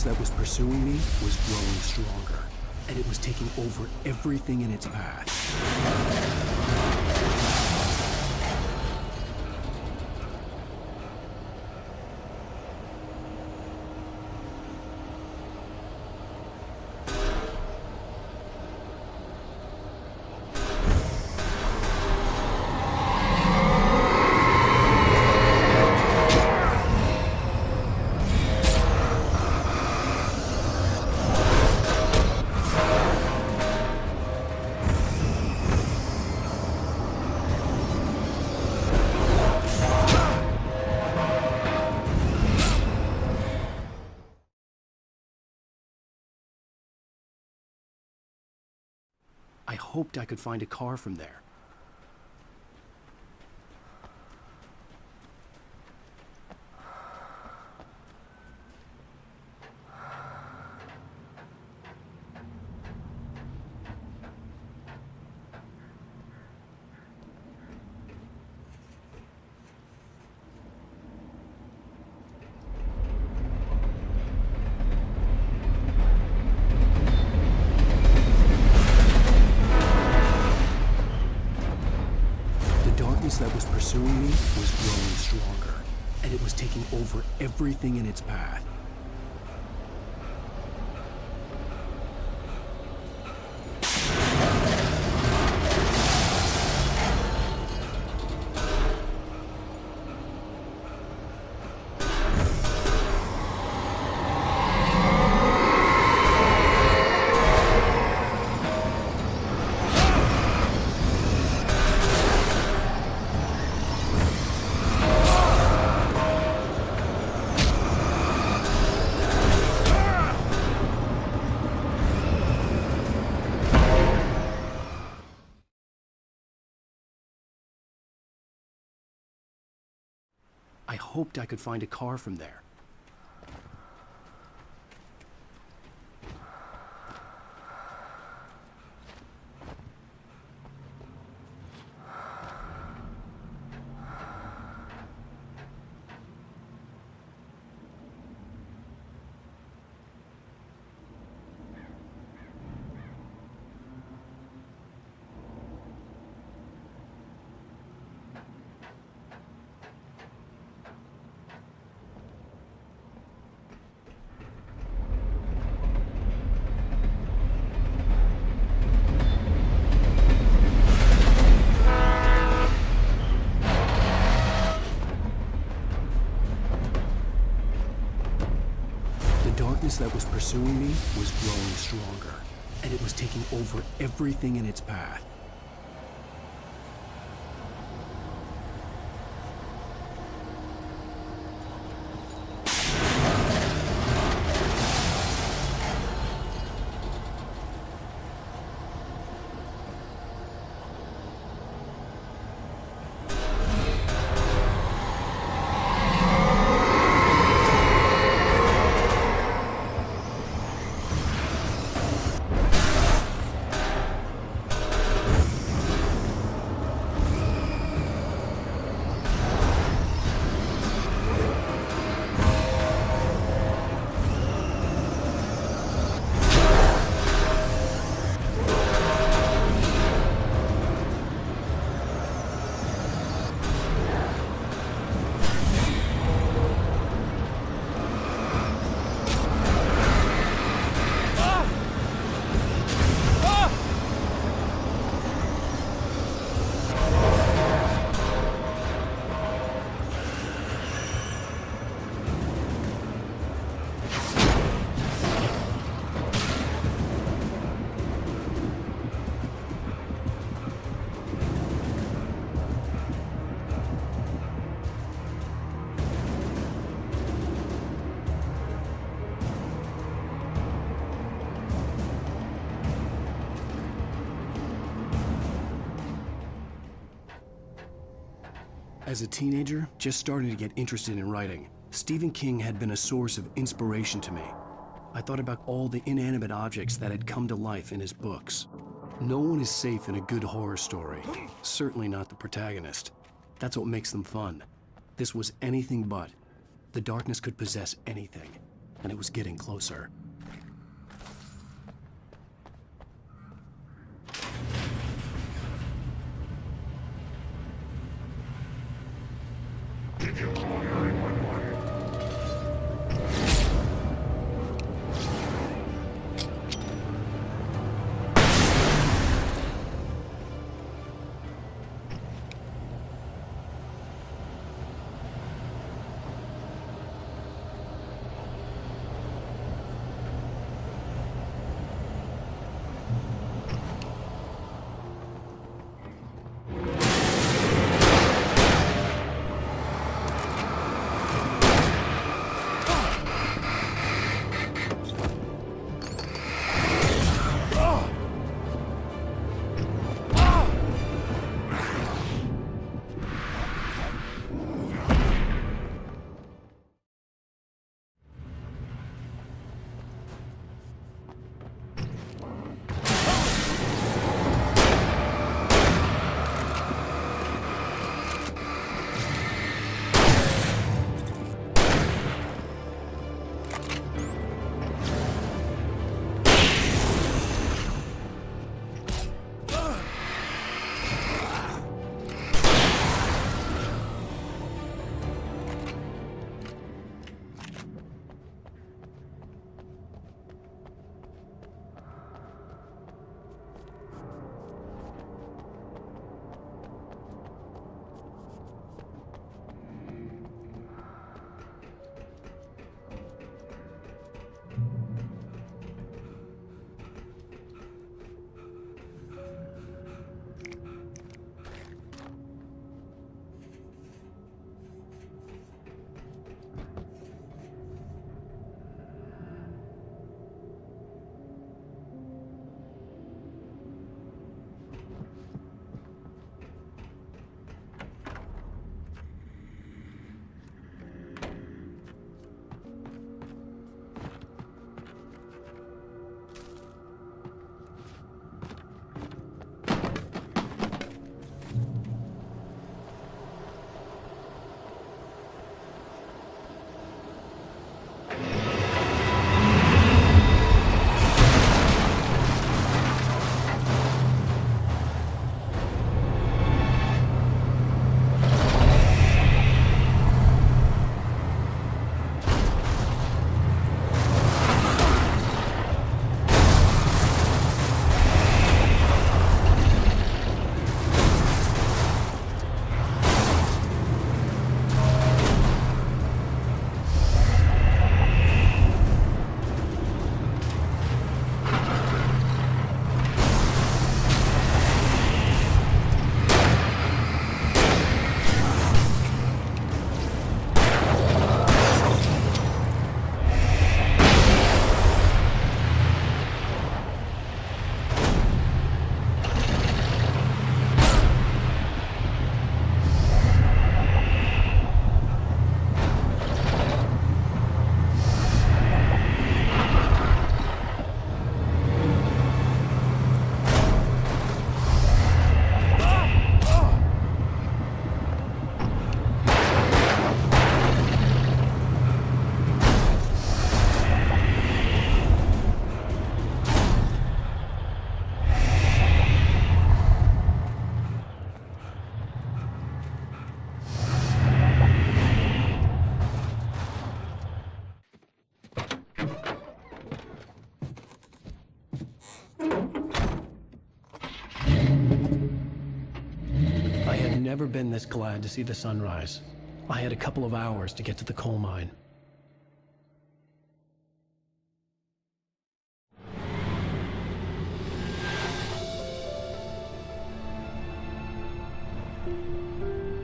that was pursuing me was growing stronger, and it was taking over everything in its path. I hoped I could find a car from there. That was pursuing me was growing stronger, and it was taking over everything in its path. I hoped I could find a car from there. The darkness that was pursuing me was growing stronger, and it was taking over everything in its path. As a teenager, just starting to get interested in writing, Stephen King had been a source of inspiration to me. I thought about all the inanimate objects that had come to life in his books. No one is safe in a good horror story, certainly not the protagonist. That's what makes them fun. This was anything but. The darkness could possess anything. and it was getting closer. Never been this glad to see the sunrise. I had a couple of hours to get to the coal mine.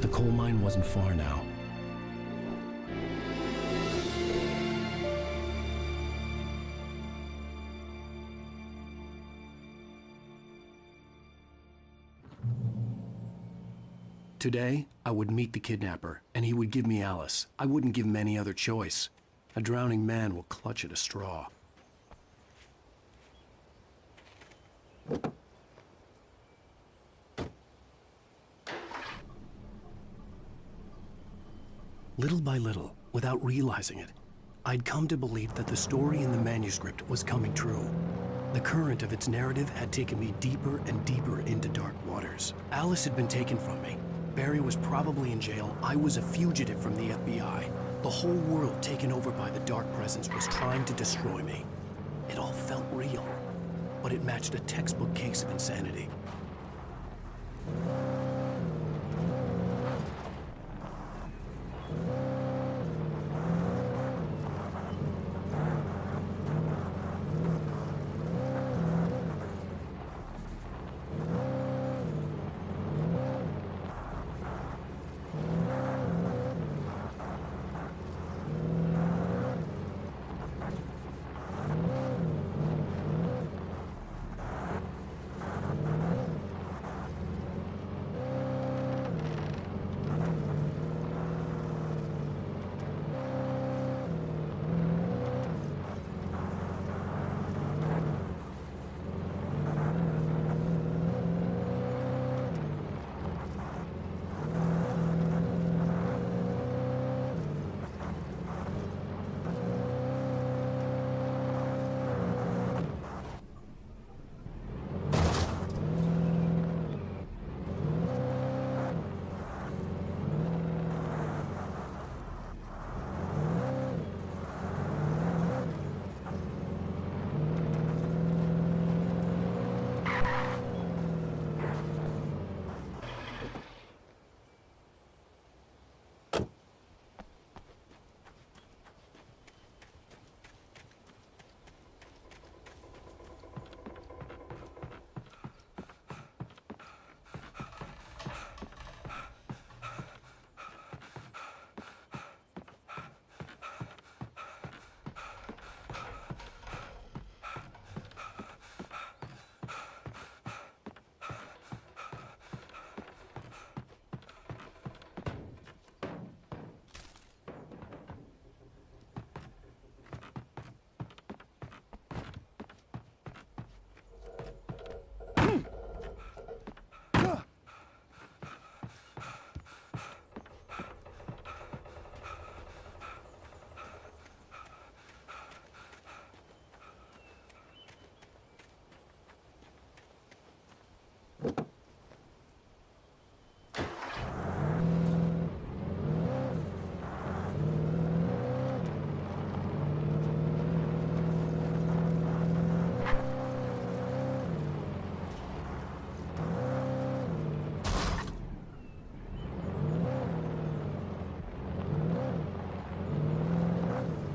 The coal mine wasn't far now. Today, I would meet the kidnapper, and he would give me Alice. I wouldn't give him any other choice. A drowning man will clutch at a straw. Little by little, without realizing it, I'd come to believe that the story in the manuscript was coming true. The current of its narrative had taken me deeper and deeper into dark waters. Alice had been taken from me. Barry was probably in jail. I was a fugitive from the FBI. The whole world taken over by the Dark Presence was trying to destroy me. It all felt real, but it matched a textbook case of insanity.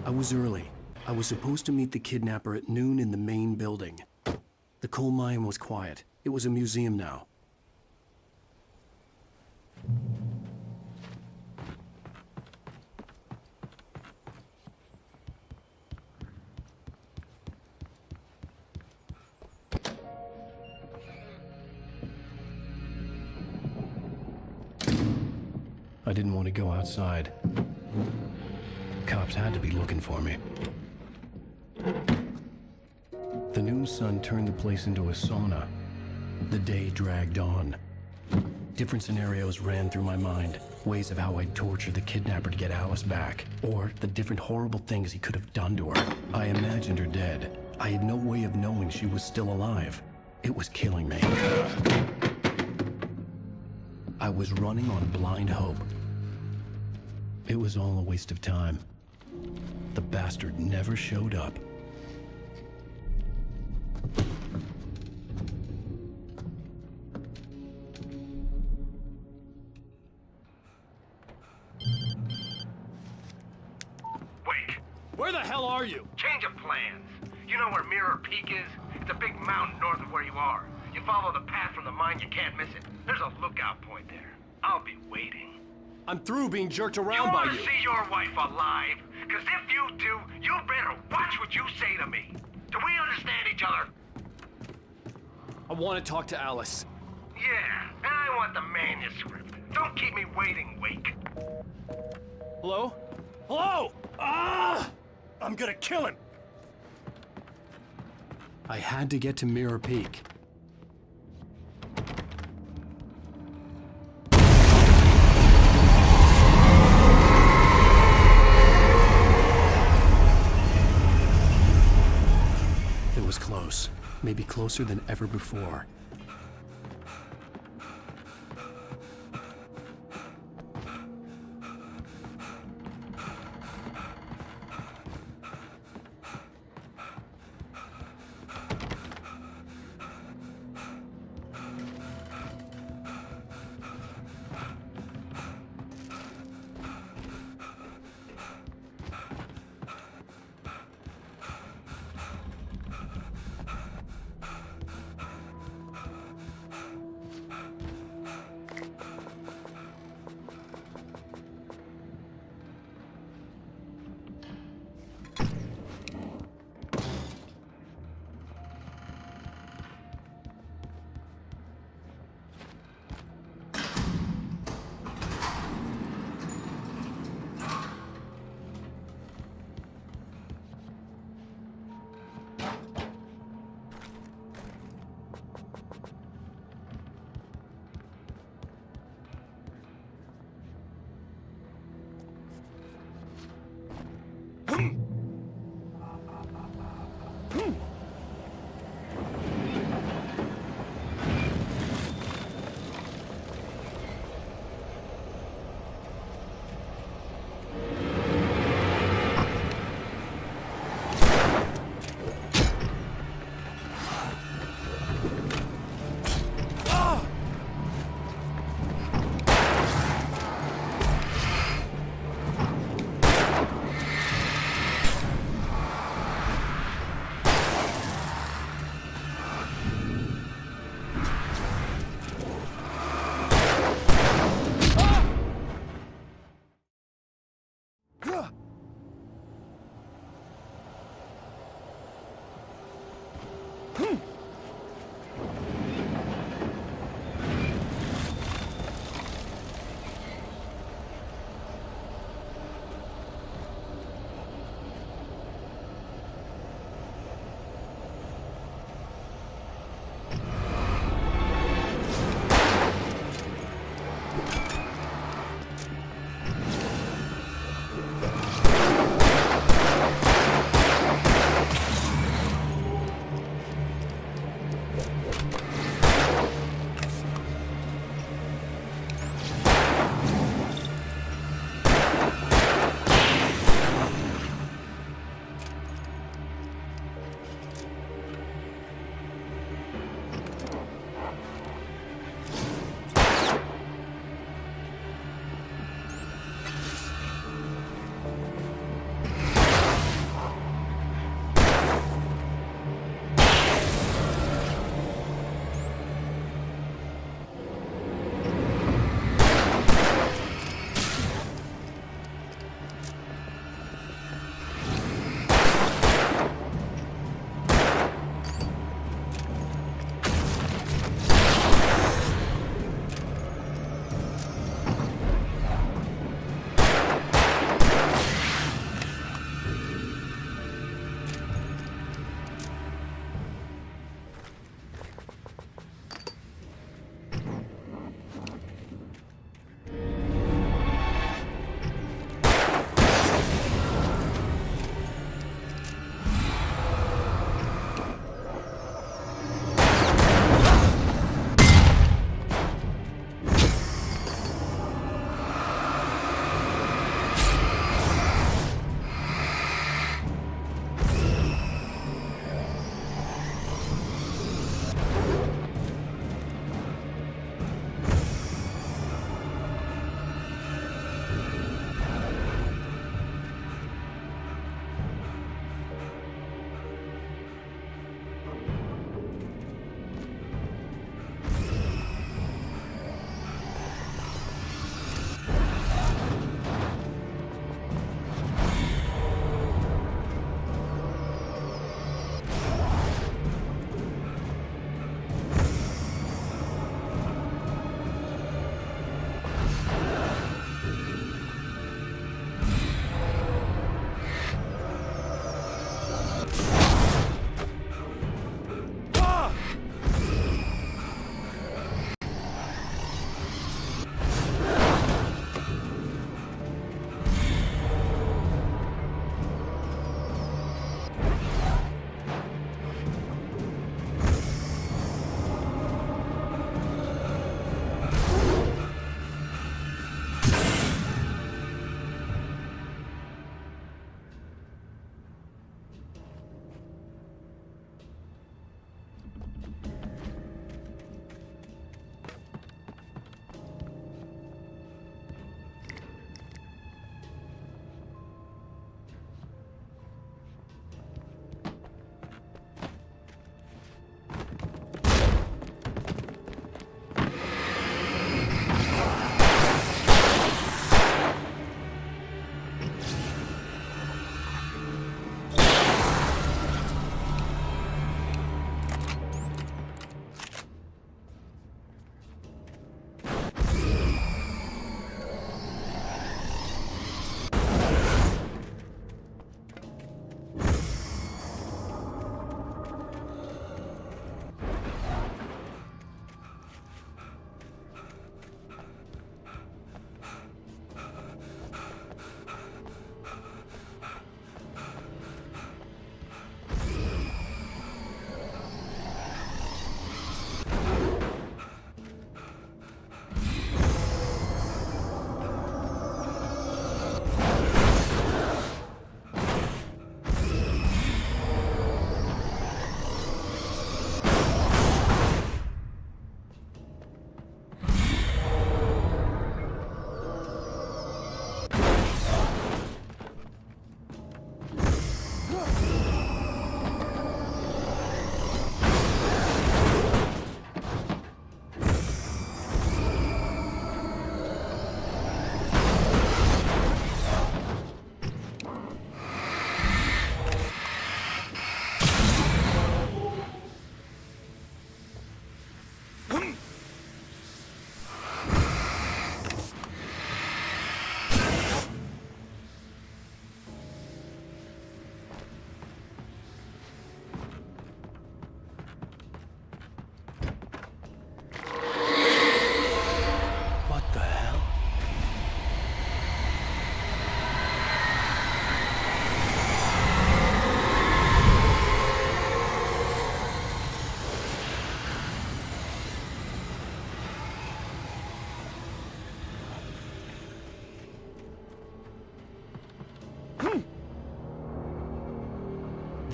I was early. I was supposed to meet the kidnapper at noon in the main building. The coal mine was quiet. It was a museum now. I didn't want to go outside. Cops had to be looking for me. The noon sun turned the place into a sauna. The day dragged on. Different scenarios ran through my mind. Ways of how I'd torture the kidnapper to get Alice back. Or the different horrible things he could have done to her. I imagined her dead. I had no way of knowing she was still alive. It was killing me. I was running on blind hope. It was all a waste of time. The bastard never showed up. Wait! Where the hell are you? Change of plans. You know where Mirror Peak is? It's a big mountain north of where you are. You follow the path from the mine, you can't miss it. There's a lookout point there. I'll be waiting. I'm through being jerked around by You you. want to see your wife alive? Because if you do, you better watch what you say to me. Do we understand each other? I want to talk to Alice. Yeah, and I want the manuscript. Don't keep me waiting, Wake. Hello? Hello? Ah! I'm gonna kill him. I had to get to Mirror Peak. closer than ever before.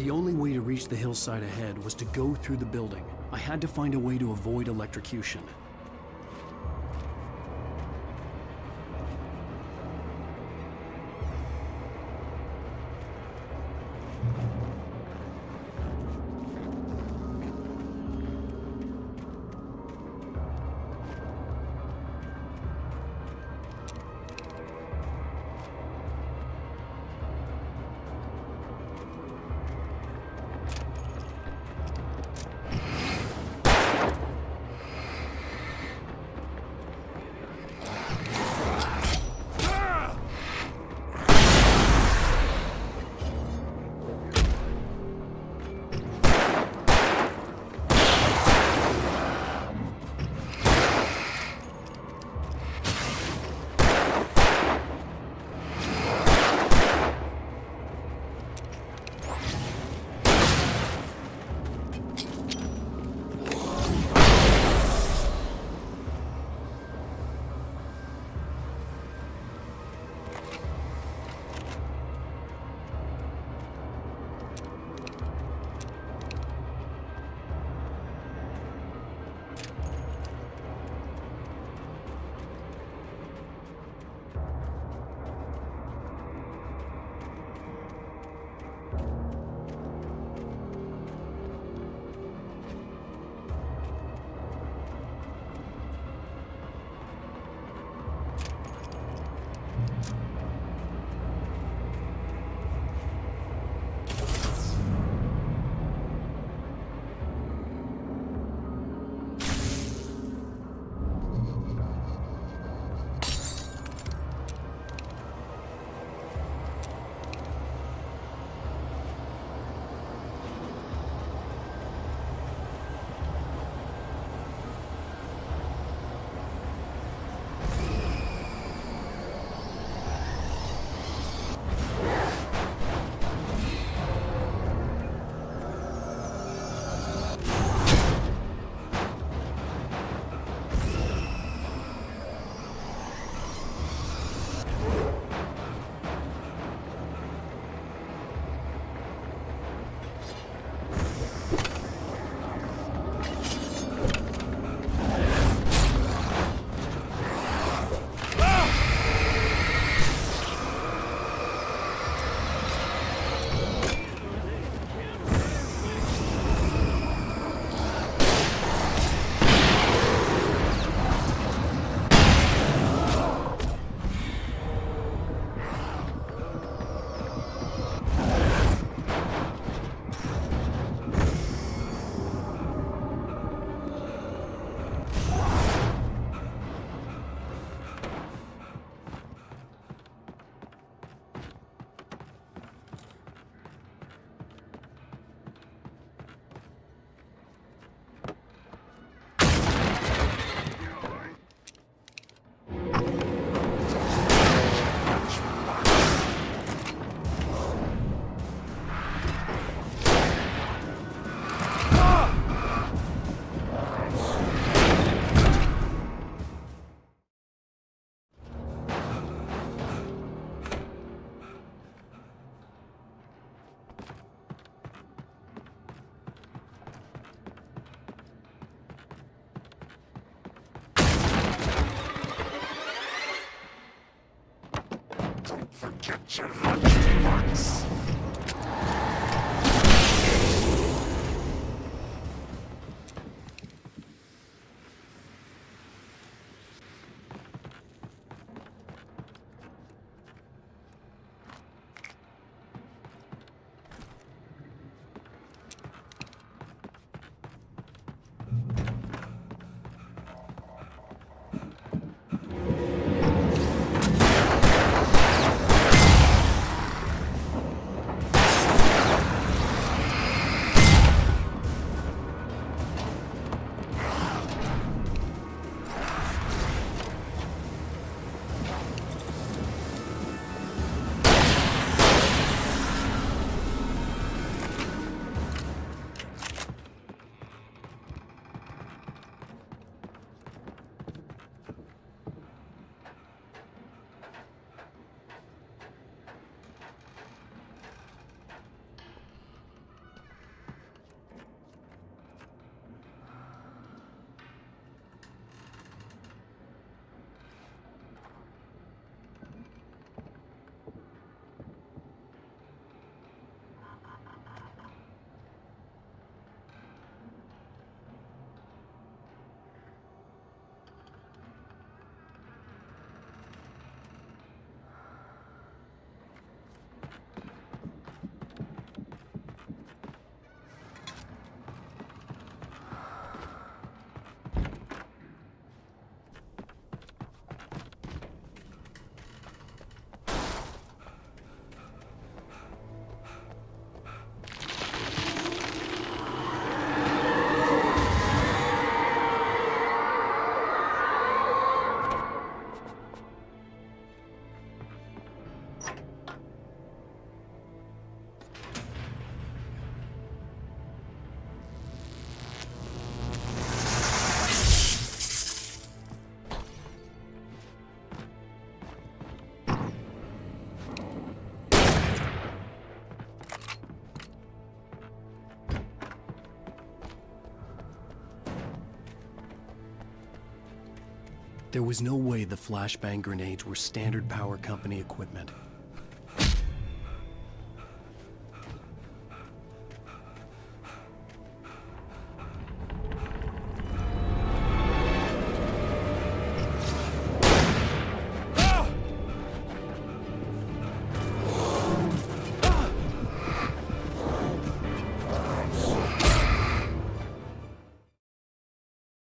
The only way to reach the hillside ahead was to go through the building. I had to find a way to avoid electrocution. Forget your lunchbox. There was no way the flashbang grenades were Standard Power Company equipment.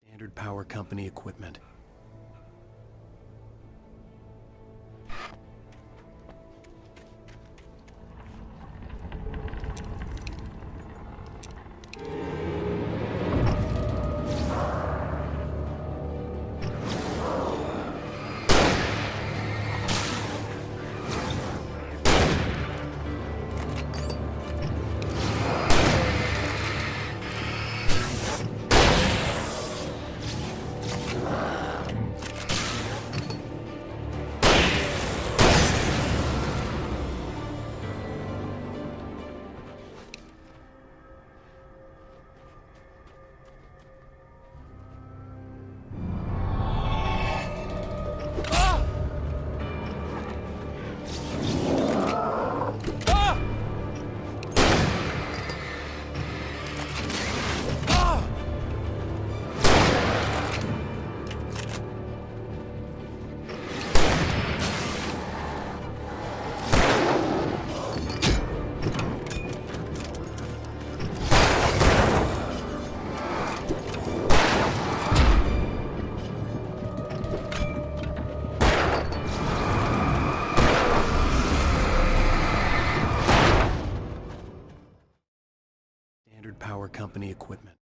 Standard Power Company equipment. Standard Power Company equipment.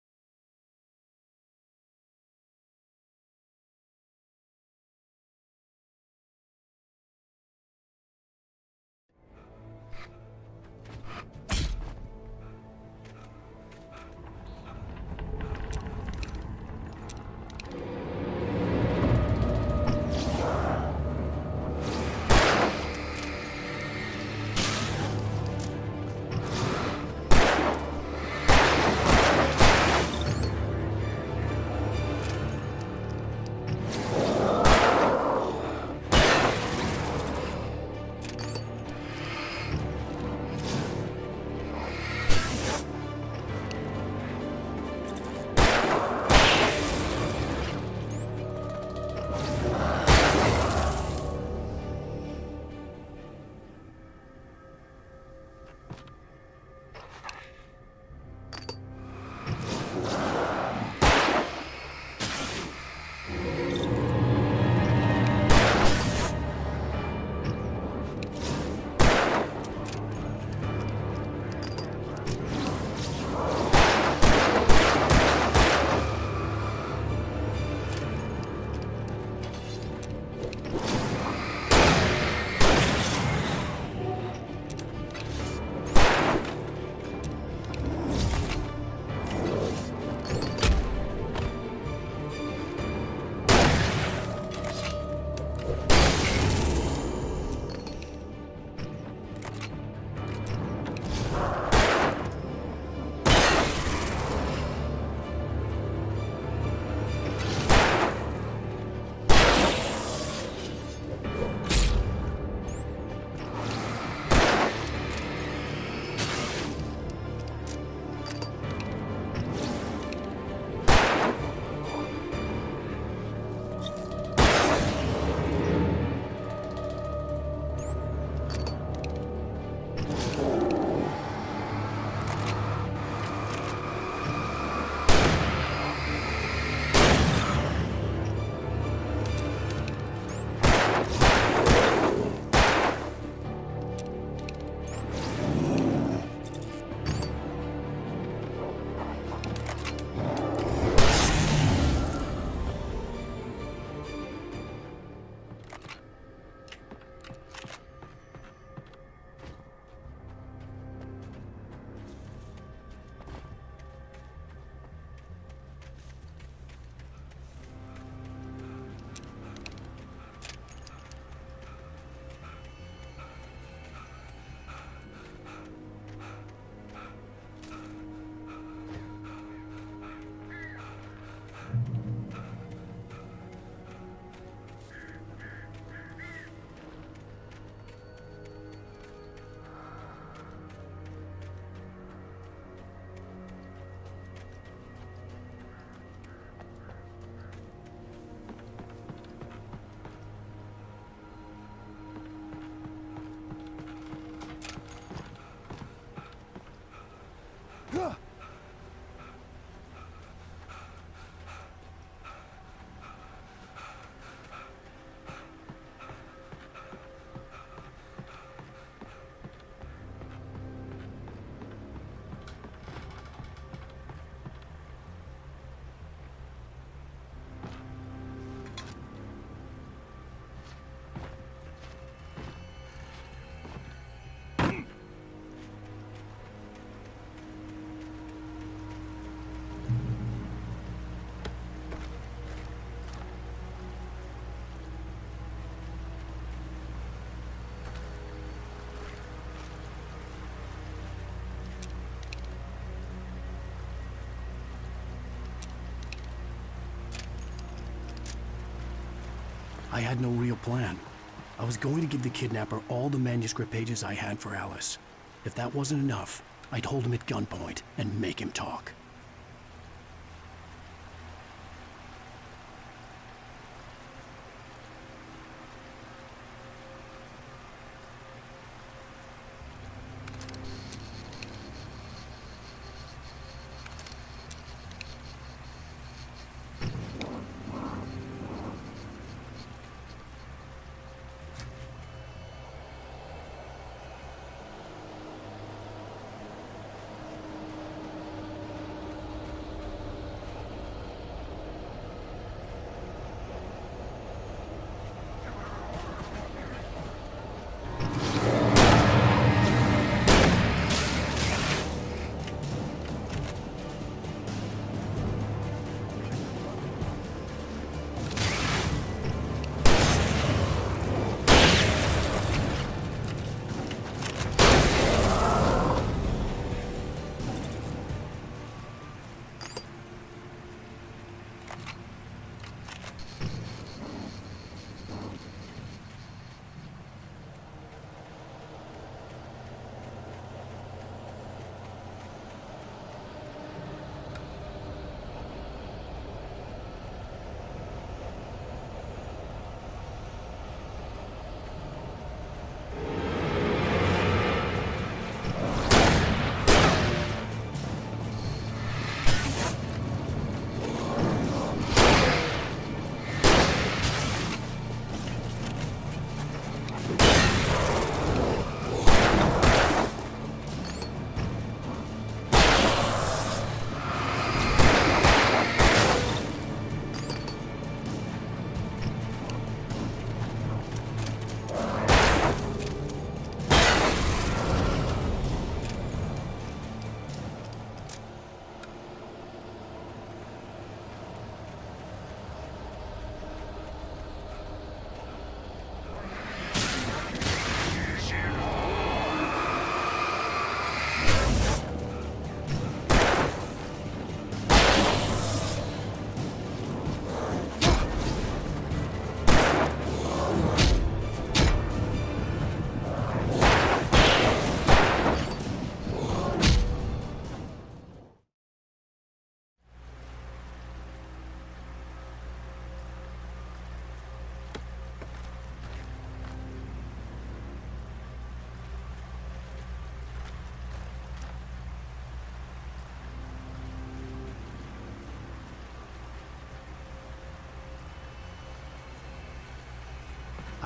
I had no real plan. I was going to give the kidnapper all the manuscript pages I had for Alice. If that wasn't enough, I'd hold him at gunpoint and make him talk.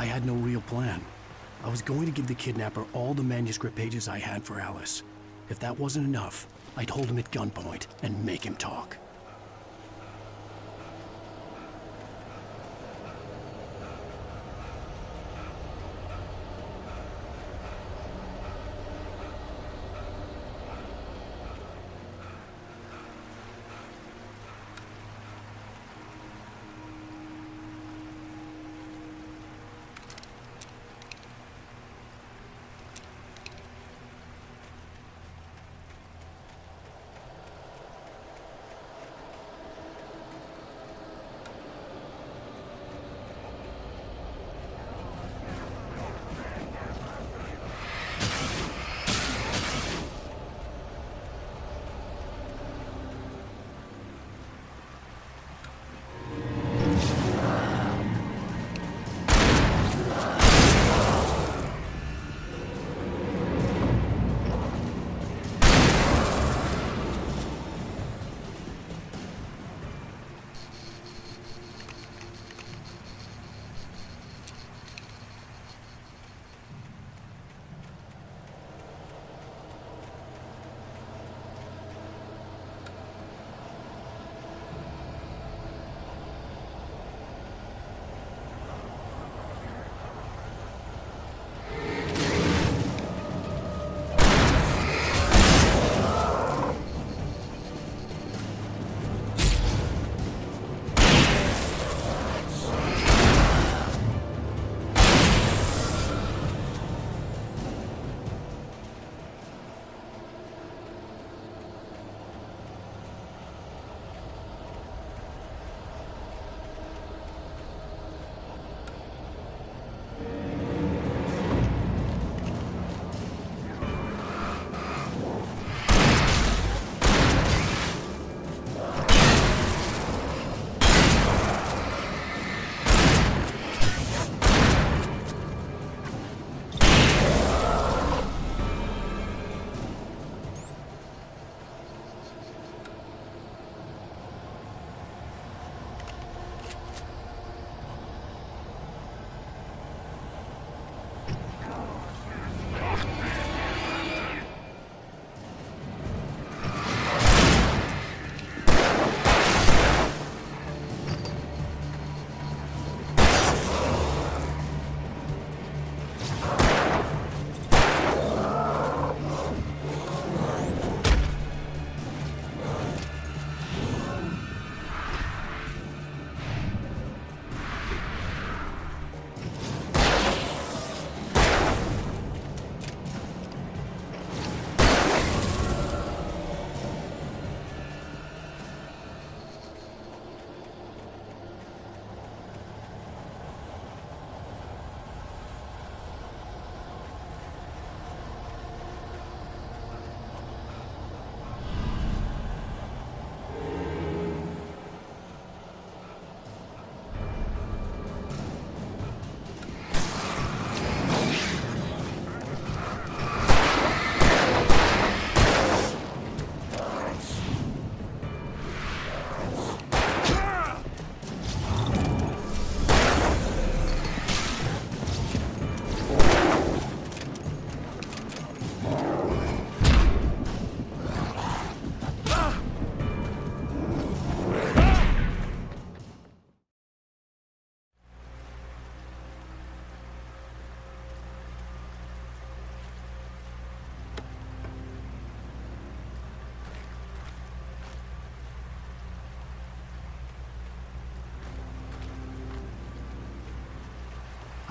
I had no real plan. I was going to give the kidnapper all the manuscript pages I had for Alice. If that wasn't enough, I'd hold him at gunpoint and make him talk.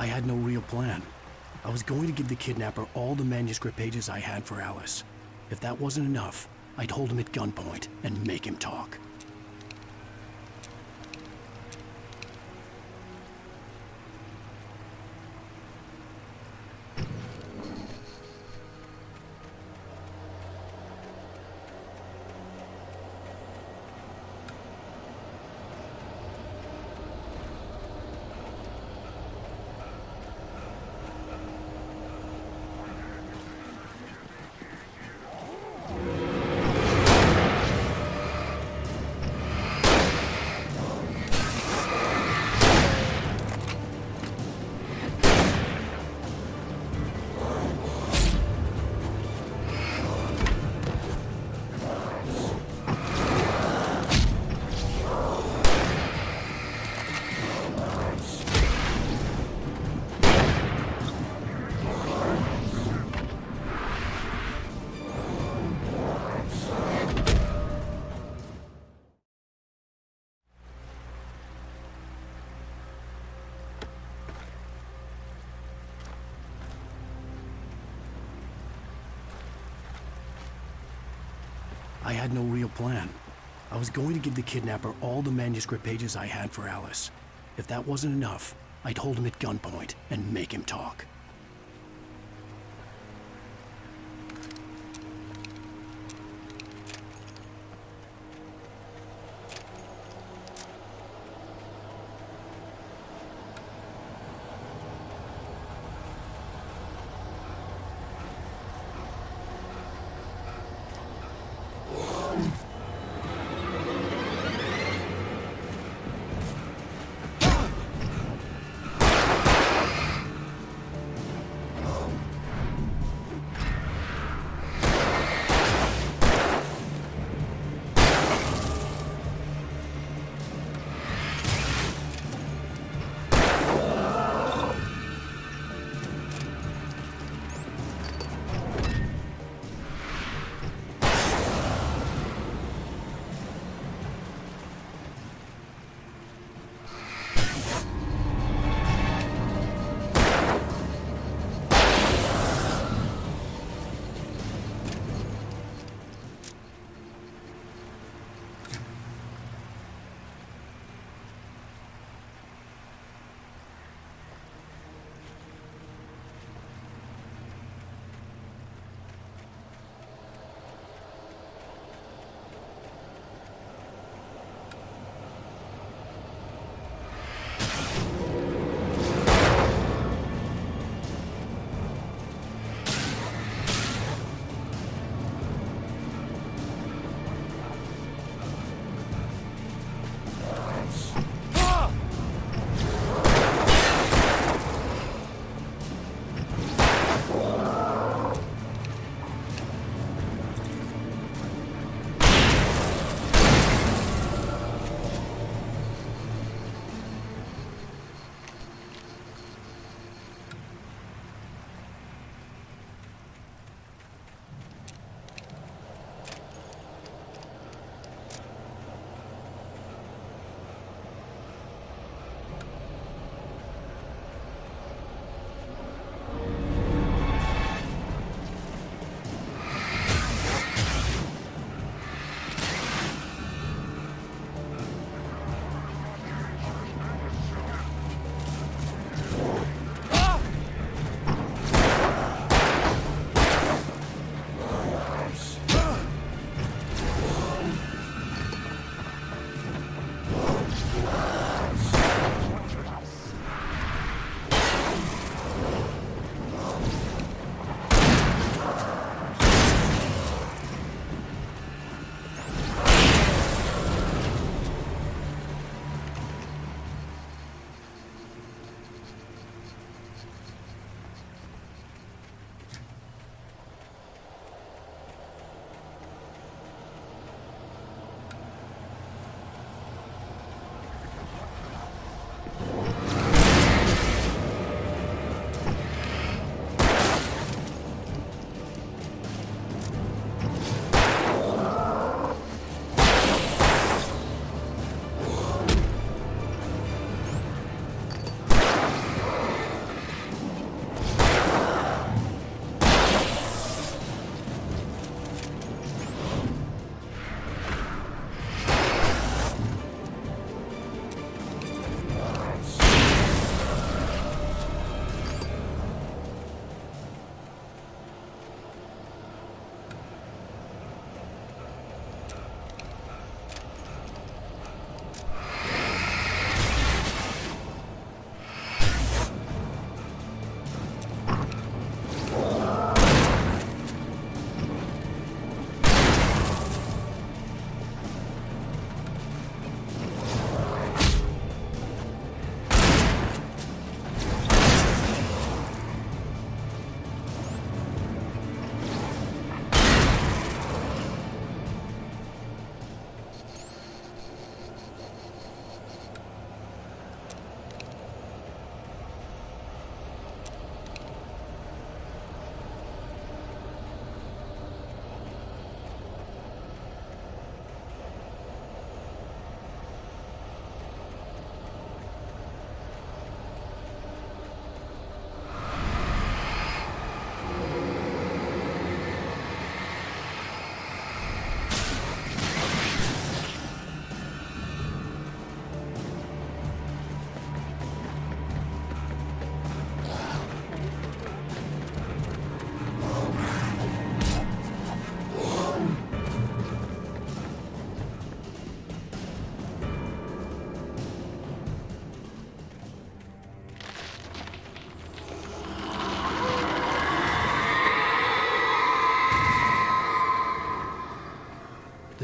I had no real plan. I was going to give the kidnapper all the manuscript pages I had for Alice. If that wasn't enough, I'd hold him at gunpoint and make him talk. I had no real plan. I was going to give the kidnapper all the manuscript pages I had for Alice. If that wasn't enough, I'd hold him at gunpoint and make him talk.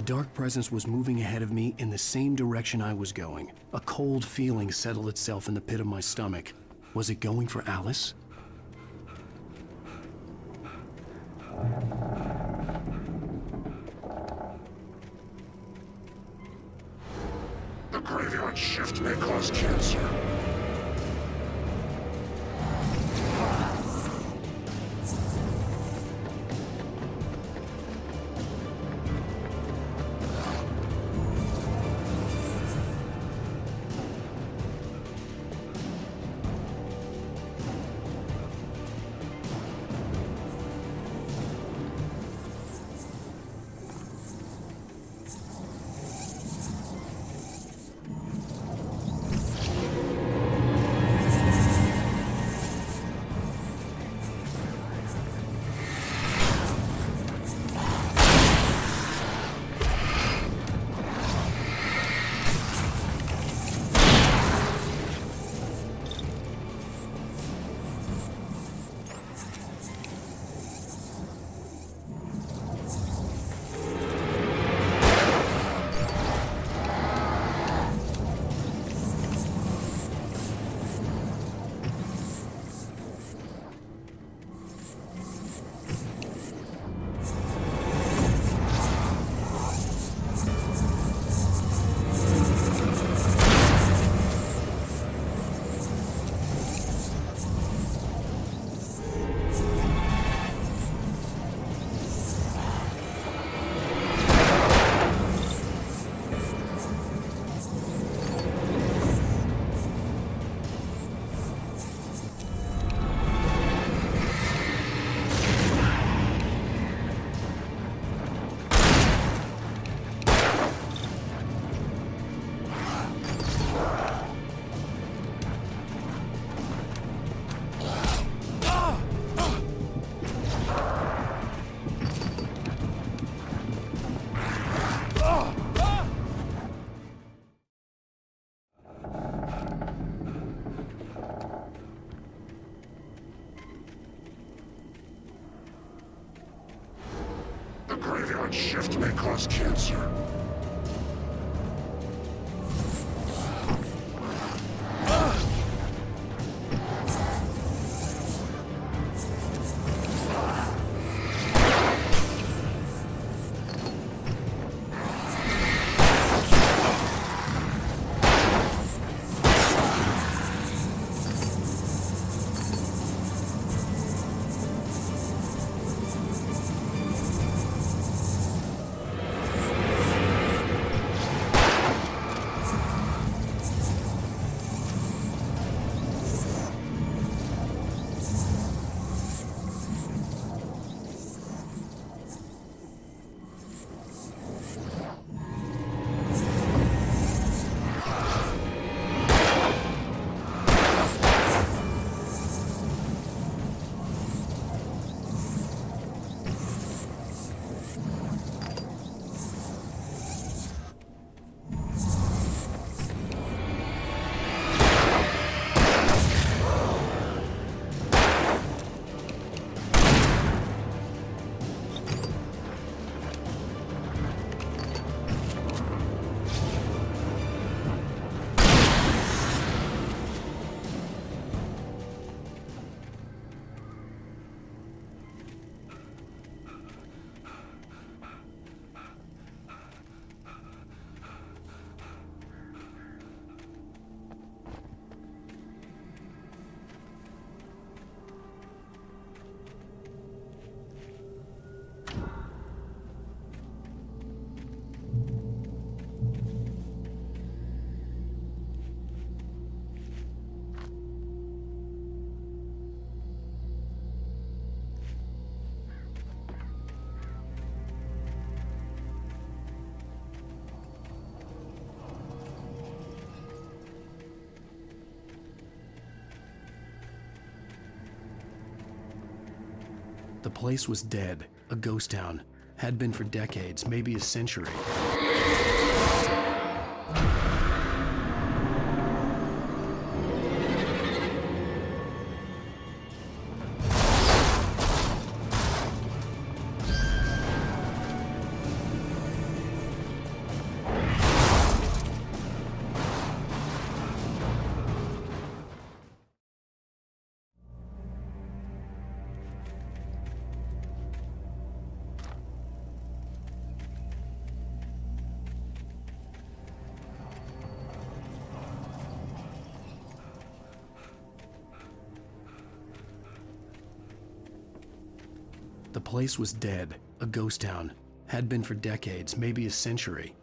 dark presence was moving ahead of me in the same direction I was going. A cold feeling settled itself in the pit of my stomach. Was it going for Alice? The graveyard shift may cause cancer. The graveyard shift may cause cancer. The place was dead, a ghost town. Had been for decades, maybe a century. place was dead, a ghost town. Had been for decades, maybe a century.